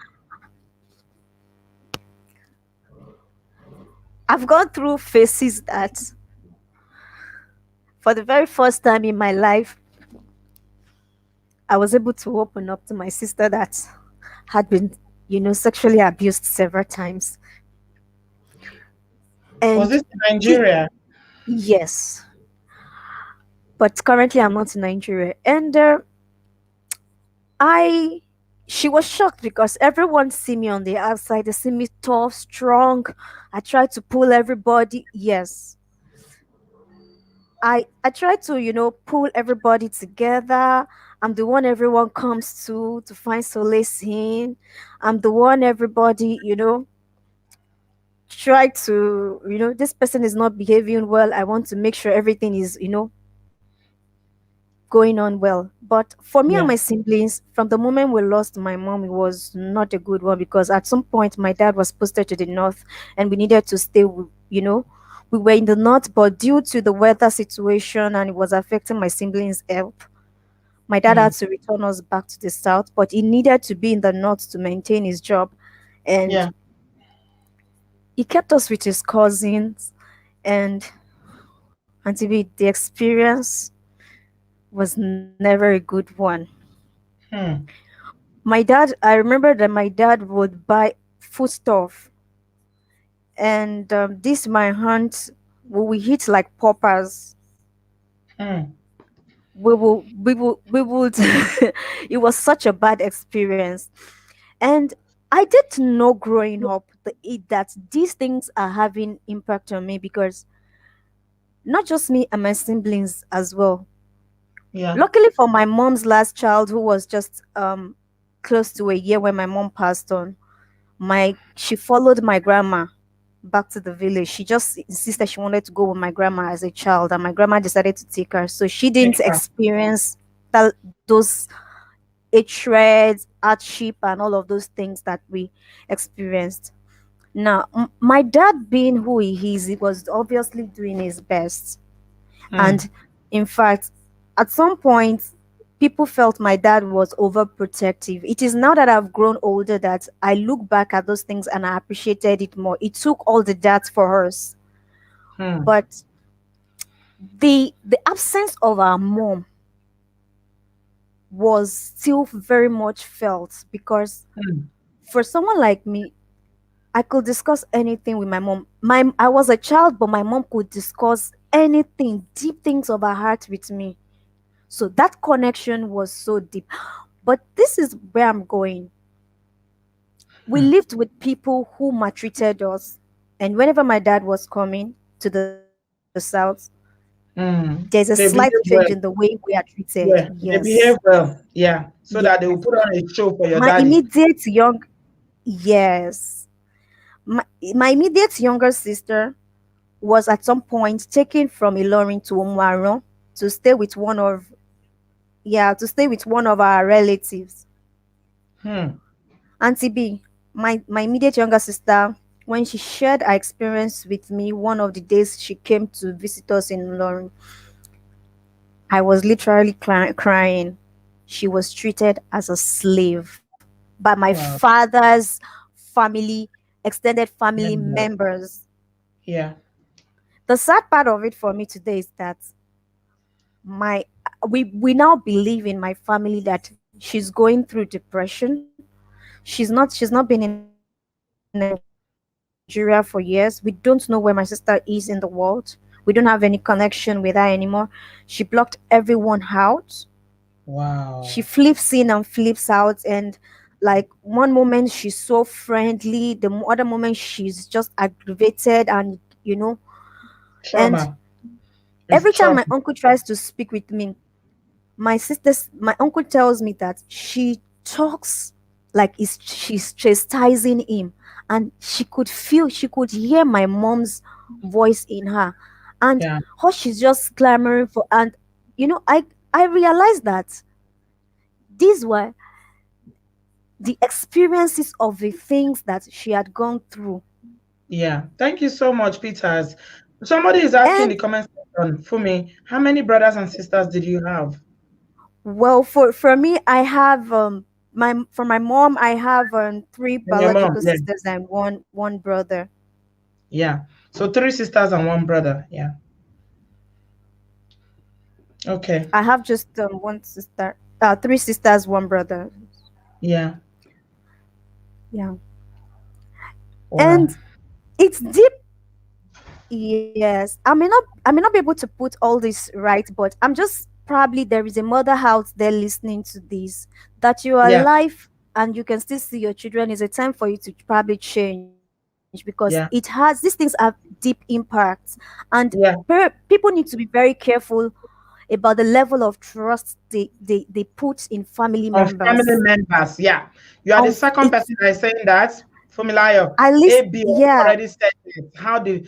I've gone through phases that, for the very first time in my life, I was able to open up to my sister that had been, sexually abused several times. Was And this in it, Nigeria? yes, but currently I'm not in Nigeria. And I she was shocked because everyone see me on the outside. They see me tough, strong. I try to pull everybody. Yes, I try to pull everybody together. I'm the one everyone comes to find solace in. I'm the one everybody try to this person is not behaving well. I want to make sure everything is going on well. But for me and Yeah. my siblings, from the moment we lost my mom, it was not a good one because at some point my dad was posted to the north and we needed to stay, we were in the north, but due to the weather situation and it was affecting my siblings' health, my dad Mm. had to return us back to the south, but he needed to be in the north to maintain his job. And Yeah. he kept us with his cousins. And to be the experience was never a good one. Hmm. I remember that my dad would buy foodstuff, and this my aunt, we hit like paupers. Hmm. We would. It was such a bad experience, and I did know growing up that these things are having impact on me because not just me and my siblings as well. Yeah. Luckily for my mom's last child, who was just close to a year when my mom passed on, my she followed my grandma. back to the village. She just insisted she wanted to go with my grandma as a child, and my grandma decided to take her. So she didn't experience those hatred, hardship, and all of those things that we experienced. Now, my dad, being who he is, he was obviously doing his best. And in fact, at some point, people felt my dad was overprotective. It is now that I've grown older that I look back at those things and I appreciated it more. It took all the that for us. But the absence of our mom was still very much felt, because for someone like me, I could discuss anything with my mom. I was a child, but my mom could discuss anything, deep things of her heart with me. So that connection was so deep. But this is where I'm going. We lived with people who maltreated us. And whenever my dad was coming to the south, there's a slight They change behave in the well. way we are treated. Yeah, they Yes. behave well. Yeah, so that they Yes. will put on a show for your My daddy. immediate young yes. My immediate younger sister was at some point taken from Ilorin to Omuaran to stay with one of our relatives. Auntie B, my immediate younger sister, when she shared her experience with me one of the days she came to visit us in Lorry, I was literally crying. She was treated as a slave by my Wow. father's family, extended family Member. members. Yeah. The sad part of it for me today is that my we now believe in my family that she's going through depression. She's not been in Nigeria for years. We don't know where my sister is in the world. We don't have any connection with her anymore. She blocked everyone out. She flips in Wow. and flips out, and like one moment she's so friendly, the other moment she's just aggravated, and and Trauma. It's every time trauma. my uncle tries to speak with me, my uncle tells me that she talks like she's chastising him, and she could hear my mom's voice in her, and Yeah. how she's just clamoring for. And I realized that these were the experiences of the things that she had gone through. Yeah. Thank you so much, Peters. Somebody is asking in And the comment section for me, how many brothers and sisters did you have? well, for me, I have my mom, I have three And your mom? biological Yeah. sisters and one brother. Yeah. So 3 sisters and 1 brother. Yeah. Okay. I have just one sister, three sisters, one brother. Yeah. Yeah, Wow. and it's deep. Yes, I may not be able to put all this right, but I'm just probably there is a mother out there listening to this, that you are Yeah. alive and you can still see your children. Is a time for you to probably change, because these Yeah. things have deep impacts, and Yeah. people need to be very careful about the level of trust they put in family Of family members. members. Yeah. You are the second It's person that is saying that. Fumilayo. at least, AB yeah. already said it. How the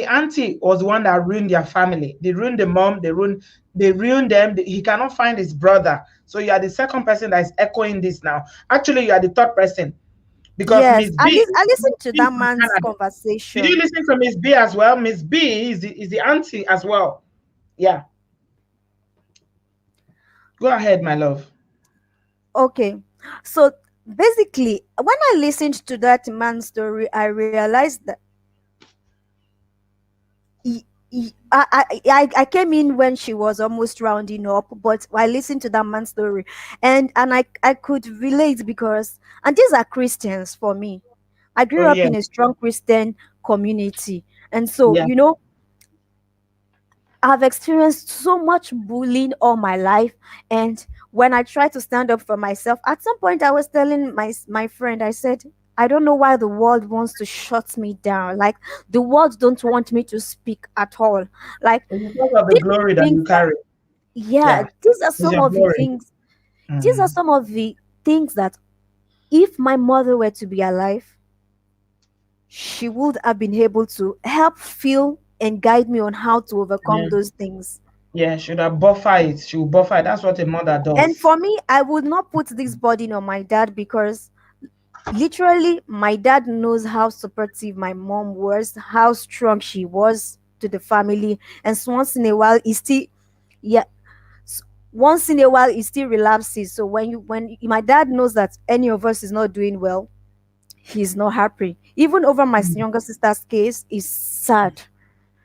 auntie was the one that ruined their family. They ruined the mom, they ruined them. He cannot find his brother. So you are the second person that is echoing this now. Actually, you are the third person. Because Yes, Miss B, I listened Miss to B that from man's Canada. Did you conversation. listen to Miss B as well? Miss B is the auntie as well. Yeah. Go ahead, my love. Okay, so basically, when I listened to that man's story, I realized that I came in when she was almost rounding up, but I listened to that man's story, and I could relate, because and these are Christians for me. I Oh grew up yeah. in a strong Christian community, and so Yeah. I've experienced so much bullying all my life, and when I try to stand up for myself, at some point I was telling my friend, I said, I don't know why the world wants to shut me down. Like, the world don't want me to speak at all. Like, It's because of the people glory that you think that, carry. yeah, Yeah. It's your glory. these are Mhm. some of the things that if my mother were to be alive, she would have been able to help feel and guide me on how to overcome Yeah. those things. Yeah, should have buffer it. She will buffer it. That's what a mother And does. for me, I would not put this burden on my dad because literally my dad knows how supportive my mom was, how strong she was to the family. And so once in a while, he still, yeah, once in a while, he still relapses. So when my dad knows that any of us is not doing well, he's not happy. Even over my Mm. younger sister's case, is sad.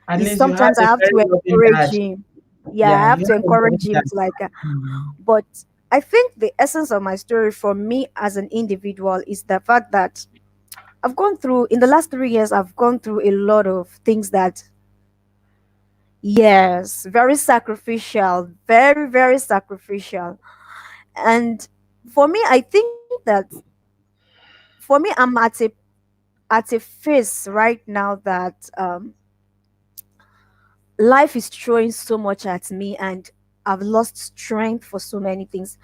At Is least you had sometimes I a have very to loving encourage dad. him. Yeah, I Yeah, have you to have a encourage loving him dad. to like. Mm. But I think the essence of my story for me as an individual is the fact that I've gone through in the last 3 years. I've gone through a lot of things that, yes, very sacrificial, very sacrificial. And for me, I think that for me, I'm at a phase right now that life is throwing so much at me, and I've lost strength for so many things.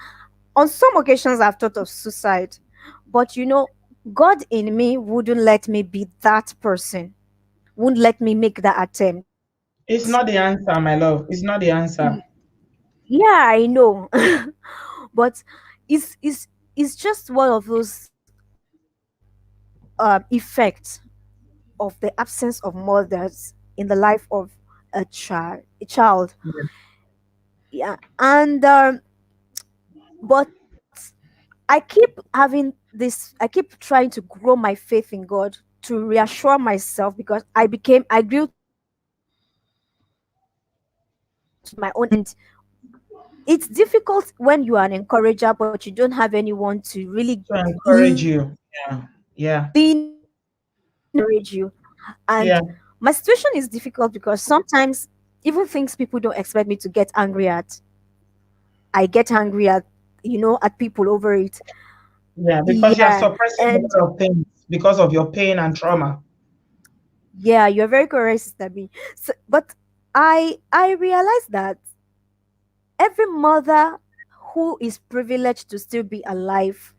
On some occasions, I've thought of suicide, but God in me wouldn't let me be that person, wouldn't let me make that attempt. It's not the answer, my love. It's not the answer. Yeah, I know. But it's just one of those effects of the absence of mothers in the life of a child. Yeah. Yeah, and but I keep having this. I keep trying to grow my faith in God to reassure myself because I grew to my own understanding, and it's difficult when you are an encourager but you don't have anyone to really To encourage lean you. Yeah. Yeah. on to encourage you. And Yeah. my situation is difficult because sometimes even things people don't expect me to get angry at, I get angry at people over it. Yeah. Because you're Yeah, suppressing a and lot of things because of your pain and trauma. yeah, you're very correct, Sister B. So, but I realize that every mother who is privileged to still be alive,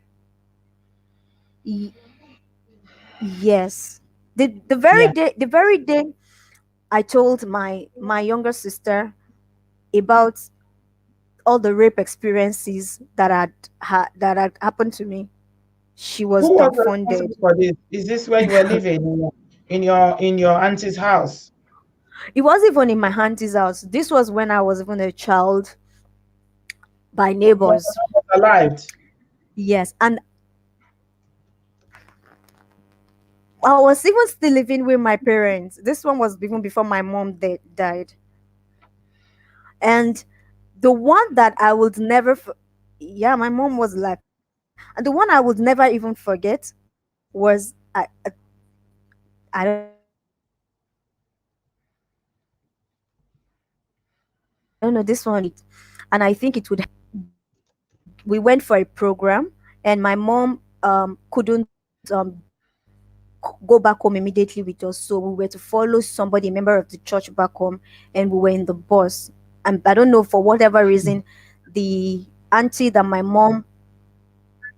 y- yes, Yeah. the very day I told my younger sister about all the rape experiences that had happened to me, she was Who was dumbfounded. responsible for this? Is this where you were living in your auntie's house? It was even in my auntie's house. This was when I was even a child by When neighbors. I was alive? Yes, and I was even still living with my parents. This one was even before my mom died. And the one that I would never, yeah, my mom was like, and the one I would never even forget was I don't know. This one it, and I think it would help me and I think it would help me a lot. We went for a program, and my mom couldn't go back home immediately with us, so we were to follow somebody, a member of the church, back home, and we were in the bus. And I don't know, for whatever reason, the auntie that my mom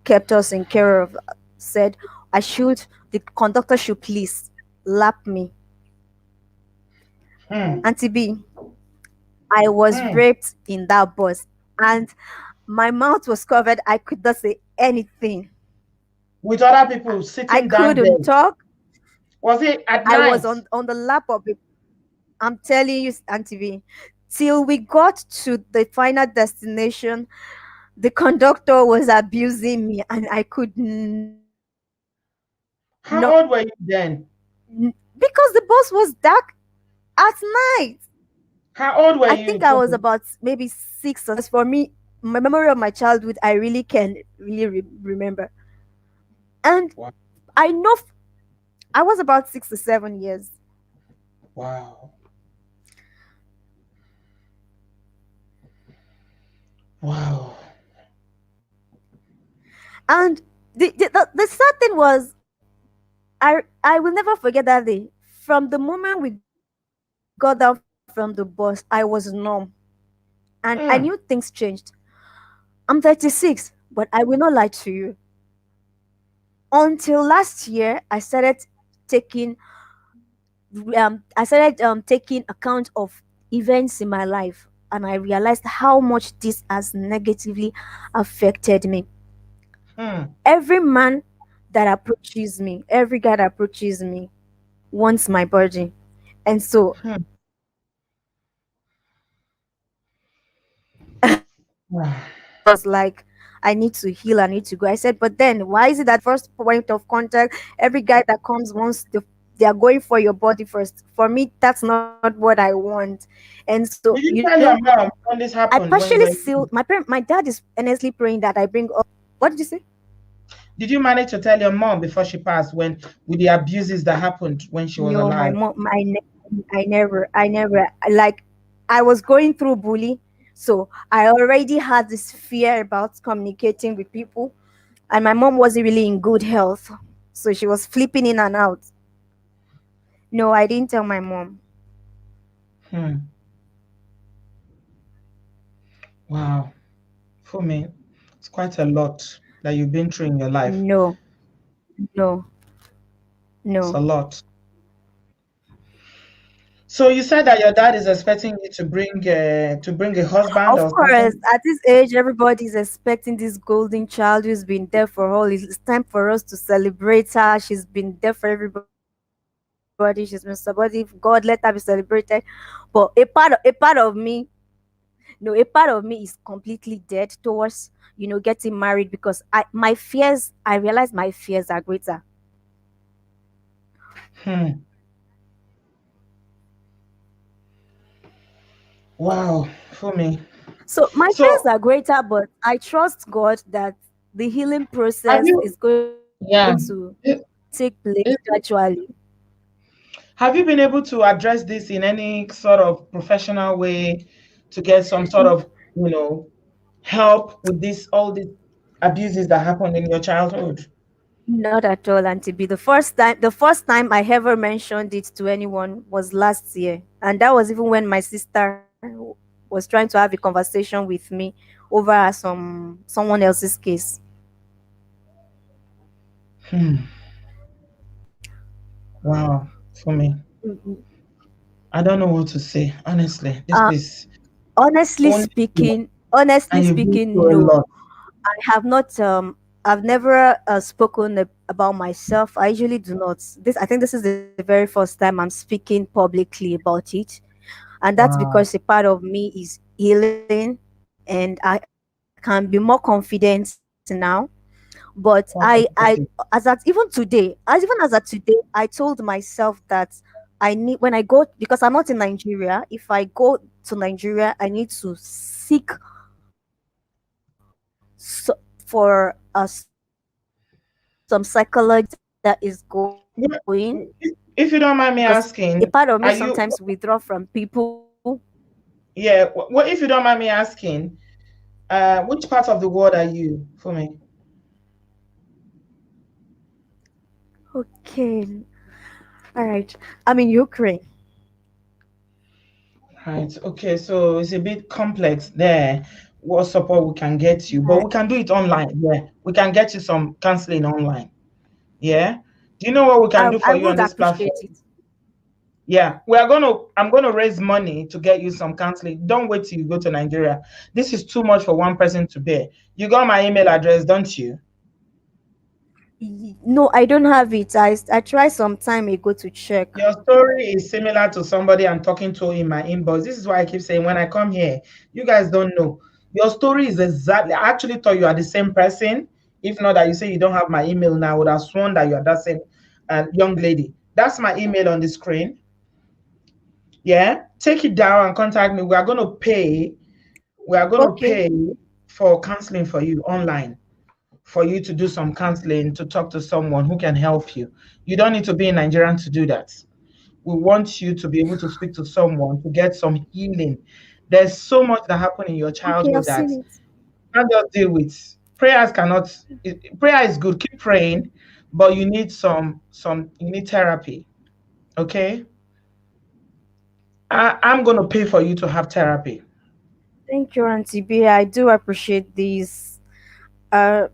kept us in care of said the conductor should please lap me. Hmm. Auntie B, I was Hmm. raped in that bus, and my mouth was covered. I could not say anything. With other people I sitting down couldn't there. talk. Was it at I was night? on the lap of it. I'm telling you, Auntie V, till we got to the final destination, the conductor was abusing me, and I could not How old were you then? because the bus was dark at night. How old were I you think I was then? about maybe 6 or for me, my memory of my childhood, I really can really remember. And Wow. I know I was about 6 to 7 years. Wow. Wow. And the sad thing was, I will never forget that day. From the moment we got down from the bus, I was numb, and I knew things changed. Hmm. I'm 36, but I will not lie to you. Until last year, I started taking account of events in my life, and I realized how much this has negatively affected me. Hmm. Every man that approaches me, every guy that approaches me wants my body. And so Hmm. I was like, I need to heal, I need to go. I said, but then why is it that first point of contact, every guy that comes wants they are going for your body first? For me, that's not what I want. And so, Did you tell your mom when this I happened when partially you were still young? my dad is earnestly praying that I bring up. What did you say? Did you manage to tell your mom before she passed when with the abuses that happened when she was No, my alive? mom, I never, like, I was going through bully, so I already had this fear about communicating with people, and my mom wasn't really in good health, so she was flipping in and out. No, I didn't tell my mom. Hmm. Wow. For me, it's quite a lot that you've been through in your life. No, no, It's a no. lot. So you said that your dad is expecting you to bring a husband Of or course, something. at this age, everybody's expecting this golden child who's been there for all. It's time for us to celebrate her. She's been there for everybody. She's been supportive. God, let her be celebrated. But a part of me, no, a part of me is completely dead towards, getting married, because I realize my fears are greater. Hmm. Wow. For me. So my fears So are greater, but I trust God that the healing have process you is going to yeah. take place gradually. Have you been able to address this in any sort of professional way to get some sort of, you know, help with this all these abuses that happened in your childhood? Not at all, Auntie B. The first time I ever mentioned it to anyone was last year, and that was even when my sister was trying to have a conversation with me over someone else's case. Hmm. Wow. For me. Mhm. I don't know what to say. Honestly. This Uh, is honestly only you, speaking, honestly and you've been speaking, through a no, lot. I have not. I've never spoken about myself. I usually do not. I think this is the very first time I'm speaking publicly about it, and that's because a Wow. part of me is healing, and I can be more confident now. But More comfortable. as even as at today, I told myself that I need, when I go, because I'm not in Nigeria. If I go to Nigeria, I need to seek for some psychology that is going, Yeah, if you don't mind me because a asking, part of me are you sometimes withdraw from people. yeah, well if you don't mind me asking, which part of the world are you for me? Okay, all right. I'm in Ukraine. Right. Okay, so it's a bit complex there. What support we can get you, but we can do it online. Yeah, we can get you some counseling online. Yeah. Do you know what we can I, do I for you on would this appreciate platform? it. Yeah, I'm gonna raise money to get you some counseling. Don't wait till you go to Nigeria. This is too much for one person to bear. You got my email address, don't you? No, I don't have it. I tried some time ago to check. Your story is similar to somebody I'm talking to in my inbox. This is why I keep saying when I come here, you guys don't know. Your story is exactly, I actually thought you are the same person. If not that you say you don't have my email now, I would have sworn that you are that same young lady. That's my email on the screen. Yeah, take it down and contact me. We are going to Okay. pay for counseling for you online, for you to do some counseling, to talk to someone who can help you. You don't need to be in Nigeria to do that. We want you to be able to speak to someone to get some healing. There's so much that happened in your Okay, childhood I've that seen you it. can't just deal with. Prayers cannot. Prayer is good. Keep praying, but you need you need therapy. Okay, I'm gonna pay for you to have therapy. Thank you, Auntie B. I do appreciate this. Uh,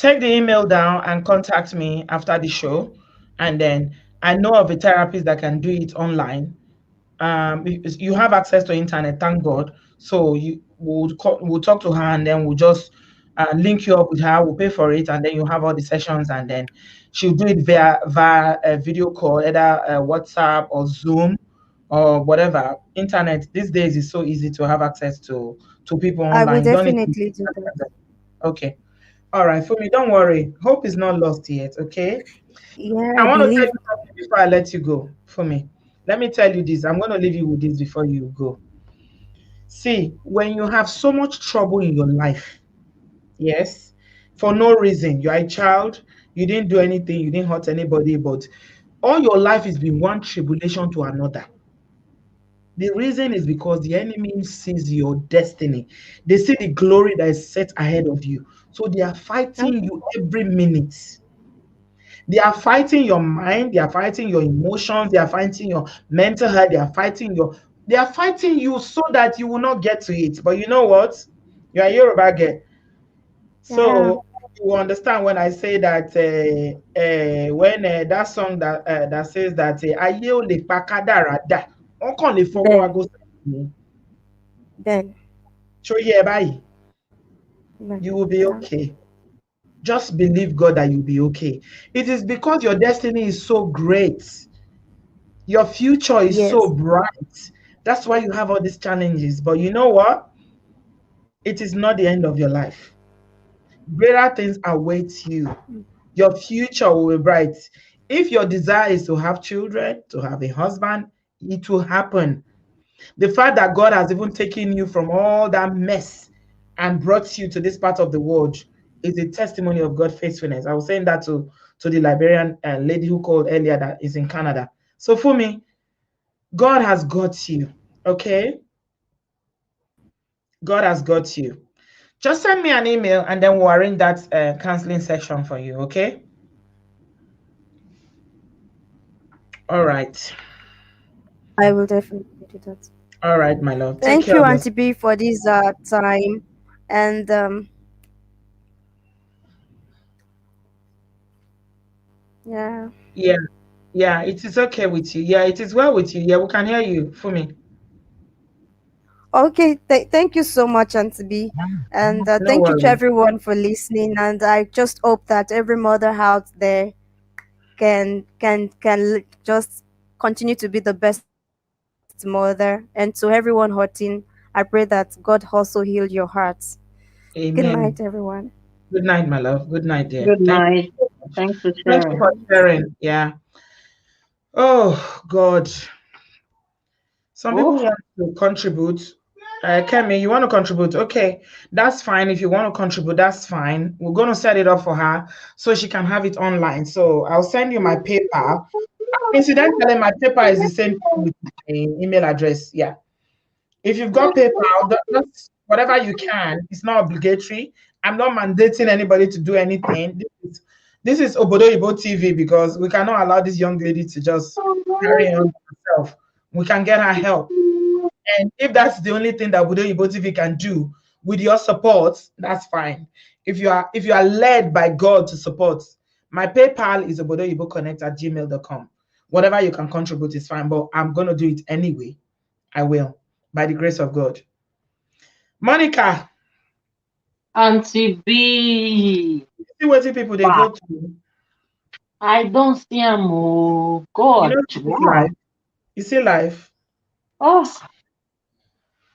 take the email down and contact me after the show. And then I know of a therapist that can do it online. You have access to internet, thank God. So we'll talk to her, and then we'll just link you up with her. We'll pay for it, and then you have all the sessions, and then she'll do it via a video call, either WhatsApp or Zoom or whatever. Internet these days is so easy to have access to people I will online. You don't need to. definitely do that. Okay. All right, for me, don't worry. Hope is not lost yet, okay? Yeah, I I want to tell you believe. something before I let you go. For me, let me tell you this. I'm going to leave you with this before you go. See, when you have so much trouble in your life, yes, for no reason, you are a child, you didn't do anything, you didn't hurt anybody, but all your life has been one tribulation to another. The reason is because the enemy sees your destiny. They see the glory that is set ahead of you. So they are fighting you every minute. They are fighting your mind, they are fighting your emotions, they are fighting your mental health, they are fighting you so that you will not get to it. But you know what? You are Yoruba girl. Yeah. So you will understand when I say that when that song that says that ayé ò lè pa kádàrá dà, wọ́n kàn lè fọwọ́ Then, aago sẹ́yìn. then, Ṣó yé ẹ báyìí? then. You will be Yeah. okay. Just believe God that you'll be okay. It is because your destiny is so great. Your future is so Yes. bright. That's why you have all these challenges. But you know what? It is not the end of your life. Greater things await you. Your future will be bright. If your desire is to have children, to have a husband, it will happen. The fact that God has even taken you from all that mess and brought you to this part of the world is a testimony of God's faithfulness. I was saying that to the Liberian lady who called earlier that is in Canada. So for me, God has got you, okay? God has got you. Just send me an email and then we'll arrange that counseling session for you, okay? All right. I will definitely do that. All right, my love. Take Thank care you, of yourself. Auntie B, for this time. And yeah. Yeah, yeah, it is okay with you. Yeah, it is well with you. Yeah, we can hear you, Fumi. Okay, thank you so much, Auntie B. And No thank you to worries. everyone for listening. And I just hope that every mother out there can just continue to be the best mother. And to everyone hurting, I pray that God also heal your hearts. Good night, Amen. everyone. Good night, my love. Good night, dear. Good Thank night. you so much. Thanks for Thank you sharing. for sharing. Yeah. Oh, God. Some people Oh, want to contribute. Kemi, you want to contribute? Okay, that's fine. If you want to contribute, that's fine. We're going to set it up for her so she can have it online. So I'll send you my PayPal. Incidentally, my PayPal is the same thing with my email address. Yeah. If you've got PayPal, just whatever you can. It's not obligatory. I'm not mandating anybody to do anything. This is Oboodooyibo TV because we cannot allow this young lady to just carry on herself. We can get her help. And if that's the only thing that Oboodooyibo TV can do with your support, that's fine. If you are led by God to support, my PayPal is oboodooyinconnect@gmail.com. Whatever you can contribute is fine, but I'm gonna do it anyway. I will, by the grace of God. Monica, Auntie B. see what people they Wow. go through. I don't see him. Oh, You God. know, this is Wow. life. You see life. Oh,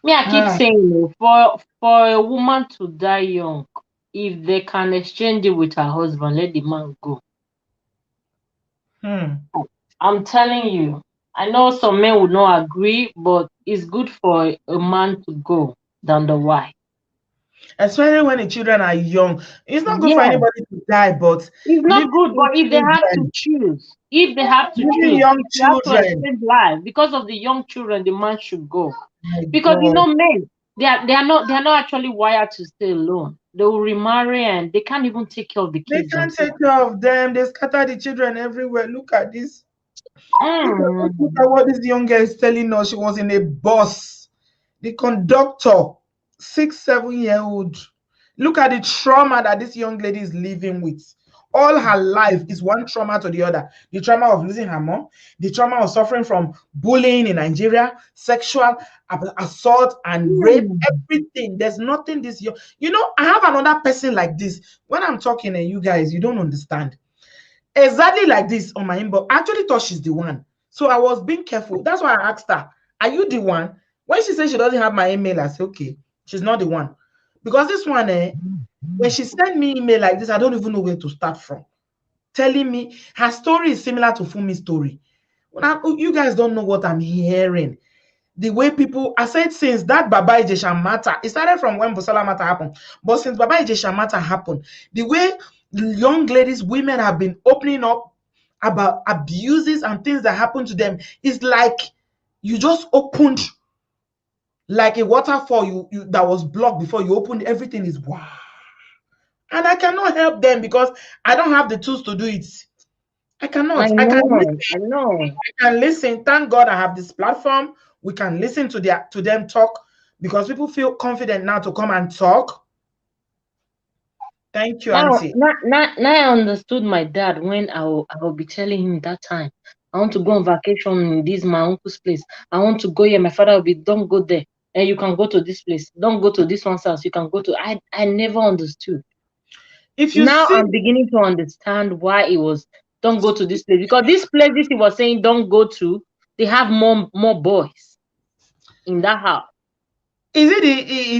me, I keep Ah, saying, for a woman to die young, if they can exchange it with her husband, let the man go. I'm telling you, I know some men would not agree, but it's good for a man to go than the wife. especially when the children are young. It's not good for Yeah, anybody to die, but it's leaving not good. young But if they have to children, choose, if they have to leaving choose, young if you have to children. exchange life because of the young children, the man should go. My Because God. men, they are not actually wired to stay alone. They will remarry and they can't even take care of the They kids can't themselves. take care of them. They scatter the children everywhere. Look at this. Look Mm. at what this young girl is telling us. She was in a bus. The conductor, 6, 7-year-old, Look at the trauma that this young lady is living with. All her life is one trauma to the other. The trauma of losing her mom, the trauma of suffering from bullying in Nigeria, sexual assault and rape, everything. There's nothing this young. You know, I have another person like this. When I'm talking and you guys, you don't understand. Exactly like this on my inbox. I actually thought she's the one. So I was being careful. That's why I asked her, are you the one? When she said she doesn't have my email, I said, okay, she's not the one. Because this one, when she sent me email like this, I don't even know where to start from. Telling me her story is similar to Fumi's story. You guys don't know what I'm hearing. The way people, I said since that Baba Ijesha matter, it started from when Busala matter happened. But since Baba Ijesha matter happened, the way young ladies, women have been opening up about abuses and things that happen to them is like you just opened like a waterfall you that was blocked before you opened. Everything is wow. And I cannot help them because I don't have the tools to do it. I cannot. I can listen. I know. I can listen. Thank God I have this platform. We can listen to them talk because people feel confident now to come and talk. Thank you, Auntie. Now I understood my dad when I will be telling him that time. I want to go on vacation in this my uncle's place. I want to go here. My father will be, don't go there. And you can go to this place. Don't go to this one's house. You can go to. I never understood. If you now I'm beginning to understand why it was don't go to this place, because this place this he was saying don't go to, they have more boys in that house. Is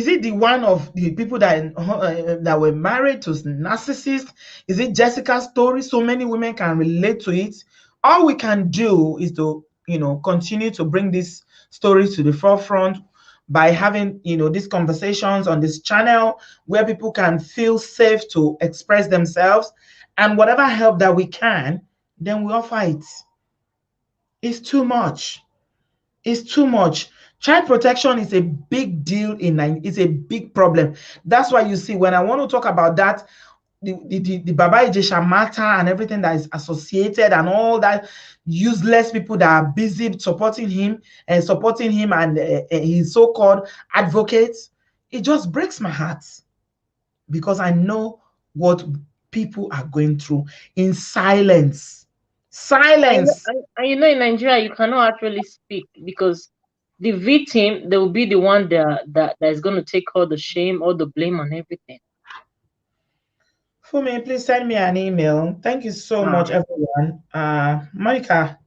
it the one of the people that were married to narcissists? Is it Jessica's story? So many women can relate to it. All we can do is to continue to bring these stories to the forefront by having these conversations on this channel where people can feel safe to express themselves, and whatever help that we can, then we offer it. It's too much. It's too much. Child protection is a big deal it's a big problem. That's why you see when I want to talk about that, the Baba Ijesha matter and everything that is associated and all that useless people that are busy supporting him and his so-called advocates, it just breaks my heart because I know what people are going through in silence. Silence. And in Nigeria, you cannot actually speak because the victim, they will be the one that is going to take all the shame, all the blame and everything. Fumi, please send me an email. Thank you so much, everyone. Monica,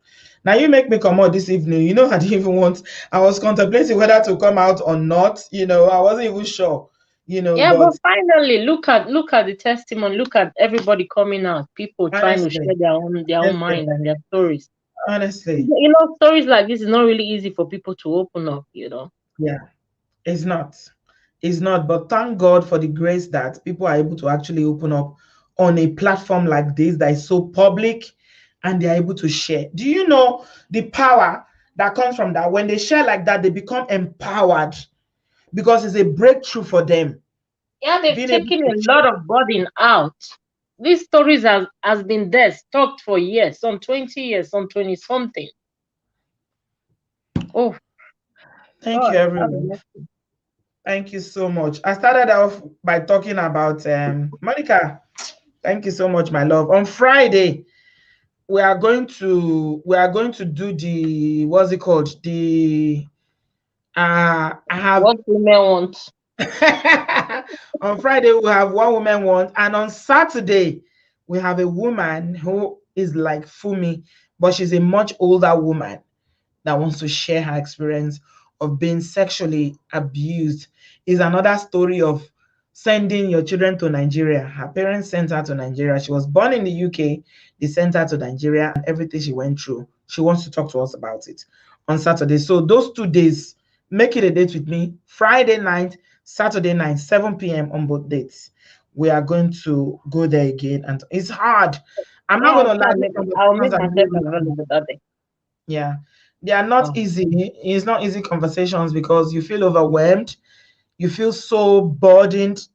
now you make me come out this evening. I didn't even I was contemplating whether to come out or not. I wasn't even sure. Yeah, but finally, look at the testimony. Look at everybody coming out. People trying to share their own mind and their stories. Honestly, stories like this is not really easy for people to open up. Yeah, it's not. It's not. But thank God for the grace that people are able to actually open up on a platform like this that is so public, and they're able to share. Do you know the power that comes from that? When they share like that, they become empowered because it's a breakthrough for them. Yeah, they've taken a lot of burden out. These stories has been there, talked for years, some 20 years, some 20 something. Oh, thank you, everyone. Thank you so much. I started off by talking about Monica. Thank you so much, my love. On Friday, we are going to do the what's it called? I have what women want. On Friday, we have one woman want, and on Saturday, we have a woman who is like Fumi, but she's a much older woman that wants to share her experience of being sexually abused. Is another story of sending your children to Nigeria. Her parents sent her to Nigeria. She was born in the UK. They sent her to Nigeria and everything she went through. She wants to talk to us about it on Saturday. So those 2 days, make it a date with me. Friday night, Saturday night, 7 p.m. on both dates. We are going to go there again. And it's hard. I'm not going to lie. I'll make myself available that day. Yeah. They are not easy. It's not easy conversations because you feel overwhelmed. You feel so burdened,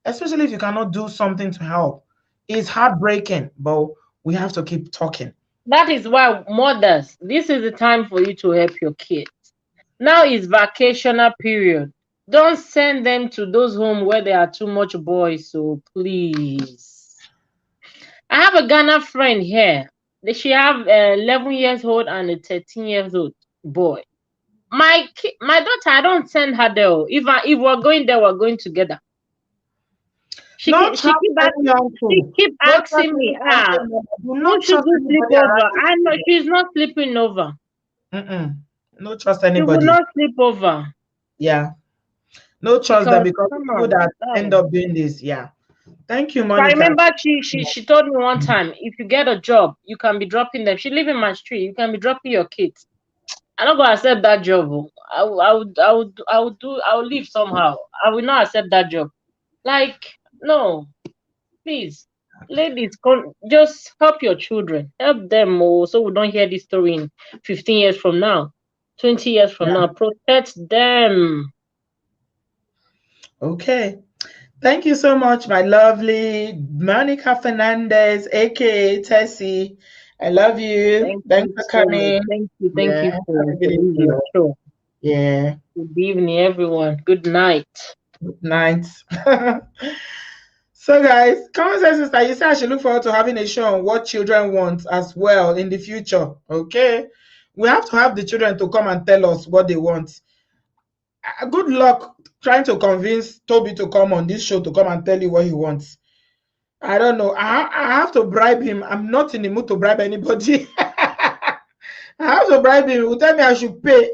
especially if you cannot do something to help. It's heartbreaking, but we have to keep talking. That is why mothers, this is the time for you to help your kids. Now is vacational period. don't send them to those homes where there are too much boys. So please. I have a Ghana friend here. She have 11 years old and a 13 years old boy. My daughter, I don't send her there. If we're going there, we're going together. She keep asking me, won't you go sleep over? I know she's not sleeping over. No trust anybody. She will not sleep over. Yeah. No trust them because people that end up doing this. Yeah. Thank you, Monica. I remember she told me one time, if you get a job, you can be dropping them. She live in my street. You can be dropping your kids. I'm not gonna accept that job. I will leave somehow. I will not accept that job. Like, no, please, ladies, just help your children. Help them, so we don't hear this story in 15 years from now, 20 years from now. Protect them. Okay. Thank you so much, my lovely Monica Fernandez, aka Tessie. I love you. Thanks for coming. Thank you for the show. Yeah. Good evening, everyone. Good night. Good night. So, guys, come on, sister. You said I should look forward to having a show on what children want as well in the future. Okay. We have to have the children to come and tell us what they want. Good luck trying to convince Toby to come on this show to come and tell you what he wants. I don't know. I have to bribe him. I'm not in the mood to bribe anybody. I have to bribe him. He will tell me I should pay.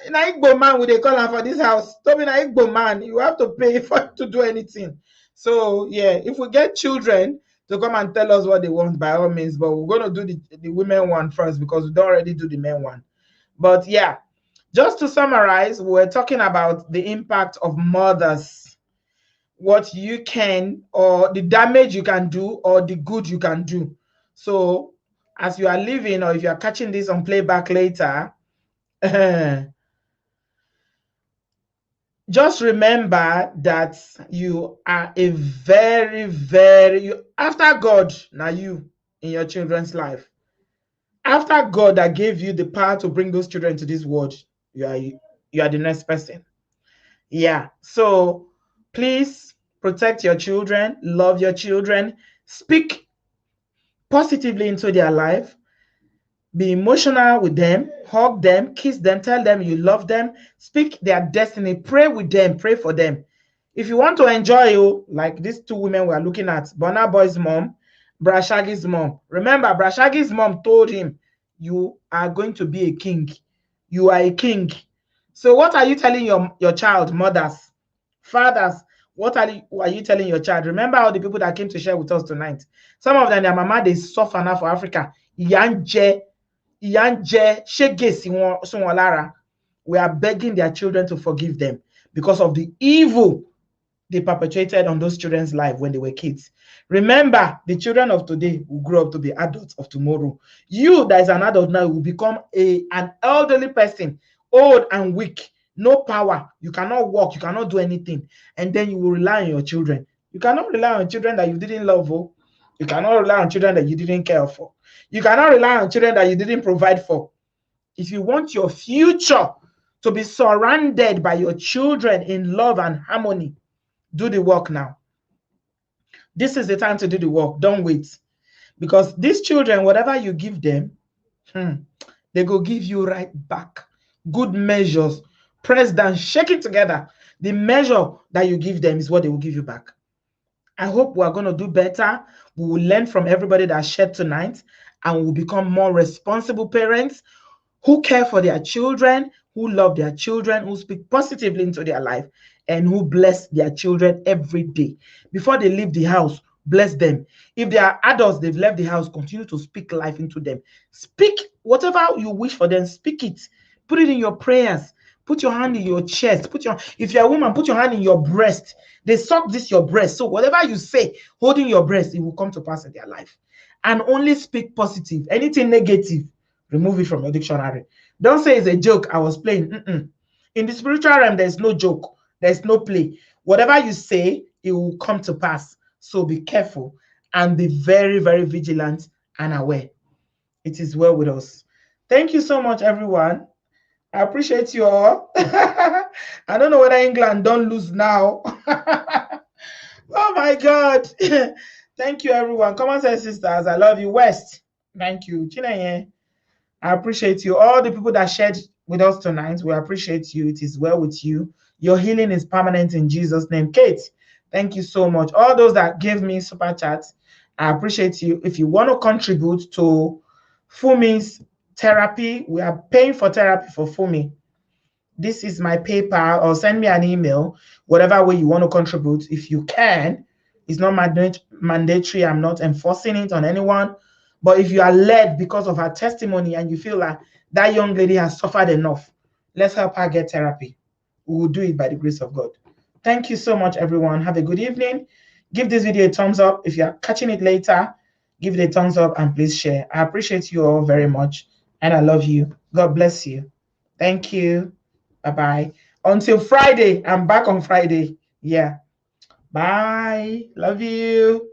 In Igbo man, would they call him for this house? Toby, in Igbo man, you have to pay to do anything. So yeah, if we get children to come and tell us what they want, by all means, but we're going to do the women one first because we don't already do the men one. But yeah. Just to summarize, we're talking about the impact of mothers, what you can, or the damage you can do, or the good you can do. So, as you are living, or if you are catching this on playback later, just remember that you are a very, after God, now you in your children's life. After God that gave you the power to bring those children to this world, you are the next person. Yeah. So please protect your children, love your children, speak positively into their life, be emotional with them, hug them, kiss them, tell them you love them, speak their destiny, pray with them, pray for them. If you want to enjoy you, like these two women we are looking at, Burna Boy's mom, Shaggy's mom. Remember, Shaggy's mom told him, you are going to be a king. You are a king. So what are you telling your child, mothers, fathers? What are you telling your child? Remember all the people that came to share with us tonight. Some of them, their mama, they suffer now for Africa. Yanje, Shaggy, we are begging their children to forgive them because of the evil they perpetrated on those children's life when they were kids. Remember, the children of today will grow up to be adults of tomorrow. You that is an adult now will become an elderly person, old and weak, no power. You cannot walk, you cannot do anything. And then you will rely on your children. You cannot rely on children that you didn't love. Oh. You cannot rely on children that you didn't care for. You cannot rely on children that you didn't provide for. If you want your future to be surrounded by your children in love and harmony, do the work now. This is the time to do the work. Don't wait. Because these children, whatever you give them, they go give you right back. Good measures, pressed down, shake it together. The measure that you give them is what they will give you back. I hope we are going to do better. We will learn from everybody that shared tonight, and we will become more responsible parents who care for their children, who love their children, who speak positively into their life, and who bless their children every day. Before they leave the house, bless them. If they are adults, they've left the house, continue to speak life into them. Speak whatever you wish for them, speak it. Put it in your prayers. Put your hand in your chest. If you're a woman, put your hand in your breast. They suck this your breast. So whatever you say, holding your breast, it will come to pass in their life. And only speak positive. Anything negative, remove it from your dictionary. Don't say it's a joke. I was playing. In the spiritual realm, there's no joke. There's no play. Whatever you say, it will come to pass. So be careful and be very, very vigilant and aware. It is well with us. Thank you so much, everyone. I appreciate you all. I don't know whether England don't lose now. Oh my God. Thank you, everyone. Come on, say sisters. I love you. West. Thank you. Chinenye. I appreciate you. All the people that shared with us tonight, we appreciate you. It is well with you. Your healing is permanent in Jesus' name. Kate, thank you so much. All those that gave me super chats, I appreciate you. If you want to contribute to Fumi's therapy, we are paying for therapy for Fumi. This is my PayPal, or send me an email, whatever way you want to contribute. If you can, it's not mandatory. I'm not enforcing it on anyone. But if you are led because of her testimony and you feel like that young lady has suffered enough, let's help her get therapy. We will do it by the grace of God. Thank you so much, everyone. Have a good evening. Give this video a thumbs up. If you are catching it later, give it a thumbs up and please share. I appreciate you all very much and I love you. God bless you. Thank you. Bye-bye. Until Friday. I'm back on Friday. Yeah. Bye. Love you.